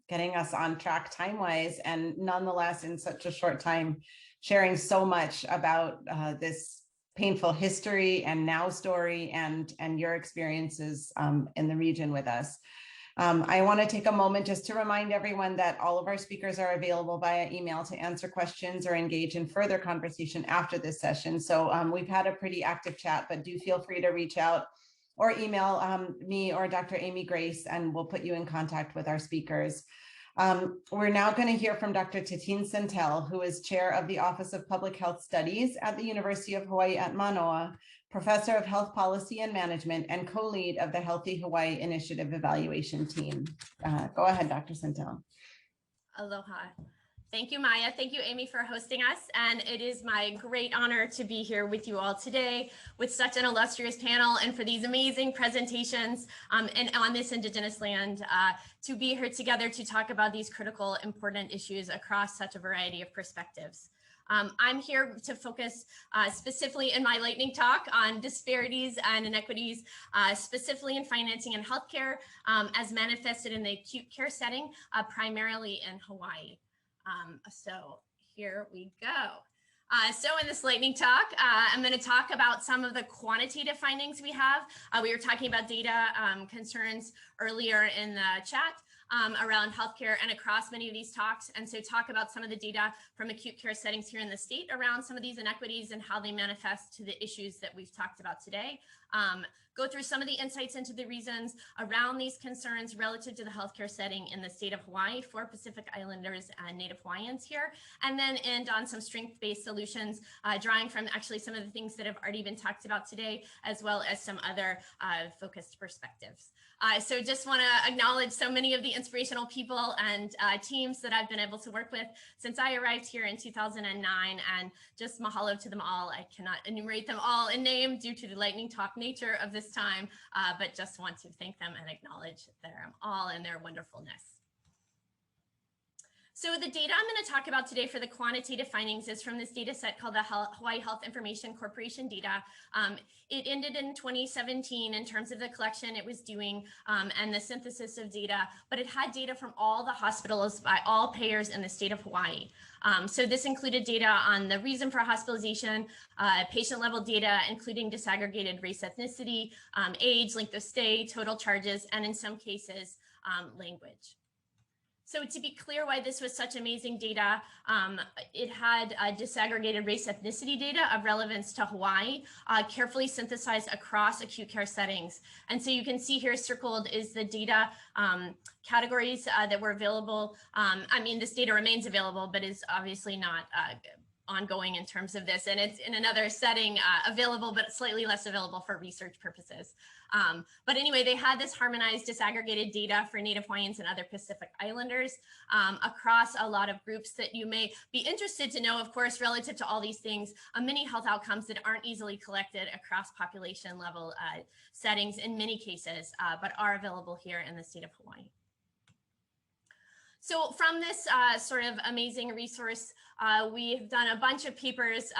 getting us on track time-wise, and nonetheless, in such a short time, sharing so much about this painful history and now story and your experiences in the region with us. I want to take a moment just to remind everyone that all of our speakers are available via email to answer questions or engage in further conversation after this session. So we've had a pretty active chat, but do feel free to reach out or email me or Dr. Amy Grace, and we'll put you in contact with our speakers. We're now going to hear from Dr. Tatine Centel, who is chair of the Office of Public Health Studies at the University of Hawaii at Manoa, professor of health policy and management, and co-lead of the Healthy Hawaii Initiative evaluation team. Go ahead, Dr. Centel. Aloha. Thank you, Maya. Thank you, Amy, for hosting us. And it is my great honor to be here with you all today with such an illustrious panel and for these amazing presentations and on this Indigenous land to be here together to talk about these critical, important issues across such a variety of perspectives. I'm here to focus specifically in my lightning talk on disparities and inequities, specifically in financing and healthcare as manifested in the acute care setting, primarily in Hawaii. So here we go. So in this lightning talk, I'm going to talk about some of the quantitative findings we have. We were talking about data concerns earlier in the chat around healthcare and across many of these talks. And so talk about some of the data from acute care settings here in the state around some of these inequities and how they manifest to the issues that we've talked about today. Go through some of the insights into the reasons around these concerns relative to the healthcare setting in the state of Hawaii for Pacific Islanders and Native Hawaiians here, and then end on some strength-based solutions, drawing from actually some of the things that have already been talked about today, as well as some other focused perspectives. So just want to acknowledge so many of the inspirational people and teams that I've been able to work with since I arrived here in 2009, and just mahalo to them all. I cannot enumerate them all in name due to the lightning talk nature of this time, but just want to thank them and acknowledge them all and their wonderfulness. So the data I'm going to talk about today for the quantitative findings is from this data set called the Hawaii Health Information Corporation data. It ended in 2017 in terms of the collection it was doing and the synthesis of data, but it had data from all the hospitals by all payers in the state of Hawaii. So this included data on the reason for hospitalization, patient level data, including disaggregated race, ethnicity, age, length of stay, total charges, and in some cases, language. So to be clear why this was such amazing data, it had disaggregated race ethnicity data of relevance to Hawaii, carefully synthesized across acute care settings. And so you can see here circled is the data categories that were available. I mean, this data remains available, but is obviously not ongoing in terms of this. And it's in another setting available, but slightly less available for research purposes. But anyway, they had this harmonized disaggregated data for Native Hawaiians and other Pacific Islanders across a lot of groups that you may be interested to know, of course, relative to all these things, many health outcomes that aren't easily collected across population level settings in many cases, but are available here in the state of Hawaii. So from this sort of amazing resource, we've done a bunch of papers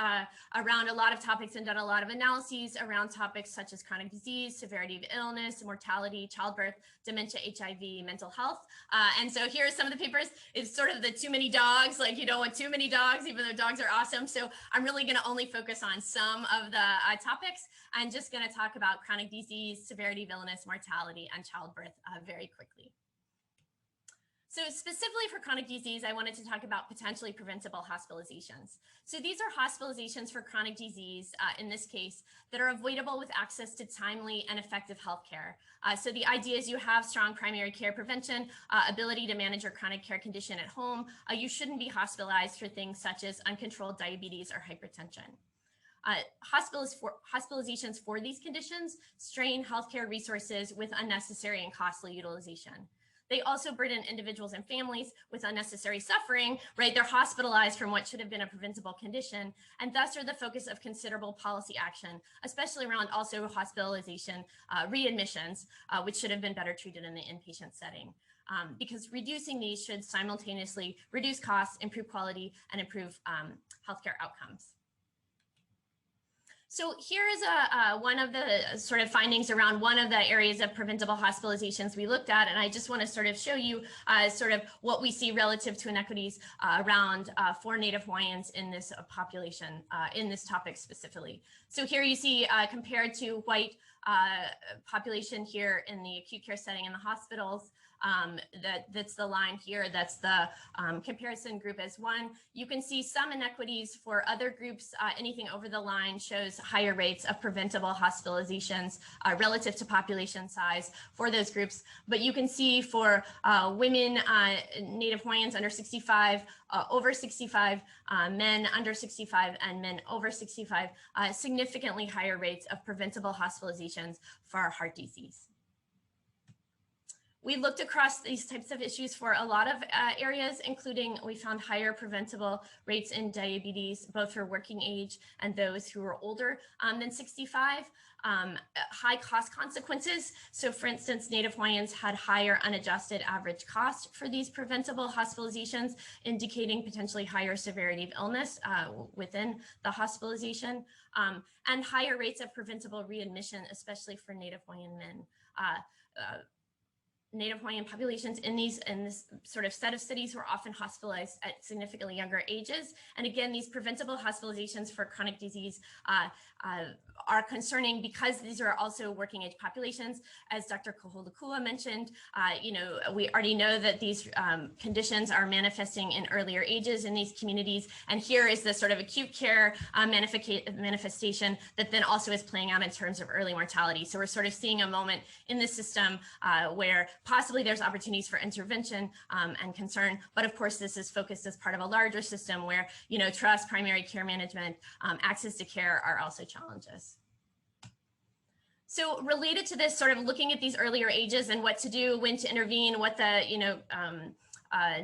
around a lot of topics and done a lot of analyses around topics such as chronic disease, severity of illness, mortality, childbirth, dementia, HIV, mental health. And so here are some of the papers. It's sort of the too many dogs, like you don't want too many dogs, even though dogs are awesome. So I'm really going to only focus on some of the topics. I'm just going to talk about chronic disease, severity of illness, mortality, and childbirth very quickly. So specifically for chronic disease, I wanted to talk about potentially preventable hospitalizations. So these are hospitalizations for chronic disease, in this case, that are avoidable with access to timely and effective healthcare. So the idea is you have strong primary care prevention, ability to manage your chronic care condition at home. You shouldn't be hospitalized for things such as uncontrolled diabetes or hypertension. Hospitalizations for these conditions strain healthcare resources with unnecessary and costly utilization. They also burden individuals and families with unnecessary suffering, right? They're hospitalized from what should have been a preventable condition, and thus are the focus of considerable policy action, especially around also hospitalization readmissions, which should have been better treated in the inpatient setting. Because reducing these should simultaneously reduce costs, improve quality, and improve healthcare outcomes. So here is one of the sort of findings around one of the areas of preventable hospitalizations we looked at. And I just want to sort of show you sort of what we see relative to inequities around for Native Hawaiians in this population, in this topic specifically. So here you see compared to white population here in the acute care setting in the hospitals, that's the line here, that's the comparison group as one. You can see some inequities for other groups. Anything over the line shows higher rates of preventable hospitalizations relative to population size for those groups. But you can see for women, Native Hawaiians under 65, over 65, men under 65, and men over 65, significantly higher rates of preventable hospitalizations for heart disease. We looked across these types of issues for a lot of areas, including we found higher preventable rates in diabetes, both for working age and those who are older than 65. High cost consequences. So for instance, Native Hawaiians had higher unadjusted average cost for these preventable hospitalizations, indicating potentially higher severity of illness within the hospitalization, and higher rates of preventable readmission, especially for Native Hawaiian men. Native Hawaiian populations in this sort of set of cities were often hospitalized at significantly younger ages. And again, these preventable hospitalizations for chronic disease are concerning because these are also working age populations. As Dr. Koholakua mentioned, we already know that these conditions are manifesting in earlier ages in these communities. And here is the sort of acute care manifestation that then also is playing out in terms of early mortality. So we're sort of seeing a moment in the system where possibly there's opportunities for intervention and concern, but of course this is focused as part of a larger system where, trust, primary care management, access to care are also challenges. So related to this, sort of looking at these earlier ages and what to do, when to intervene, what the,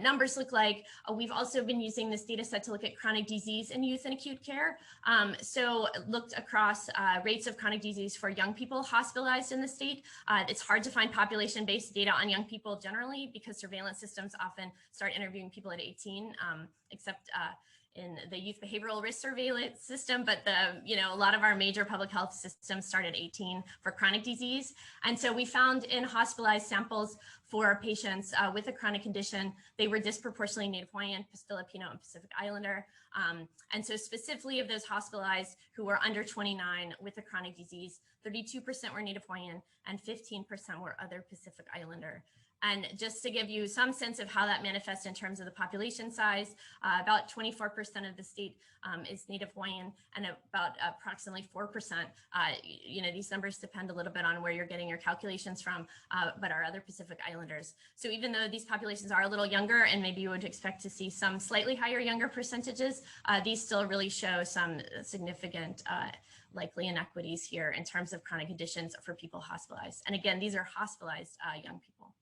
numbers look like. We've also been using this data set to look at chronic disease in youth and acute care. So looked across rates of chronic disease for young people hospitalized in the state. It's hard to find population-based data on young people generally because surveillance systems often start interviewing people at 18, except in the youth behavioral risk surveillance system, but a lot of our major public health systems start at 18 for chronic disease. And so we found in hospitalized samples for patients with a chronic condition, they were disproportionately Native Hawaiian, Filipino, and Pacific Islander. And so specifically of those hospitalized who were under 29 with a chronic disease, 32% were Native Hawaiian and 15% were other Pacific Islander. And just to give you some sense of how that manifests in terms of the population size, about 24% of the state is Native Hawaiian, and about approximately 4%. These numbers depend a little bit on where you're getting your calculations from, but are other Pacific Islanders. So even though these populations are a little younger, and maybe you would expect to see some slightly higher younger percentages, these still really show some significant likely inequities here in terms of chronic conditions for people hospitalized. And again, these are hospitalized young people.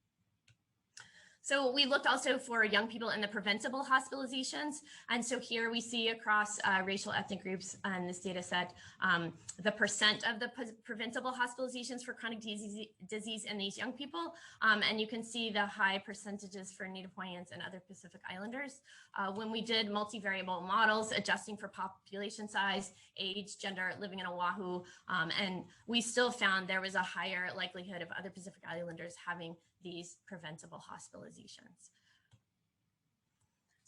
So we looked also for young people in the preventable hospitalizations. And so here we see across racial ethnic groups on this data set, the percent of the preventable hospitalizations for chronic disease in these young people. And you can see the high percentages for Native Hawaiians and other Pacific Islanders. When we did multivariable models, adjusting for population size, age, gender, living in Oahu, and we still found there was a higher likelihood of other Pacific Islanders having these preventable hospitalizations.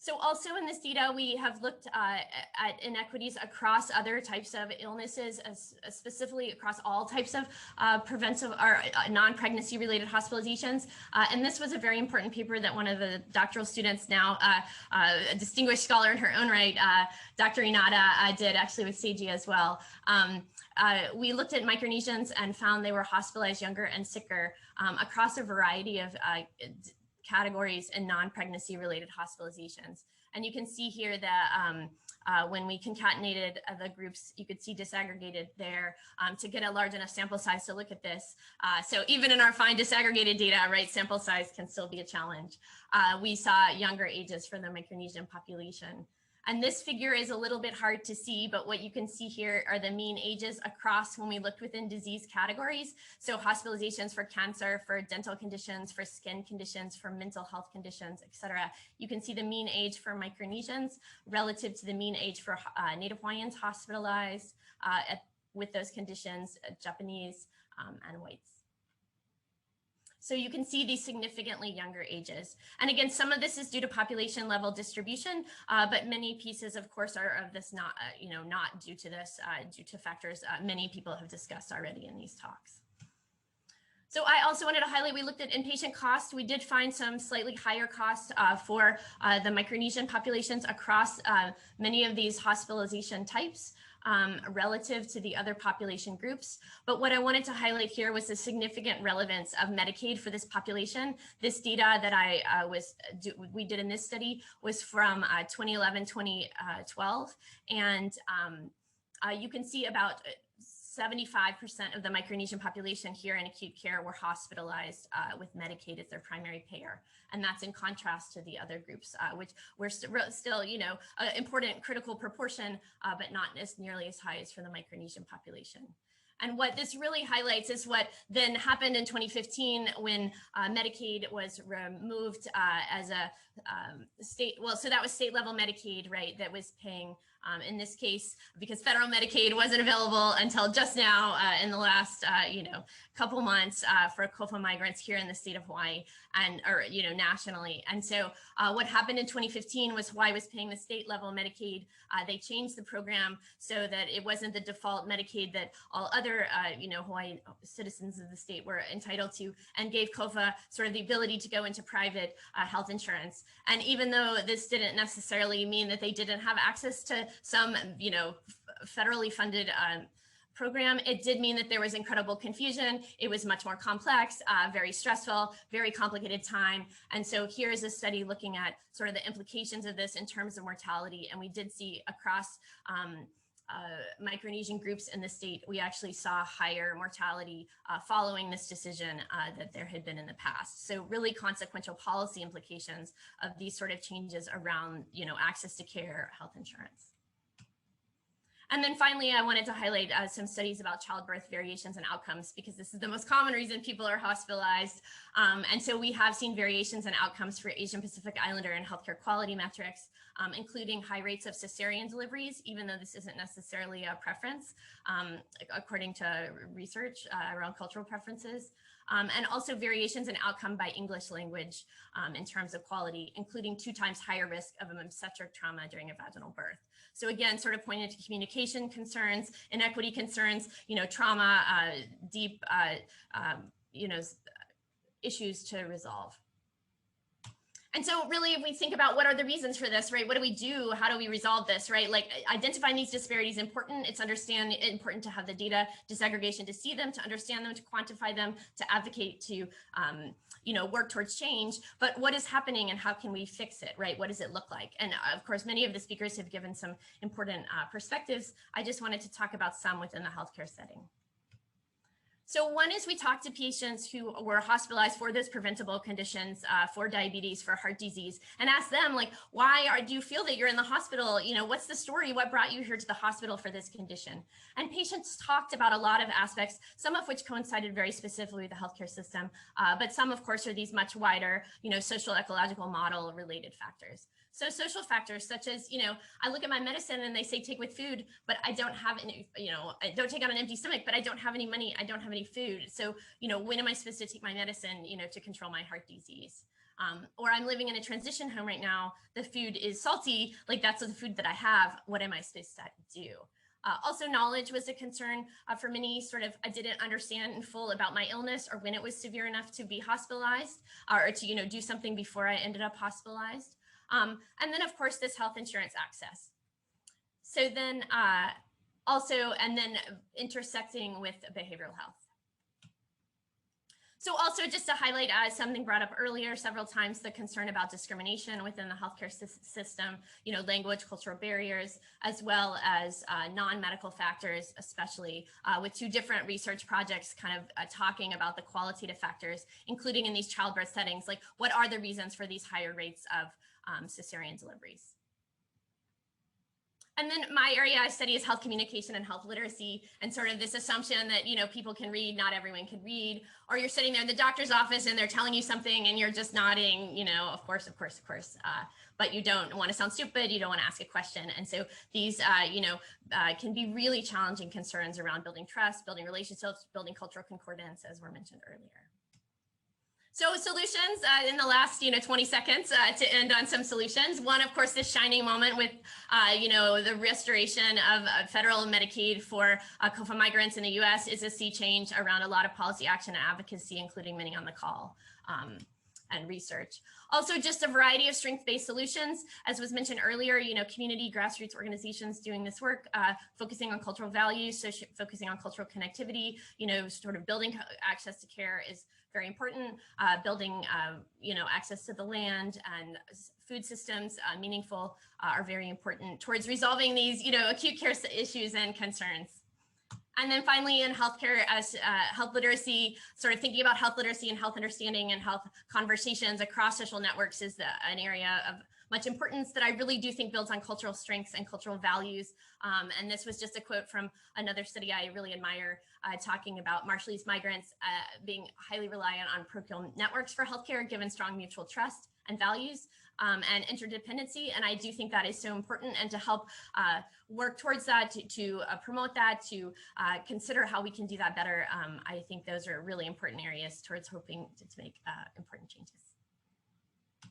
So also in this data, we have looked at inequities across other types of illnesses, specifically across all types of preventive or non-pregnancy related hospitalizations. And this was a very important paper that one of the doctoral students, now a distinguished scholar in her own right, Dr. Inada, did actually with Seiji as well. We looked at Micronesians and found they were hospitalized younger and sicker across a variety of categories and non-pregnancy related hospitalizations. And you can see here that when we concatenated the groups, you could see disaggregated there to get a large enough sample size to look at this. So even in our fine disaggregated data, right, sample size can still be a challenge. We saw younger ages for the Micronesian population. And this figure is a little bit hard to see, but what you can see here are the mean ages across when we looked within disease categories. So hospitalizations for cancer, for dental conditions, for skin conditions, for mental health conditions, et cetera. You can see the mean age for Micronesians relative to the mean age for Native Hawaiians hospitalized with those conditions, Japanese and whites. So you can see these significantly younger ages. And again, some of this is due to population level distribution, but many pieces, of course, are of this not, not due to this, due to factors many people have discussed already in these talks. So I also wanted to highlight, we looked at inpatient costs. We did find some slightly higher costs for the Micronesian populations across many of these hospitalization types. Relative to the other population groups. But what I wanted to highlight here was the significant relevance of Medicaid for this population. This data that we did in this study was from 2011, 2012. And you can see about 75% of the Micronesian population here in acute care were hospitalized with Medicaid as their primary payer. And that's in contrast to the other groups, which were still, an important critical proportion, but not nearly as high as for the Micronesian population. And what this really highlights is what then happened in 2015 when Medicaid was removed as a state, so that was state level Medicaid, right, that was paying, in this case, because federal Medicaid wasn't available until just now in the last, couple months for COFA migrants here in the state of Hawaii and, nationally. And so what happened in 2015 was Hawaii was paying the state level Medicaid. They changed the program so that it wasn't the default Medicaid that all other, Hawaii citizens of the state were entitled to, and gave COFA sort of the ability to go into private health insurance. And even though this didn't necessarily mean that they didn't have access to some, federally funded program, it did mean that there was incredible confusion. It was much more complex, very stressful, very complicated time. And so here is a study looking at sort of the implications of this in terms of mortality. And we did see across Micronesian groups in the state, we actually saw higher mortality following this decision that there had been in the past. So really consequential policy implications of these sort of changes around, access to care, health insurance. And then finally, I wanted to highlight some studies about childbirth variations and outcomes, because this is the most common reason people are hospitalized. And so we have seen variations in outcomes for Asian Pacific Islander and healthcare quality metrics, including high rates of cesarean deliveries, even though this isn't necessarily a preference, according to research around cultural preferences. And also variations in outcome by English language in terms of quality, including 2 times higher risk of an obstetric trauma during a vaginal birth. So again, sort of pointed to communication concerns, inequity concerns, trauma, deep, issues to resolve. And so really, if we think about what are the reasons for this, right? What do we do? How do we resolve this, right? Like identifying these disparities is important. It's important to have the data disaggregation to see them, to understand them, to quantify them, to advocate, to work towards change. But what is happening and how can we fix it, right? What does it look like? And of course, many of the speakers have given some important perspectives. I just wanted to talk about some within the healthcare setting. So one is we talked to patients who were hospitalized for those preventable conditions, for diabetes, for heart disease, and asked them, like, do you feel that you're in the hospital? What's the story? What brought you here to the hospital for this condition? And patients talked about a lot of aspects, some of which coincided very specifically with the healthcare system, but some, of course, are these much wider, social, ecological, model related factors. So social factors such as, I look at my medicine and they say take with food, but I don't have any, I don't take on an empty stomach, but I don't have any money. I don't have any food. So, when am I supposed to take my medicine, to control my heart disease? Or I'm living in a transition home right now. The food is salty, like that's the food that I have. What am I supposed to do? Also, knowledge was a concern for many. I didn't understand in full about my illness or when it was severe enough to be hospitalized or to, do something before I ended up hospitalized. And then, of course, this health insurance access. So then intersecting with behavioral health. So also just to highlight something brought up earlier several times, the concern about discrimination within the healthcare system, language, cultural barriers, as well as non-medical factors, especially with two different research projects kind of talking about the qualitative factors, including in these childbirth settings, like what are the reasons for these higher rates of cesarean deliveries. And then my area I study is health communication and health literacy, and sort of this assumption that, people can read, not everyone can read, or you're sitting there in the doctor's office and they're telling you something and you're just nodding, of course, but you don't want to sound stupid, you don't want to ask a question. And so these, can be really challenging concerns around building trust, building relationships, building cultural concordance, as were mentioned earlier. So solutions in the last 20 seconds to end on some solutions. One, of course, this shining moment with the restoration of federal Medicaid for COFA migrants in the U.S. is a sea change around a lot of policy action and advocacy, including many on the call and research. Also, just a variety of strength-based solutions, as was mentioned earlier. Community grassroots organizations doing this work, focusing on cultural values, so focusing on cultural connectivity. Sort of building access to care is very important. Building, access to the land and food systems, meaningful, are very important towards resolving these, acute care issues and concerns. And then finally, in healthcare, as health literacy, sort of thinking about health literacy and health understanding and health conversations across social networks is an area of much importance that I really do think builds on cultural strengths and cultural values. And this was just a quote from another study I really admire, talking about Marshallese migrants being highly reliant on parochial networks for healthcare, given strong mutual trust and values and interdependency. And I do think that is so important, and to help work towards that, to promote that, to consider how we can do that better. I think those are really important areas towards hoping to make important changes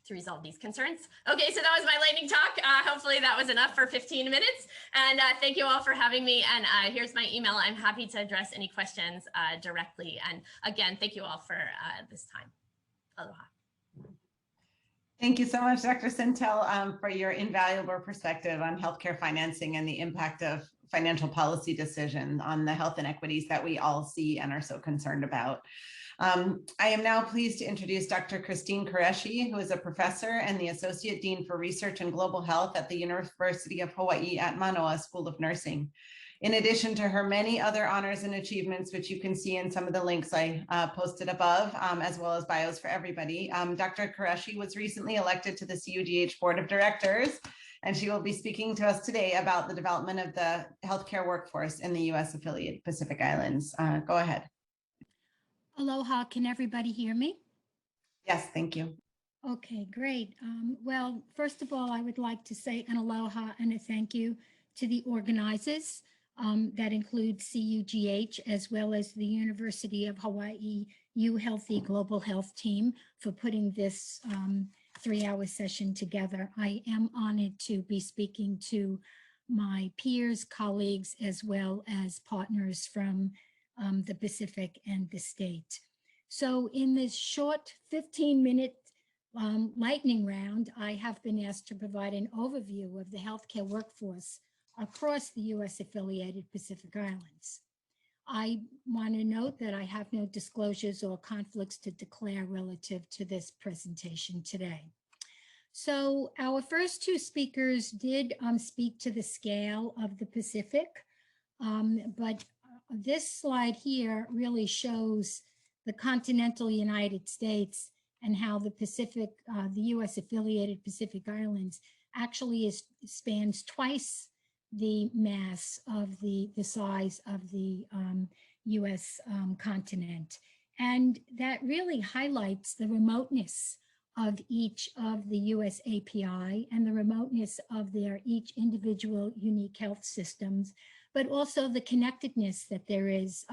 to resolve these concerns. Okay, so that was my lightning talk. Hopefully that was enough for 15 minutes. And thank you all for having me. And here's my email. I'm happy to address any questions directly. And again, thank you all for this time. Aloha. Thank you so much, Dr. Sintel, for your invaluable perspective on healthcare financing and the impact of financial policy decisions on the health inequities that we all see and are so concerned about. I am now pleased to introduce Dr. Christine Qureshi, who is a professor and the Associate Dean for Research and Global Health at the University of Hawaii at Manoa School of Nursing. In addition to her many other honors and achievements, which you can see in some of the links I posted above, as well as bios for everybody, Dr. Qureshi was recently elected to the CUGH Board of Directors, and she will be speaking to us today about the development of the healthcare workforce in the U.S. affiliate Pacific Islands. Go ahead. Aloha, can everybody hear me? Yes, thank you. Okay, great. Well, first of all, I would like to say an aloha and a thank you to the organizers. That includes CUGH, as well as the University of Hawaii U Healthy Global Health team, for putting this 3-hour session together. I am honored to be speaking to my peers, colleagues, as well as partners from the Pacific and the state. So in this short 15-minute lightning round, I have been asked to provide an overview of the healthcare workforce across the U.S. affiliated Pacific Islands. I want to note that I have no disclosures or conflicts to declare relative to this presentation today. So our first two speakers did speak to the scale of the Pacific, but this slide here really shows the continental United States and how the Pacific, the U.S. affiliated Pacific Islands actually spans twice the mass of the size of the U.S. Continent. And that really highlights the remoteness of each of the U.S. API and the remoteness of their each individual unique health systems, but also the connectedness that there is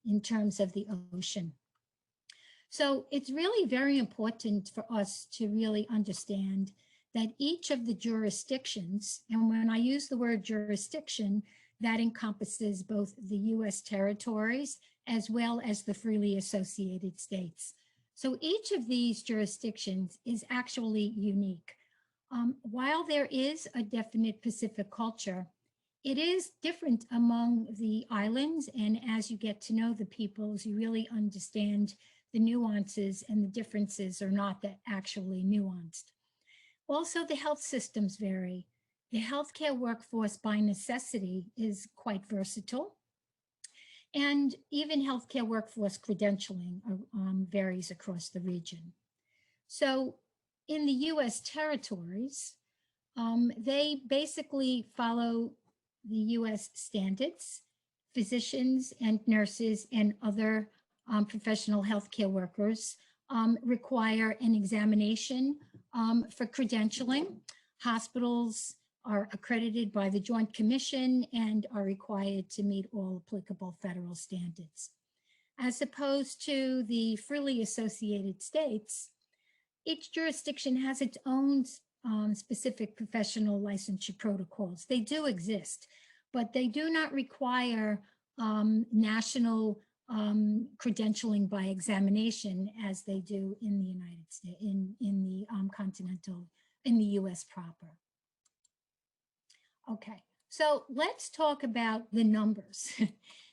in terms of the ocean. So it's really very important for us to really understand that each of the jurisdictions, and when I use the word jurisdiction, that encompasses both the U.S. territories as well as the freely associated states. So each of these jurisdictions is actually unique. While there is a definite Pacific culture, it is different among the islands, and as you get to know the peoples, you really understand the nuances, and the differences are not that actually nuanced. Also, the health systems vary. The healthcare workforce by necessity is quite versatile, and even healthcare workforce credentialing varies across the region. So in the US territories, they basically follow the US standards. Physicians and nurses and other professional healthcare workers require an examination for credentialing. Hospitals are accredited by the Joint Commission and are required to meet all applicable federal standards. As opposed to the freely associated states, each jurisdiction has its own specific professional licensure protocols. They do exist, but they do not require national credentialing by examination as they do in the United States, in the continental, in the US proper. Okay, so let's talk about the numbers.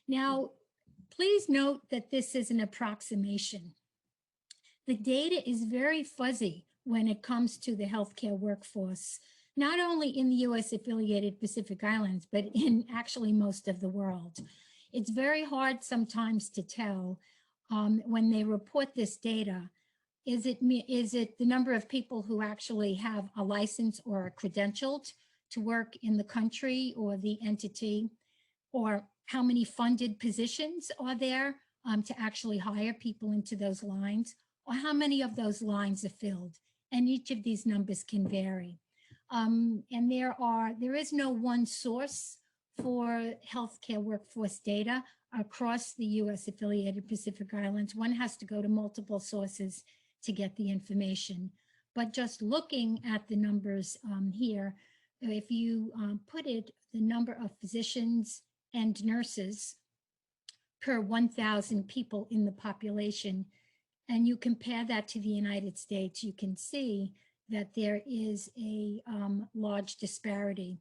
Now, please note that this is an approximation. The data is very fuzzy when it comes to the healthcare workforce, not only in the US affiliated Pacific Islands, but in actually most of the world. It's very hard sometimes to tell when they report this data, is it the number of people who actually have a license or are credentialed to work in the country or the entity, or how many funded positions are there to actually hire people into those lines, or how many of those lines are filled. And each of these numbers can vary. And there is no one source for healthcare workforce data across the US affiliated Pacific Islands. One has to go to multiple sources to get the information. But just looking at the numbers here, if you put it, the number of physicians and nurses per 1,000 people in the population, and you compare that to the United States, you can see that there is a large disparity.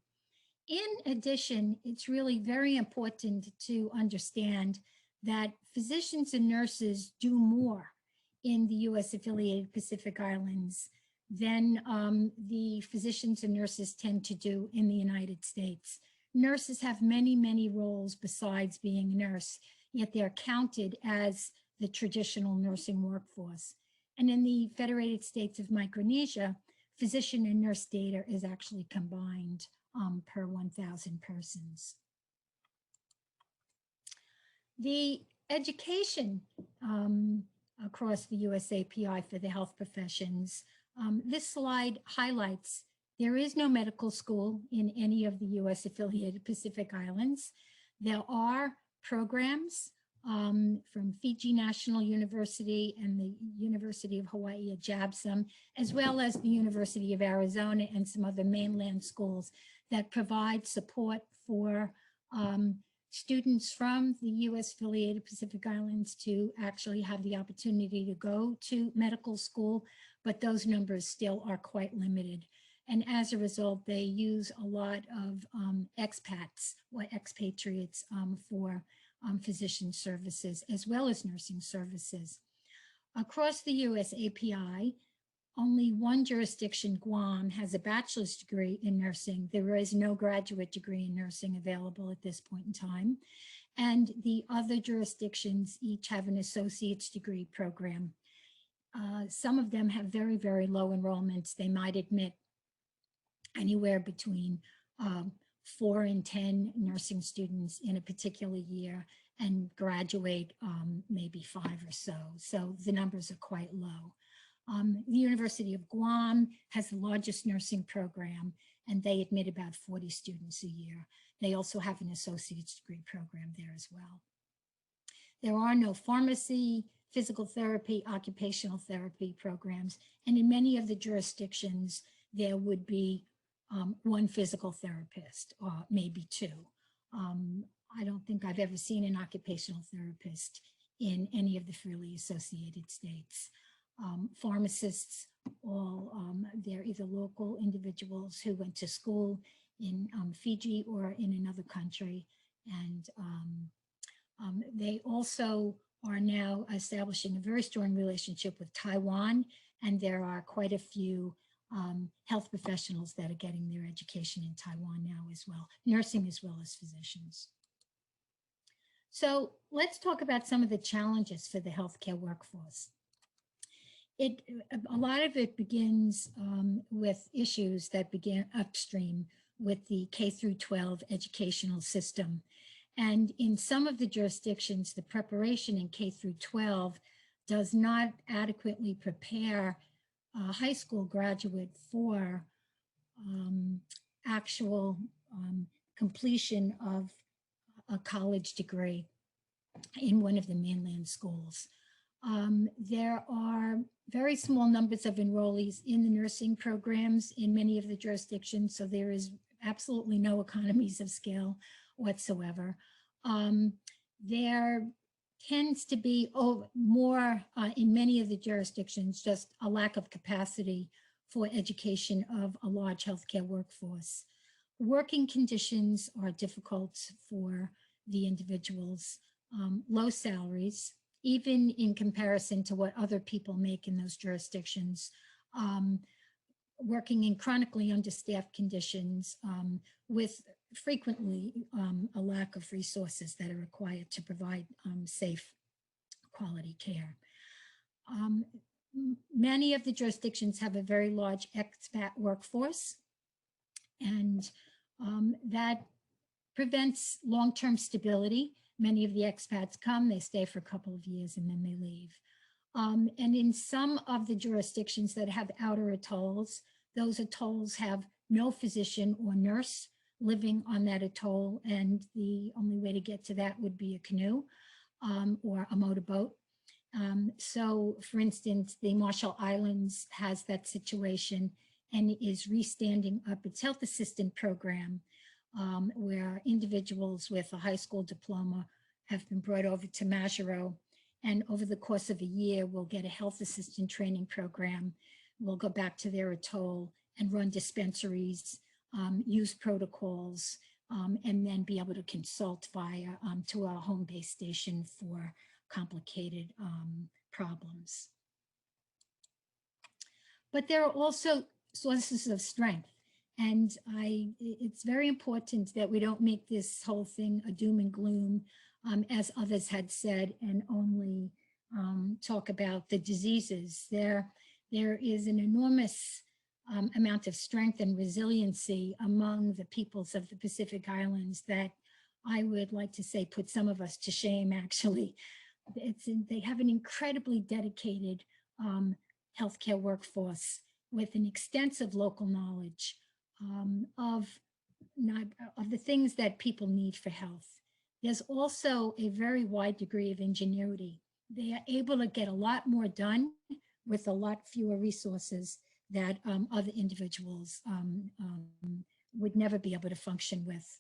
In addition, it's really very important to understand that physicians and nurses do more in the US affiliated Pacific Islands than the physicians and nurses tend to do in the United States. Nurses have many, many roles besides being a nurse, yet they're counted as the traditional nursing workforce. And in the Federated States of Micronesia, physician and nurse data is actually combined per 1,000 persons. The education across the US API for the health professions, this slide highlights there is no medical school in any of the US affiliated Pacific Islands. There are programs from Fiji National University and the University of Hawaii at Jabsam, as well as the University of Arizona and some other mainland schools that provide support for students from the US affiliated Pacific Islands to actually have the opportunity to go to medical school, but those numbers still are quite limited. And as a result, they use a lot of expats or expatriates for physician services as well as nursing services. Across the US API, only one jurisdiction, Guam, has a bachelor's degree in nursing. There is no graduate degree in nursing available at this point in time. And the other jurisdictions each have an associate's degree program. Some of them have very, very low enrollments. They might admit anywhere between 4 and 10 nursing students in a particular year and graduate maybe 5 or so. So the numbers are quite low. The University of Guam has the largest nursing program, and they admit about 40 students a year. They also have an associate's degree program there as well. There are no pharmacy, physical therapy, occupational therapy programs, and in many of the jurisdictions, there would be one physical therapist, or maybe 2. I don't think I've ever seen an occupational therapist in any of the freely associated states. Pharmacists, they're either local individuals who went to school in Fiji or in another country. And they also are now establishing a very strong relationship with Taiwan. And there are quite a few health professionals that are getting their education in Taiwan now as well, nursing as well as physicians. So let's talk about some of the challenges for the healthcare workforce. A lot of it begins with issues that began upstream with the K through 12 educational system. And in some of the jurisdictions, the preparation in K through 12 does not adequately prepare a high school graduate for actual completion of a college degree in one of the mainland schools. There are very small numbers of enrollees in the nursing programs in many of the jurisdictions, so there is absolutely no economies of scale whatsoever. There tends to be more in many of the jurisdictions, just a lack of capacity for education of a large healthcare workforce. Working conditions are difficult for the individuals, low salaries, even in comparison to what other people make in those jurisdictions, working in chronically understaffed conditions with frequently a lack of resources that are required to provide safe, quality care. Many of the jurisdictions have a very large expat workforce, and that prevents long-term stability. Many of the expats come, they stay for a couple of years, and then they leave. And in some of the jurisdictions that have outer atolls, those atolls have no physician or nurse living on that atoll, and the only way to get to that would be a canoe or a motorboat. So, for instance, the Marshall Islands has that situation and is restanding up its health assistant program, where individuals with a high school diploma have been brought over to Majuro, and over the course of a year will get a health assistant training program, will go back to their atoll and run dispensaries, use protocols, and then be able to consult via to a home-based station for complicated problems. But there are also sources of strength. And it's very important that we don't make this whole thing a doom and gloom, as others had said, and only talk about the diseases. There is an enormous amount of strength and resiliency among the peoples of the Pacific Islands that I would like to say put some of us to shame, actually. They have an incredibly dedicated healthcare workforce with an extensive local knowledge of the things that people need for health. There's also a very wide degree of ingenuity. They are able to get a lot more done with a lot fewer resources that other individuals would never be able to function with.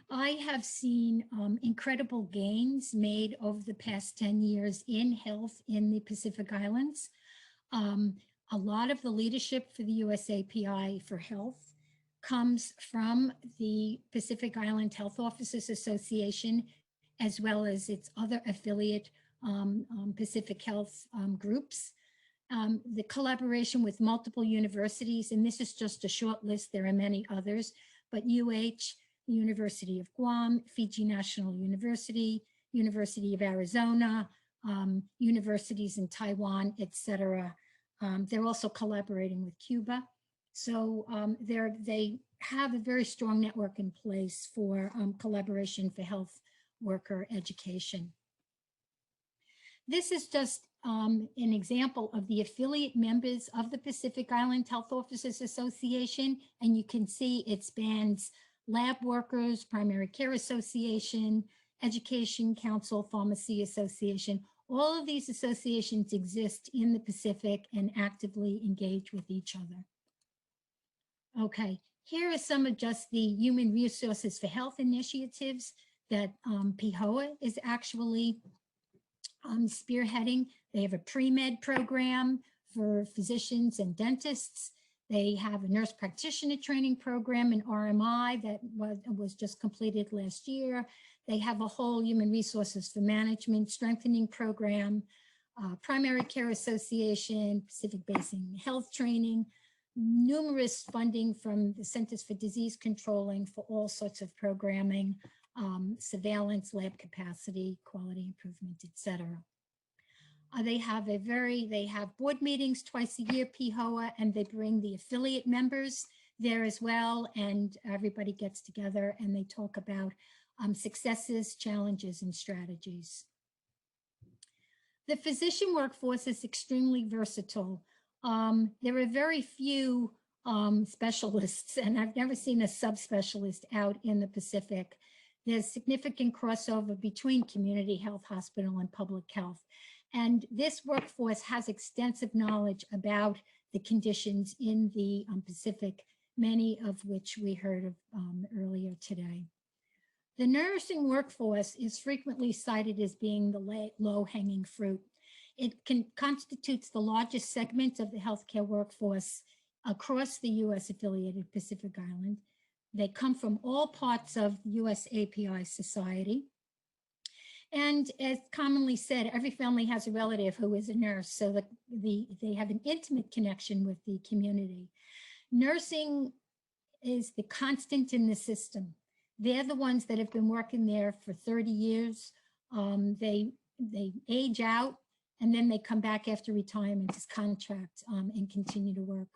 I have seen incredible gains made over the past 10 years in health in the Pacific Islands. A lot of the leadership for the USAPI for health comes from the Pacific Island Health Officers Association, as well as its other affiliate Pacific Health groups. The collaboration with multiple universities, and this is just a short list, there are many others, but UH, the University of Guam, Fiji National University, University of Arizona, universities in Taiwan, etc. They're also collaborating with Cuba. So they have a very strong network in place for collaboration for health worker education. This is just an example of the affiliate members of the Pacific Island Health Officers Association, and you can see it spans lab workers, primary care association, education council, pharmacy association. All of these associations exist in the Pacific and actively engage with each other. Okay, here are some of just the human resources for health initiatives that PHOA is actually spearheading. They have a pre-med program for physicians and dentists. They have a nurse practitioner training program in RMI that was just completed last year. They have a whole human resources for management strengthening program, primary care association, Pacific Basin health training, numerous funding from the Centers for Disease Controlling for all sorts of programming, surveillance, lab capacity, quality improvement, etc. They have board meetings twice a year, PHOA, and they bring the affiliate members there as well, and everybody gets together and they talk about successes, challenges, and strategies. The physician workforce is extremely versatile. There are very few specialists, and I've never seen a subspecialist out in the Pacific. There's significant crossover between community health, hospital, and public health. And this workforce has extensive knowledge about the conditions in the Pacific, many of which we heard of earlier today. The nursing workforce is frequently cited as being the low-hanging fruit. It constitutes the largest segment of the healthcare workforce across the U.S. affiliated Pacific Island. They come from all parts of USAPI society. And as commonly said, every family has a relative who is a nurse, so that they have an intimate connection with the community. Nursing is the constant in the system. They're the ones that have been working there for 30 years. They age out, and then they come back after retirement as contract and continue to work.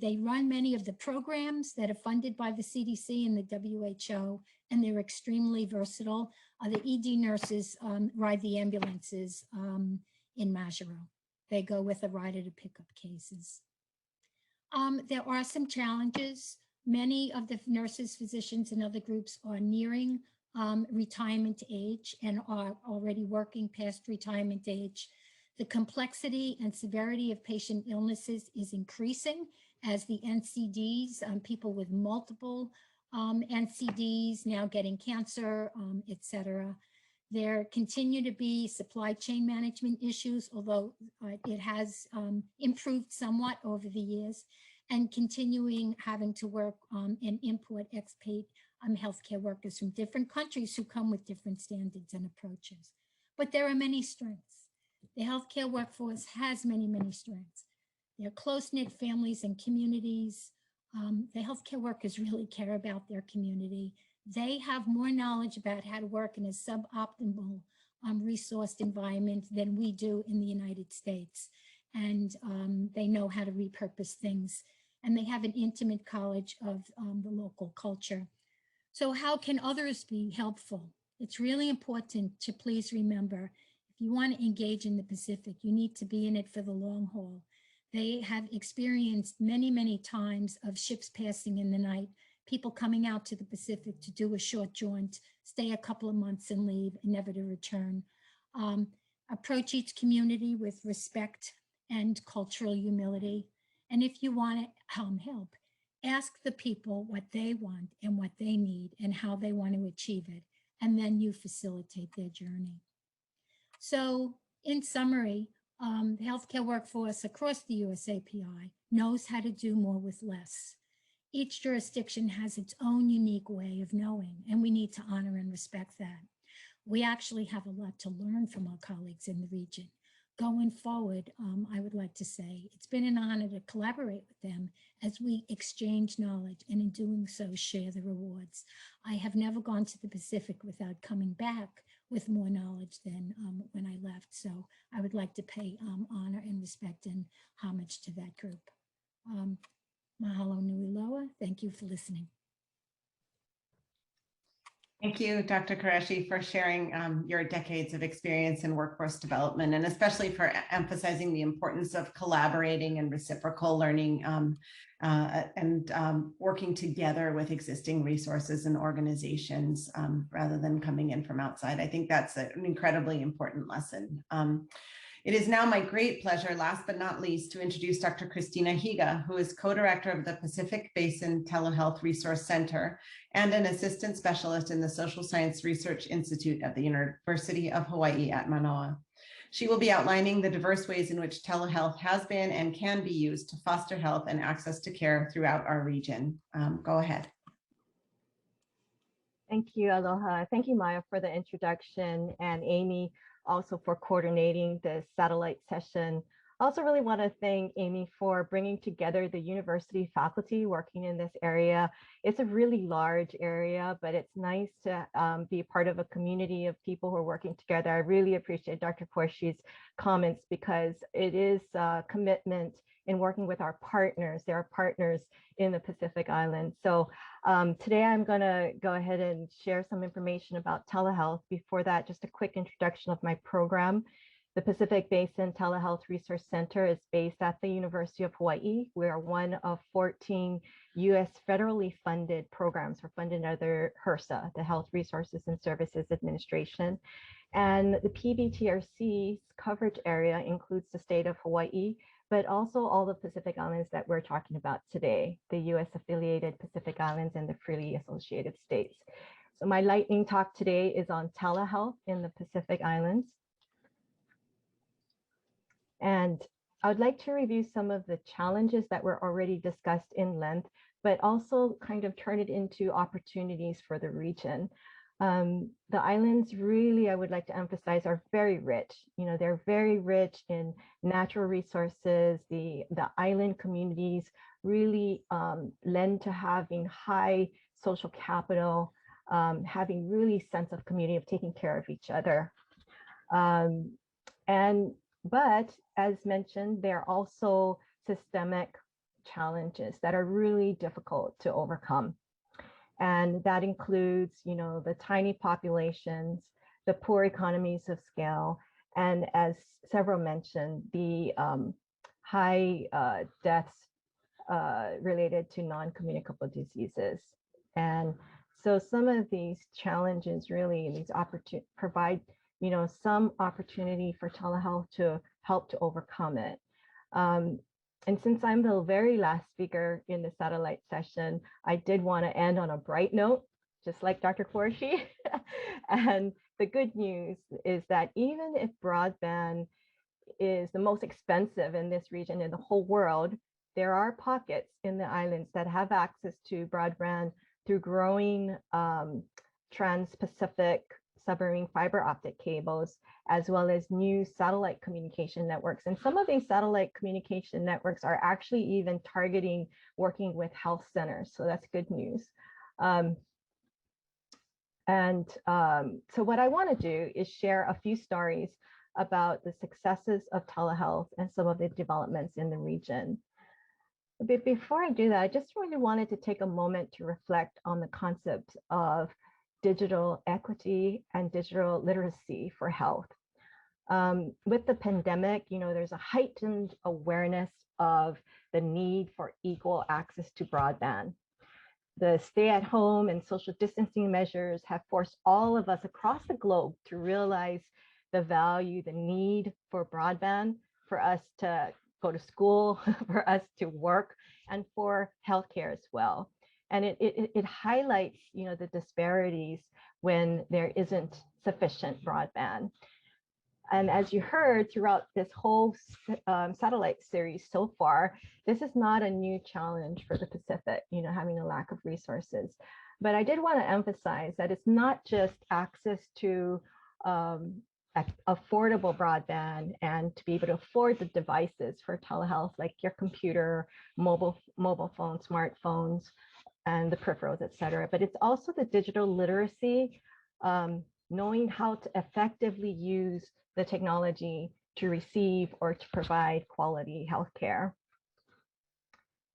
They run many of the programs that are funded by the CDC and the WHO, and they're extremely versatile. The ED nurses ride the ambulances in Majuro. They go with a rider to pick up cases. There are some challenges. Many of the nurses, physicians, and other groups are nearing retirement age and are already working past retirement age. The complexity and severity of patient illnesses is increasing as the NCDs, people with multiple NCDs now getting cancer, et cetera. There continue to be supply chain management issues, although it has improved somewhat over the years, and continuing having to work and import expat healthcare workers from different countries who come with different standards and approaches. But there are many strengths. The healthcare workforce has many, many strengths. They're close-knit families and communities. The healthcare workers really care about their community. They have more knowledge about how to work in a suboptimal resourced environment than we do in the United States. And they know how to repurpose things. And they have an intimate knowledge of the local culture. So how can others be helpful? It's really important to please remember, if you want to engage in the Pacific, you need to be in it for the long haul. They have experienced many, many times of ships passing in the night, people coming out to the Pacific to do a short jaunt, stay a couple of months and leave, and never to return. Approach each community with respect and cultural humility. And if you want to help, Ask the people what they want and what they need and how they want to achieve it, and then you facilitate their journey. So in summary, the healthcare workforce across the USAPI knows how to do more with less. Each jurisdiction has its own unique way of knowing, and we need to honor and respect that. We actually have a lot to learn from our colleagues in the region. Going forward, I would like to say it's been an honor to collaborate with them as we exchange knowledge, and in doing so, share the rewards. I have never gone to the Pacific without coming back with more knowledge than when I left. So I would like to pay honor and respect and homage to that group. Mahalo nui loa. Thank you for listening. Thank you, Dr. Qureshi, for sharing your decades of experience in workforce development, and especially for emphasizing the importance of collaborating and reciprocal learning and working together with existing resources and organizations rather than coming in from outside. I think that's an incredibly important lesson. It is now my great pleasure, last but not least, to introduce Dr. Christina Higa, who is co-director of the Pacific Basin Telehealth Resource Center and an assistant specialist in the Social Science Research Institute at the University of Hawaii at Manoa. She will be outlining the diverse ways in which telehealth has been and can be used to foster health and access to care throughout our region. Go ahead. Thank you, Aloha. Thank you, Maya, for the introduction, and Amy also for coordinating the satellite session. I also really want to thank Amy for bringing together the university faculty working in this area. It's a really large area, but it's nice to be part of a community of people who are working together. I really appreciate Dr. Qureshi's comments because it is a commitment in working with our partners. There are partners in the Pacific Islands. So today I'm going to go ahead and share some information about telehealth. Before that, just a quick introduction of my program. The Pacific Basin Telehealth Resource Center is based at the University of Hawaii. We are one of 14 U.S. federally funded programs. We're funded under HRSA, the Health Resources and Services Administration. And the PBTRC's coverage area includes the state of Hawaii, but also all the Pacific Islands that we're talking about today, the US affiliated Pacific Islands and the freely associated states. So my lightning talk today is on telehealth in the Pacific Islands. And I would like to review some of the challenges that were already discussed in length, but also kind of turn it into opportunities for the region. The islands really, I would like to emphasize, are very rich. You know, they're very rich in natural resources. The island communities really lend to having high social capital, having really sense of community, of taking care of each other. But as mentioned, there are also systemic challenges that are really difficult to overcome. And that includes, you know, the tiny populations, the poor economies of scale, and as several mentioned, the high deaths related to non-communicable diseases. And so some of these challenges really, these provide, you know, some opportunity for telehealth to help to overcome it. And since I'm the very last speaker in the satellite session, I did want to end on a bright note, just like Dr. Qureshi. And the good news is that even if broadband is the most expensive in this region in the whole world, there are pockets in the islands that have access to broadband through growing trans-Pacific submarine fiber optic cables, as well as new satellite communication networks. And some of these satellite communication networks are actually even targeting working with health centers. So that's good news. So what I want to do is share a few stories about the successes of telehealth and some of the developments in the region. But before I do that, I just really wanted to take a moment to reflect on the concept of digital equity and digital literacy for health. With the pandemic, you know, there's a heightened awareness of the need for equal access to broadband. The stay-at-home and social distancing measures have forced all of us across the globe to realize the value, the need for broadband for us to go to school, for us to work, and for healthcare as well. And it highlights, the disparities when there isn't sufficient broadband. And as you heard throughout this whole satellite series so far, this is not a new challenge for the Pacific, having a lack of resources. But I did want to emphasize that it's not just access to affordable broadband and to be able to afford the devices for telehealth, like your computer, mobile phones, smartphones, and the peripherals, et cetera. But it's also the digital literacy, knowing how to effectively use the technology to receive or to provide quality healthcare.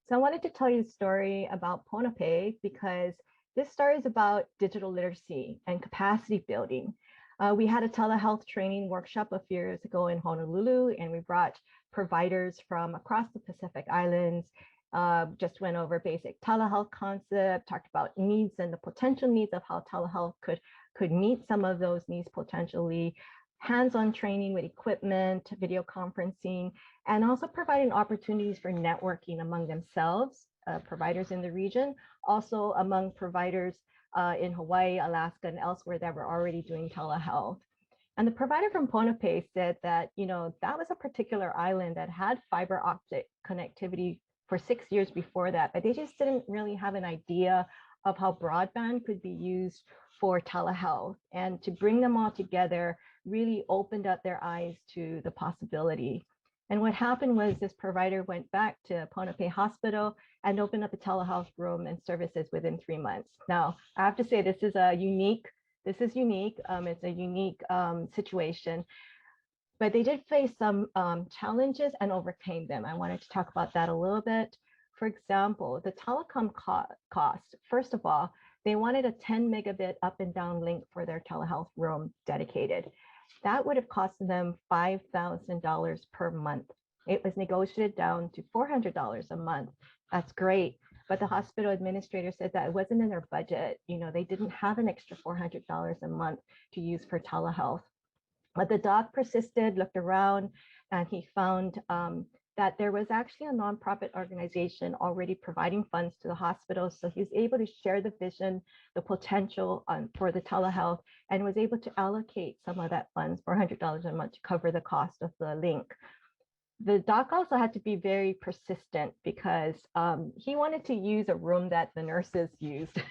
So I wanted to tell you a story about Ponape because this story is about digital literacy and capacity building. We had a telehealth training workshop a few years ago in Honolulu, and we brought providers from across the Pacific Islands, just went over basic telehealth concept, talked about needs and the potential needs of how telehealth could meet some of those needs potentially, hands-on training with equipment, video conferencing, and also providing opportunities for networking among themselves, providers in the region, also among providers in Hawaii, Alaska, and elsewhere that were already doing telehealth. And the provider from Ponape said that, that was a particular island that had fiber optic connectivity for 6 years before that, but they just didn't really have an idea of how broadband could be used for telehealth. And to bring them all together really opened up their eyes to the possibility. And what happened was this provider went back to Ponape Hospital and opened up a telehealth room and services within 3 months. Now, I have to say this is unique. It's a unique situation, but they did face some challenges and overcame them. I wanted to talk about that a little bit. For example, the telecom cost, first of all, they wanted a 10 megabit up and down link for their telehealth room dedicated. That would have cost them $5,000 per month. It was negotiated down to $400 a month. That's great. But the hospital administrator said that it wasn't in their budget. They didn't have an extra $400 a month to use for telehealth. But the doc persisted, looked around, and he found that there was actually a nonprofit organization already providing funds to the hospital. So he was able to share the vision, the potential for the telehealth, and was able to allocate some of that funds, $400 a month, to cover the cost of the link. The doc also had to be very persistent because he wanted to use a room that the nurses used.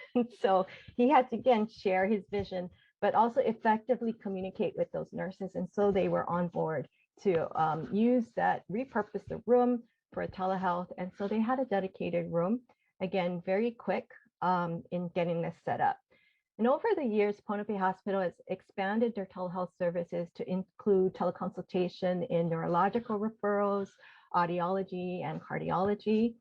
So he had to, again, share his vision, but also effectively communicate with those nurses. And so they were on board to use that, repurpose the room for telehealth. And so they had a dedicated room, again, very quick in getting this set up. And over the years, Ponape Hospital has expanded their telehealth services to include teleconsultation in neurological referrals, audiology, and cardiology.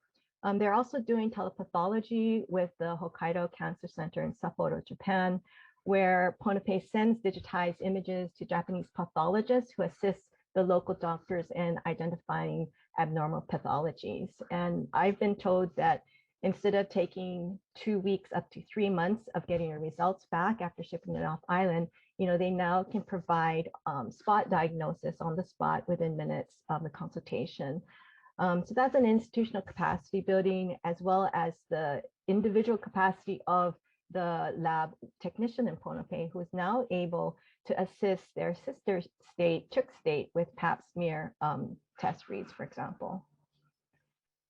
They're also doing telepathology with the Hokkaido Cancer Center in Sapporo, Japan, where Ponape sends digitized images to Japanese pathologists who assist the local doctors in identifying abnormal pathologies. And I've been told that instead of taking 2 weeks up to 3 months of getting your results back after shipping it off island, they now can provide spot diagnosis on the spot within minutes of the consultation. So that's an institutional capacity building, as well as the individual capacity of the lab technician in Ponape, who is now able to assist their sister state, CUGH state, with pap smear test reads, for example.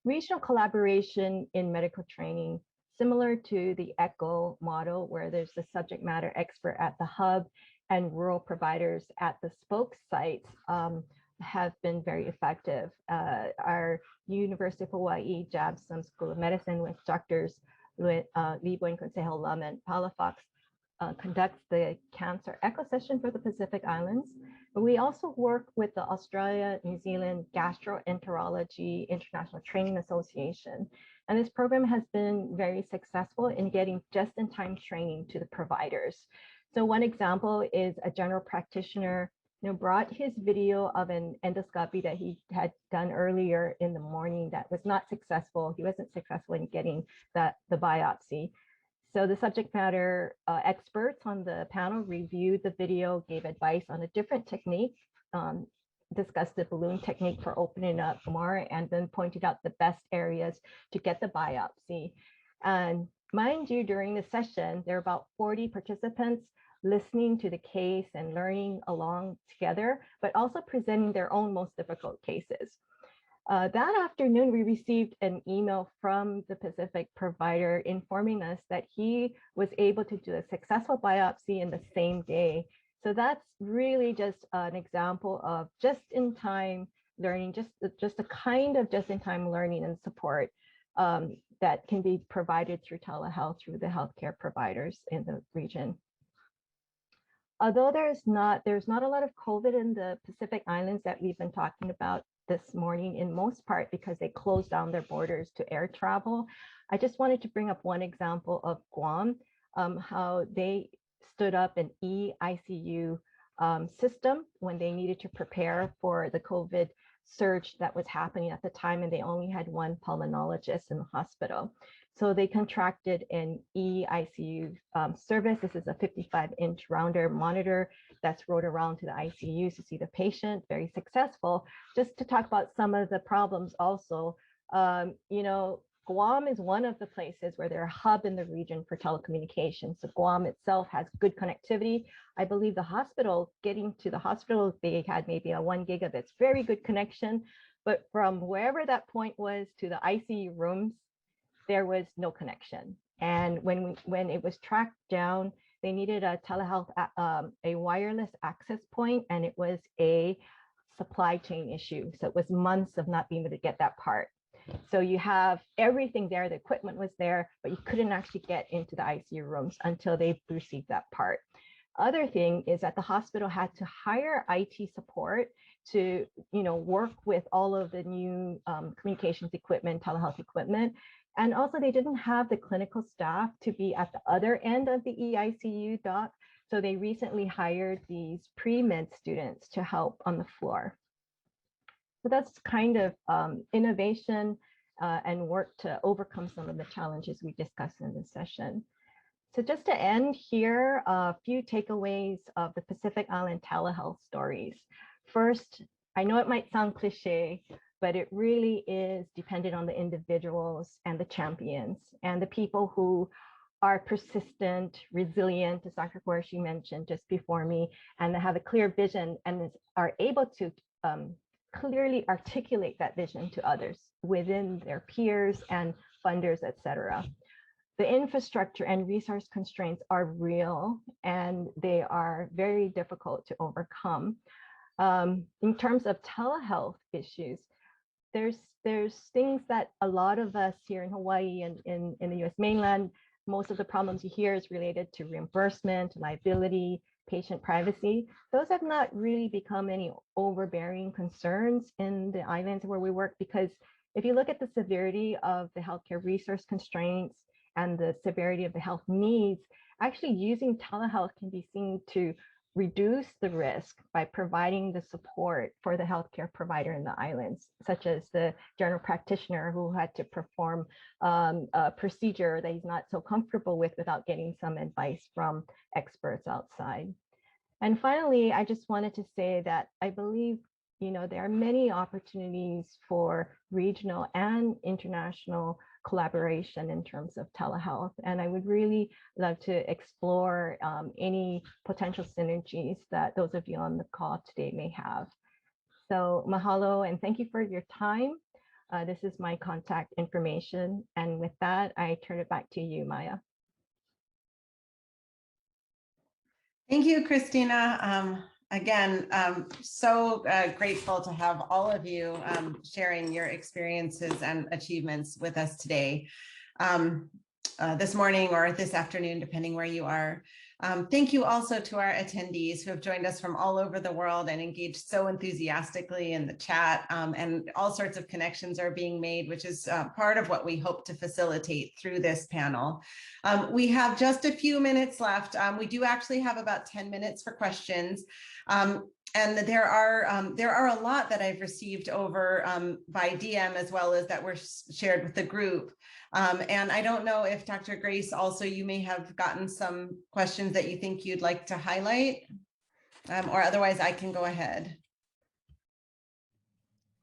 Regional collaboration in medical training, similar to the ECHO model, where there's the subject matter expert at the hub and rural providers at the spoke sites, have been very effective. Our University of Hawaii Jabson School of Medicine with doctors Libo and Consejo Lum and Palafox conducts the cancer echo session for the Pacific Islands. But we also work with the Australia, New Zealand Gastroenterology International Training Association. And this program has been very successful in getting just-in-time training to the providers. So one example is a general practitioner brought his video of an endoscopy that he had done earlier in the morning that was not successful. He wasn't successful in getting the biopsy. So the subject matter experts on the panel reviewed the video, gave advice on a different technique discussed the balloon technique for opening up more, and then pointed out the best areas to get the biopsy. And mind you, during the session, there are about 40 participants listening to the case and learning along together, but also presenting their own most difficult cases. That afternoon, we received an email from the Pacific provider informing us that he was able to do a successful biopsy in the same day. So that's really just an example of just-in-time learning, just a kind of just-in-time learning and support that can be provided through telehealth through the healthcare providers in the region. Although there's not a lot of COVID in the Pacific Islands that we've been talking about this morning, in most part because they closed down their borders to air travel, I just wanted to bring up one example of Guam, how they stood up an eICU system when they needed to prepare for the COVID surge that was happening at the time, and they only had one pulmonologist in the hospital. So they contracted an eICU service. This is a 55-inch rounder monitor that's rode around to the ICUs to see the patient, very successful. Just to talk about some of the problems also, you know, Guam is one of the places where they're a hub in the region for telecommunications. So Guam itself has good connectivity. I believe the hospital, getting to the hospital, they had maybe a 1 gigabit, very good connection. But from wherever that point was to the ICU rooms, there was no connection. And when it was tracked down, they needed a telehealth, a wireless access point, and it was a supply chain issue. So it was months of not being able to get that part. So you have everything there, the equipment was there, but you couldn't actually get into the ICU rooms until they received that part. Other thing is that the hospital had to hire IT support to, you know, work with all of the new communications equipment, telehealth equipment. And also they didn't have the clinical staff to be at the other end of the eICU dock. So they recently hired these pre-med students to help on the floor. So that's kind of innovation and work to overcome some of the challenges we discussed in this session. So just to end here, a few takeaways of the Pacific Island telehealth stories. First, I know it might sound cliche, but it really is dependent on the individuals and the champions and the people who are persistent, resilient, as Dr. Qureshi mentioned just before me, and they have a clear vision and are able to clearly articulate that vision to others within their peers and funders, et cetera. The infrastructure and resource constraints are real and they are very difficult to overcome. In terms of telehealth issues, there's things that a lot of us here in Hawaii and in the US mainland, most of the problems you hear is related to reimbursement, liability, patient privacy. Those have not really become any overbearing concerns in the islands where we work, because if you look at the severity of the healthcare resource constraints and the severity of the health needs, actually using telehealth can be seen to reduce the risk by providing the support for the healthcare provider in the islands, such as the general practitioner who had to perform a procedure that he's not so comfortable with without getting some advice from experts outside. And finally, I just wanted to say that I believe, you know, there are many opportunities for regional and international collaboration in terms of telehealth. And I would really love to explore any potential synergies that those of you on the call today may have. So mahalo and thank you for your time. This is my contact information. And with that, I turn it back to you, Maya. Thank you, Christina. Again, so grateful to have all of you sharing your experiences and achievements with us today, this morning or this afternoon, depending where you are. Thank you also to our attendees who have joined us from all over the world and engaged so enthusiastically in the chat, and all sorts of connections are being made, which is part of what we hope to facilitate through this panel. We have just a few minutes left. We do actually have about 10 minutes for questions. And there are a lot that I've received over by DM as well as that were shared with the group. And I don't know if Dr. Grace, also you may have gotten some questions that you think you'd like to highlight, or otherwise I can go ahead.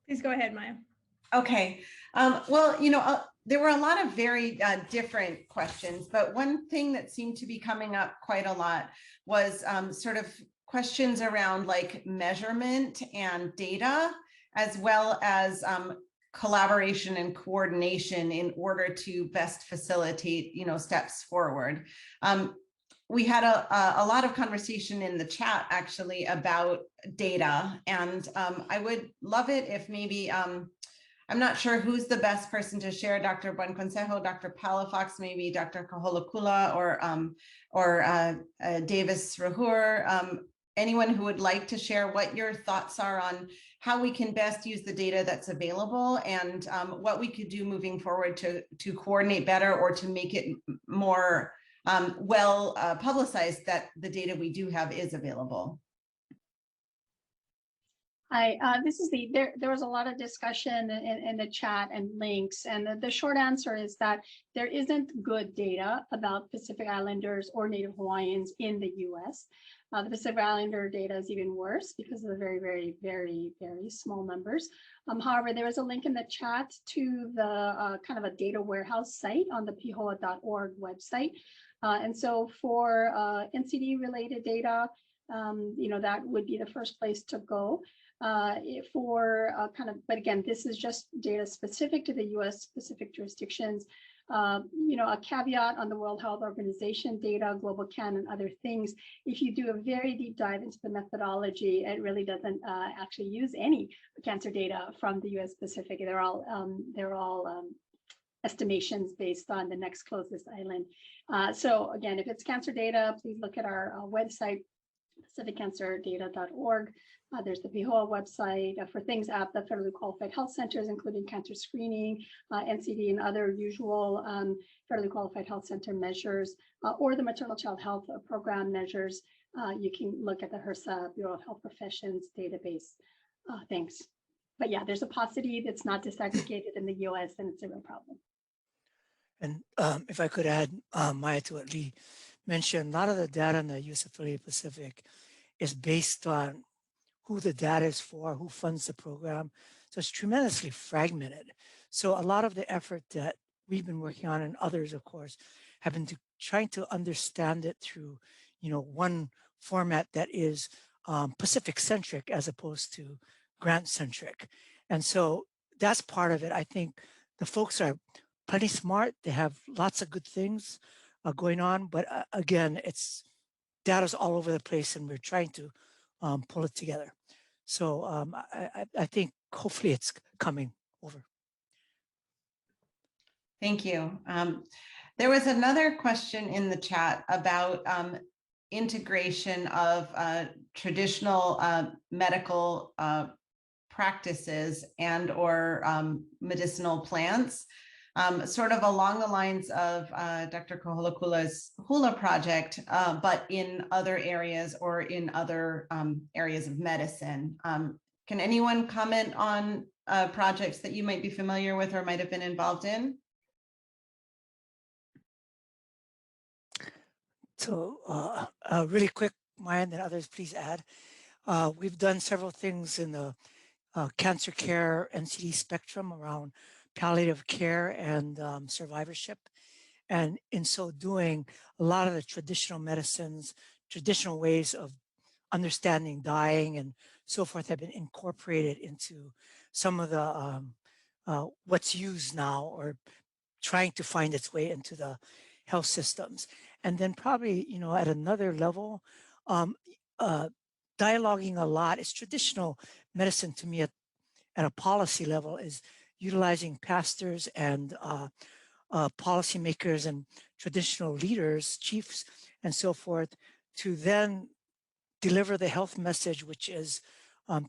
Please go ahead, Maya. Okay. Well, there were a lot of very different questions, but one thing that seemed to be coming up quite a lot was sort of questions around like measurement and data, as well as collaboration and coordination in order to best facilitate, steps forward. We had a lot of conversation in the chat actually about data, and I would love it if maybe, I'm not sure who's the best person to share, Dr. Buenconsejo, Dr. Palafox, maybe Dr. Kaholakula, or Davis Rahur, anyone who would like to share what your thoughts are on how we can best use the data that's available, and what we could do moving forward to coordinate better or to make it more well publicized that the data we do have is available. Hi, there was a lot of discussion in the chat and links, and the short answer is that there isn't good data about Pacific Islanders or Native Hawaiians in the US. The Pacific Islander data is even worse because of the very, very, very, very small numbers. However, there is a link in the chat to the kind of a data warehouse site on the pihoa.org website. And so for NCD related data, that would be the first place to go. But again, this is just data specific to the US specific jurisdictions. A caveat on the World Health Organization data, Global Can, and other things. If you do a very deep dive into the methodology, it really doesn't actually use any cancer data from the US Pacific. They're all estimations based on the next closest island. So again, if it's cancer data, please look at our website, pacificcancerdata.org. There's the PIHOA website for things at the federally qualified health centers, including cancer screening, NCD, and other usual federally qualified health center measures, or the maternal child health program measures. You can look at the HRSA, Bureau of Health Professions database. Thanks. But yeah, there's a paucity that's not disaggregated in the US, and it's a real problem. And if I could add, Maya, to what Lee mentioned, a lot of the data in the US affiliated Pacific is based on who the data is for, who funds the program. So it's tremendously fragmented. So a lot of the effort that we've been working on, and others, of course, have been trying to understand it through, one format that is Pacific-centric as opposed to grant-centric. And so that's part of it. I think the folks are plenty smart. They have lots of good things going on, but again, data's all over the place, and we're trying to pull it together. So I think hopefully it's coming over. Thank you. There was another question in the chat about integration of traditional medical practices and or medicinal plants, sort of along the lines of Dr. Koholakula's Hula project, but in other areas or in other areas of medicine. Can anyone comment on projects that you might be familiar with or might have been involved in? So really quick, Maya, and then others please add. We've done several things in the cancer care NCD spectrum around palliative care and survivorship. And in so doing, a lot of the traditional medicines, traditional ways of understanding dying and so forth have been incorporated into some of the what's used now or trying to find its way into the health systems. And then probably, at another level, dialoguing a lot is traditional medicine to me at a policy level is utilizing pastors and policymakers and traditional leaders, chiefs, and so forth, to then deliver the health message, which is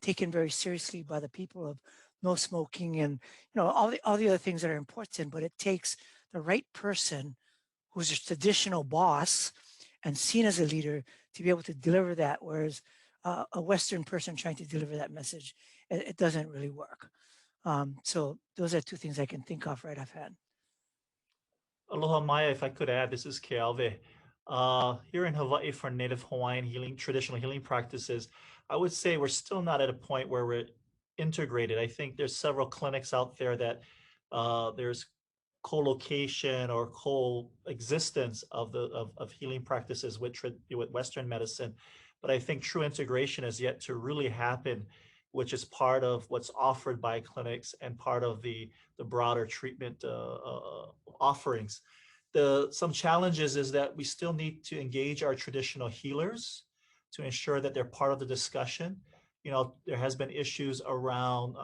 taken very seriously by the people of no smoking and all the other things that are important. But it takes the right person who's a traditional boss and seen as a leader to be able to deliver that, whereas a Western person trying to deliver that message, it doesn't really work. So those are two things I can think of right offhand. Aloha Maya, if I could add, this is Kealve. Here in Hawaii for Native Hawaiian healing, traditional healing practices, I would say we're still not at a point where we're integrated. I think there's several clinics out there that there's co-location or coexistence of healing practices with Western medicine, but I think true integration is yet to really happen, which is part of what's offered by clinics and part of the broader treatment offerings. Some challenges is that we still need to engage our traditional healers to ensure that they're part of the discussion. You know, there has been issues around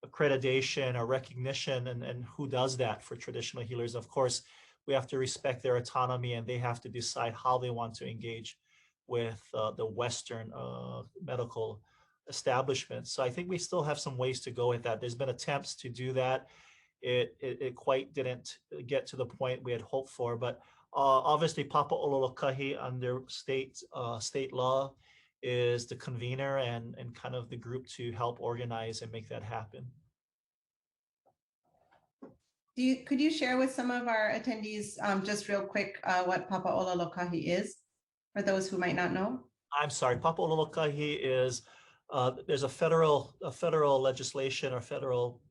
accreditation or recognition and who does that for traditional healers. Of course, we have to respect their autonomy and they have to decide how they want to engage with the Western medical establishment. So I think we still have some ways to go with that. There's been attempts to do that. It quite didn't get to the point we had hoped for, but obviously Papa Ololokahi under state law is the convener and kind of the group to help organize and make that happen. Could you share with some of our attendees just real quick what Papa Ololokahi is for those who might not know? I'm sorry, Papa Ololokahi is there's a federal legislation or federal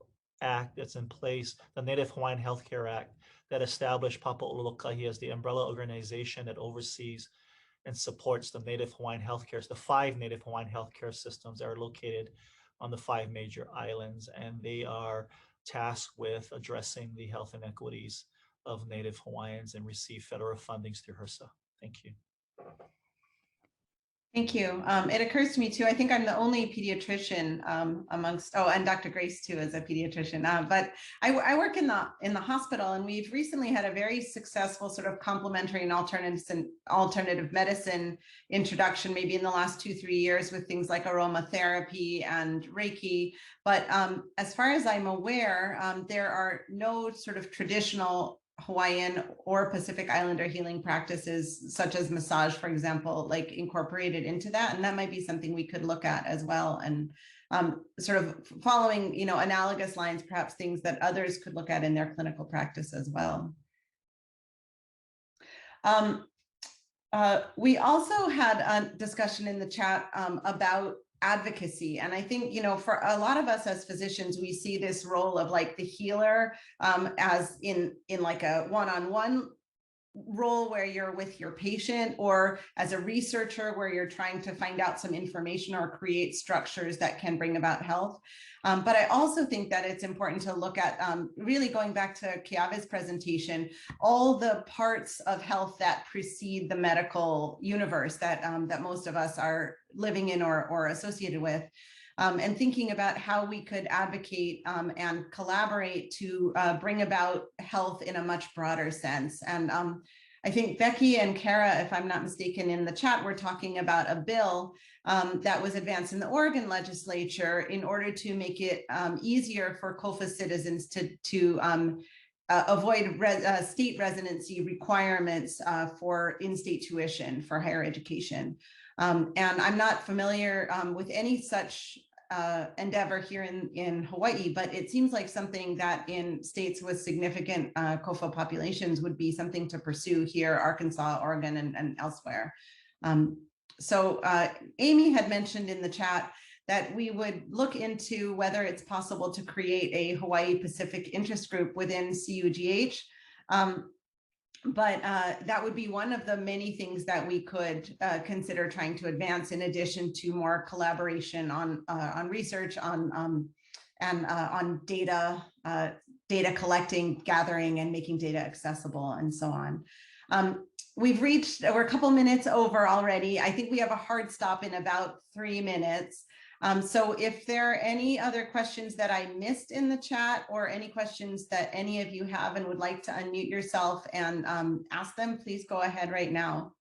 act that's in place, the Native Hawaiian Healthcare Act, that established Papa Ololokahi as the umbrella organization that oversees and supports the Native Hawaiian healthcare, the 5 Native Hawaiian healthcare systems that are located on the 5 major islands, and they are tasked with addressing the health inequities of Native Hawaiians and receive federal fundings through HRSA. Thank you. Thank you. It occurs to me too, I think I'm the only pediatrician amongst, and Dr. Grace too is a pediatrician, but I work in the hospital, and we've recently had a very successful sort of complementary and alternative medicine introduction, maybe in the last 2-3 years with things like aromatherapy and Reiki. But as far as I'm aware, there are no sort of traditional Hawaiian or Pacific Islander healing practices, such as massage, for example, like incorporated into that. And that might be something we could look at as well. And sort of following, analogous lines, perhaps things that others could look at in their clinical practice as well. We also had a discussion in the chat about advocacy. And I think, for a lot of us as physicians, we see this role of like the healer as in like a one-on-one role where you're with your patient, or as a researcher where you're trying to find out some information or create structures that can bring about health. But I also think that it's important to look at, really going back to Keawe's presentation, all the parts of health that precede the medical universe that, that most of us are living in or associated with. And thinking about how we could advocate and collaborate to bring about health in a much broader sense. And I think Becky and Kara, if I'm not mistaken, in the chat, were talking about a bill that was advanced in the Oregon legislature in order to make it easier for COFA citizens to avoid state residency requirements for in-state tuition for higher education. And I'm not familiar with any such endeavor here in Hawaii, but it seems like something that in states with significant COFA populations would be something to pursue here, Arkansas, Oregon, and elsewhere. So Amy had mentioned in the chat that we would look into whether it's possible to create a Hawaii Pacific interest group within CUGH. But that would be one of the many things that we could consider trying to advance, in addition to more collaboration on research, on data, data collecting, gathering, and making data accessible, and so on. We're a couple minutes over already. I think we have a hard stop in about 3 minutes. So if there are any other questions that I missed in the chat, or any questions that any of you have and would like to unmute yourself and ask them, please go ahead right now.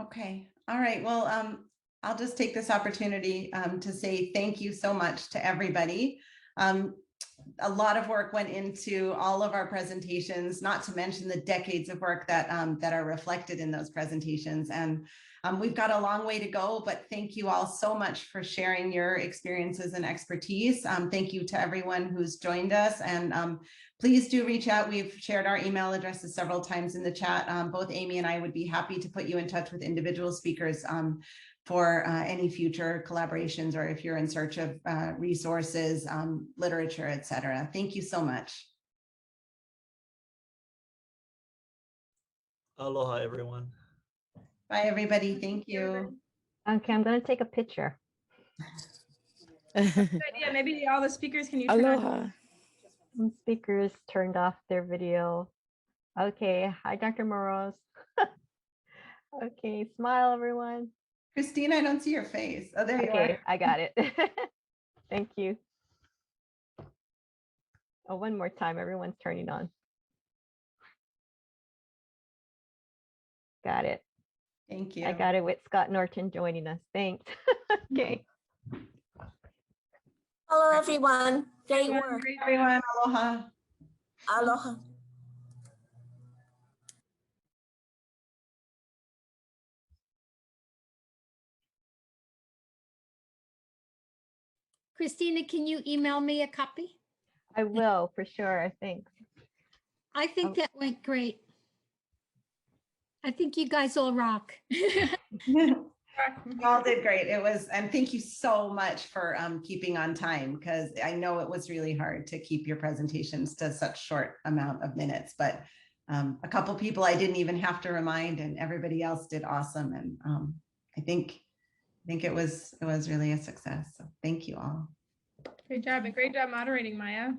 Okay, all right, well, I'll just take this opportunity to say thank you so much to everybody. a lot of work went into all of our presentations, not to mention the decades of work that are reflected in those presentations. And we've got a long way to go, but thank you all so much for sharing your experiences and expertise. Thank you to everyone who's joined us, and please do reach out. We've shared our email addresses several times in the chat. Both Amy and I would be happy to put you in touch with individual speakers for any future collaborations, or if you're in search of resources, literature, etc. Thank you so much. Aloha, everyone. Bye, everybody. Thank you. Okay, I'm going to take a picture. Good idea. Maybe all the speakers, can you turn on? Aloha. Some speakers turned off their video. Okay, hi, Dr. Moros. Okay, smile, everyone. Christina, I don't see your face. Oh, there you are. Okay, I got it. Thank you. Oh, one more time, everyone's turning on. Got it. Thank you. I got it with Scott Norton joining us. Thanks. Okay. Hello, everyone. Great work. Everyone, aloha. Aloha. Christina, can you email me a copy? I will, for sure, thanks. I think that went great. I think you guys all rock. You all did great. It was, and thank you so much for keeping on time, because I know it was really hard to keep your presentations to such short amount of minutes, but a couple people I didn't even have to remind, and everybody else did awesome. And I think it was really a success. So thank you all. Great job, and great job moderating, Maya.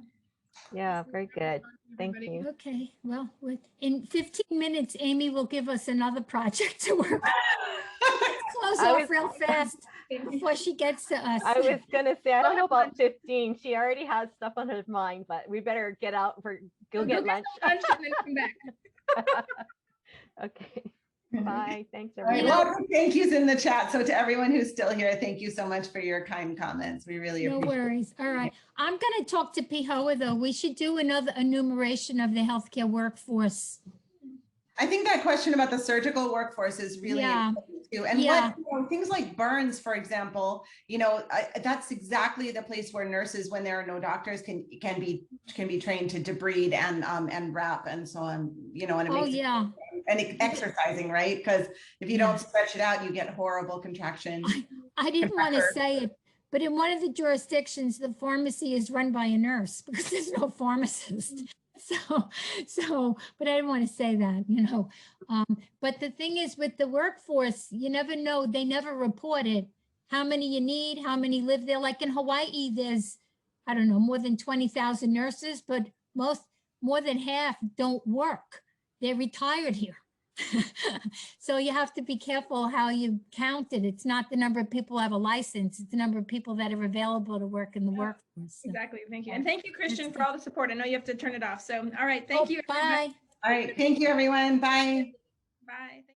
Yeah, very good. Thank you. Okay, well, in 15 minutes, Amy will give us another project to work on. Close off real fast before she gets to us. I was gonna say, I don't know about 15. She already has stuff on her mind, but we better get out for go get lunch. And then come back. Okay. Bye. Thanks, All right, everyone. lots of thank yous in the chat. So to everyone who's still here, thank you so much for your kind comments. We really No appreciate it. worries. All right. I'm going to talk to Pihoa, though. We should do another enumeration of the healthcare workforce. I think that question about the surgical workforce is really important too. And what things like burns, for example, that's exactly the place where nurses, when there are no doctors, can be trained to debride and wrap and so on. And it makes and exercising, right? Because if you don't stretch it out, you get horrible contractions. I didn't want to say it, but in one of the jurisdictions, the pharmacy is run by a nurse because there's no pharmacist. So, but I didn't want to say that, but the thing is with the workforce, you never know. They never reported how many you need, how many live there. Like in Hawaii, there's, I don't know, more than 20,000 nurses, but more than half don't work. They're retired here. So you have to be careful how you count it. It's not the number of people who have a license. It's the number of people that are available to work in the workforce. So. Exactly. Thank you. And thank you, Christian, for all the support. I know you have to turn it off. So, all right. Thank you. Bye. All right. Thank you, everyone. Bye. Bye.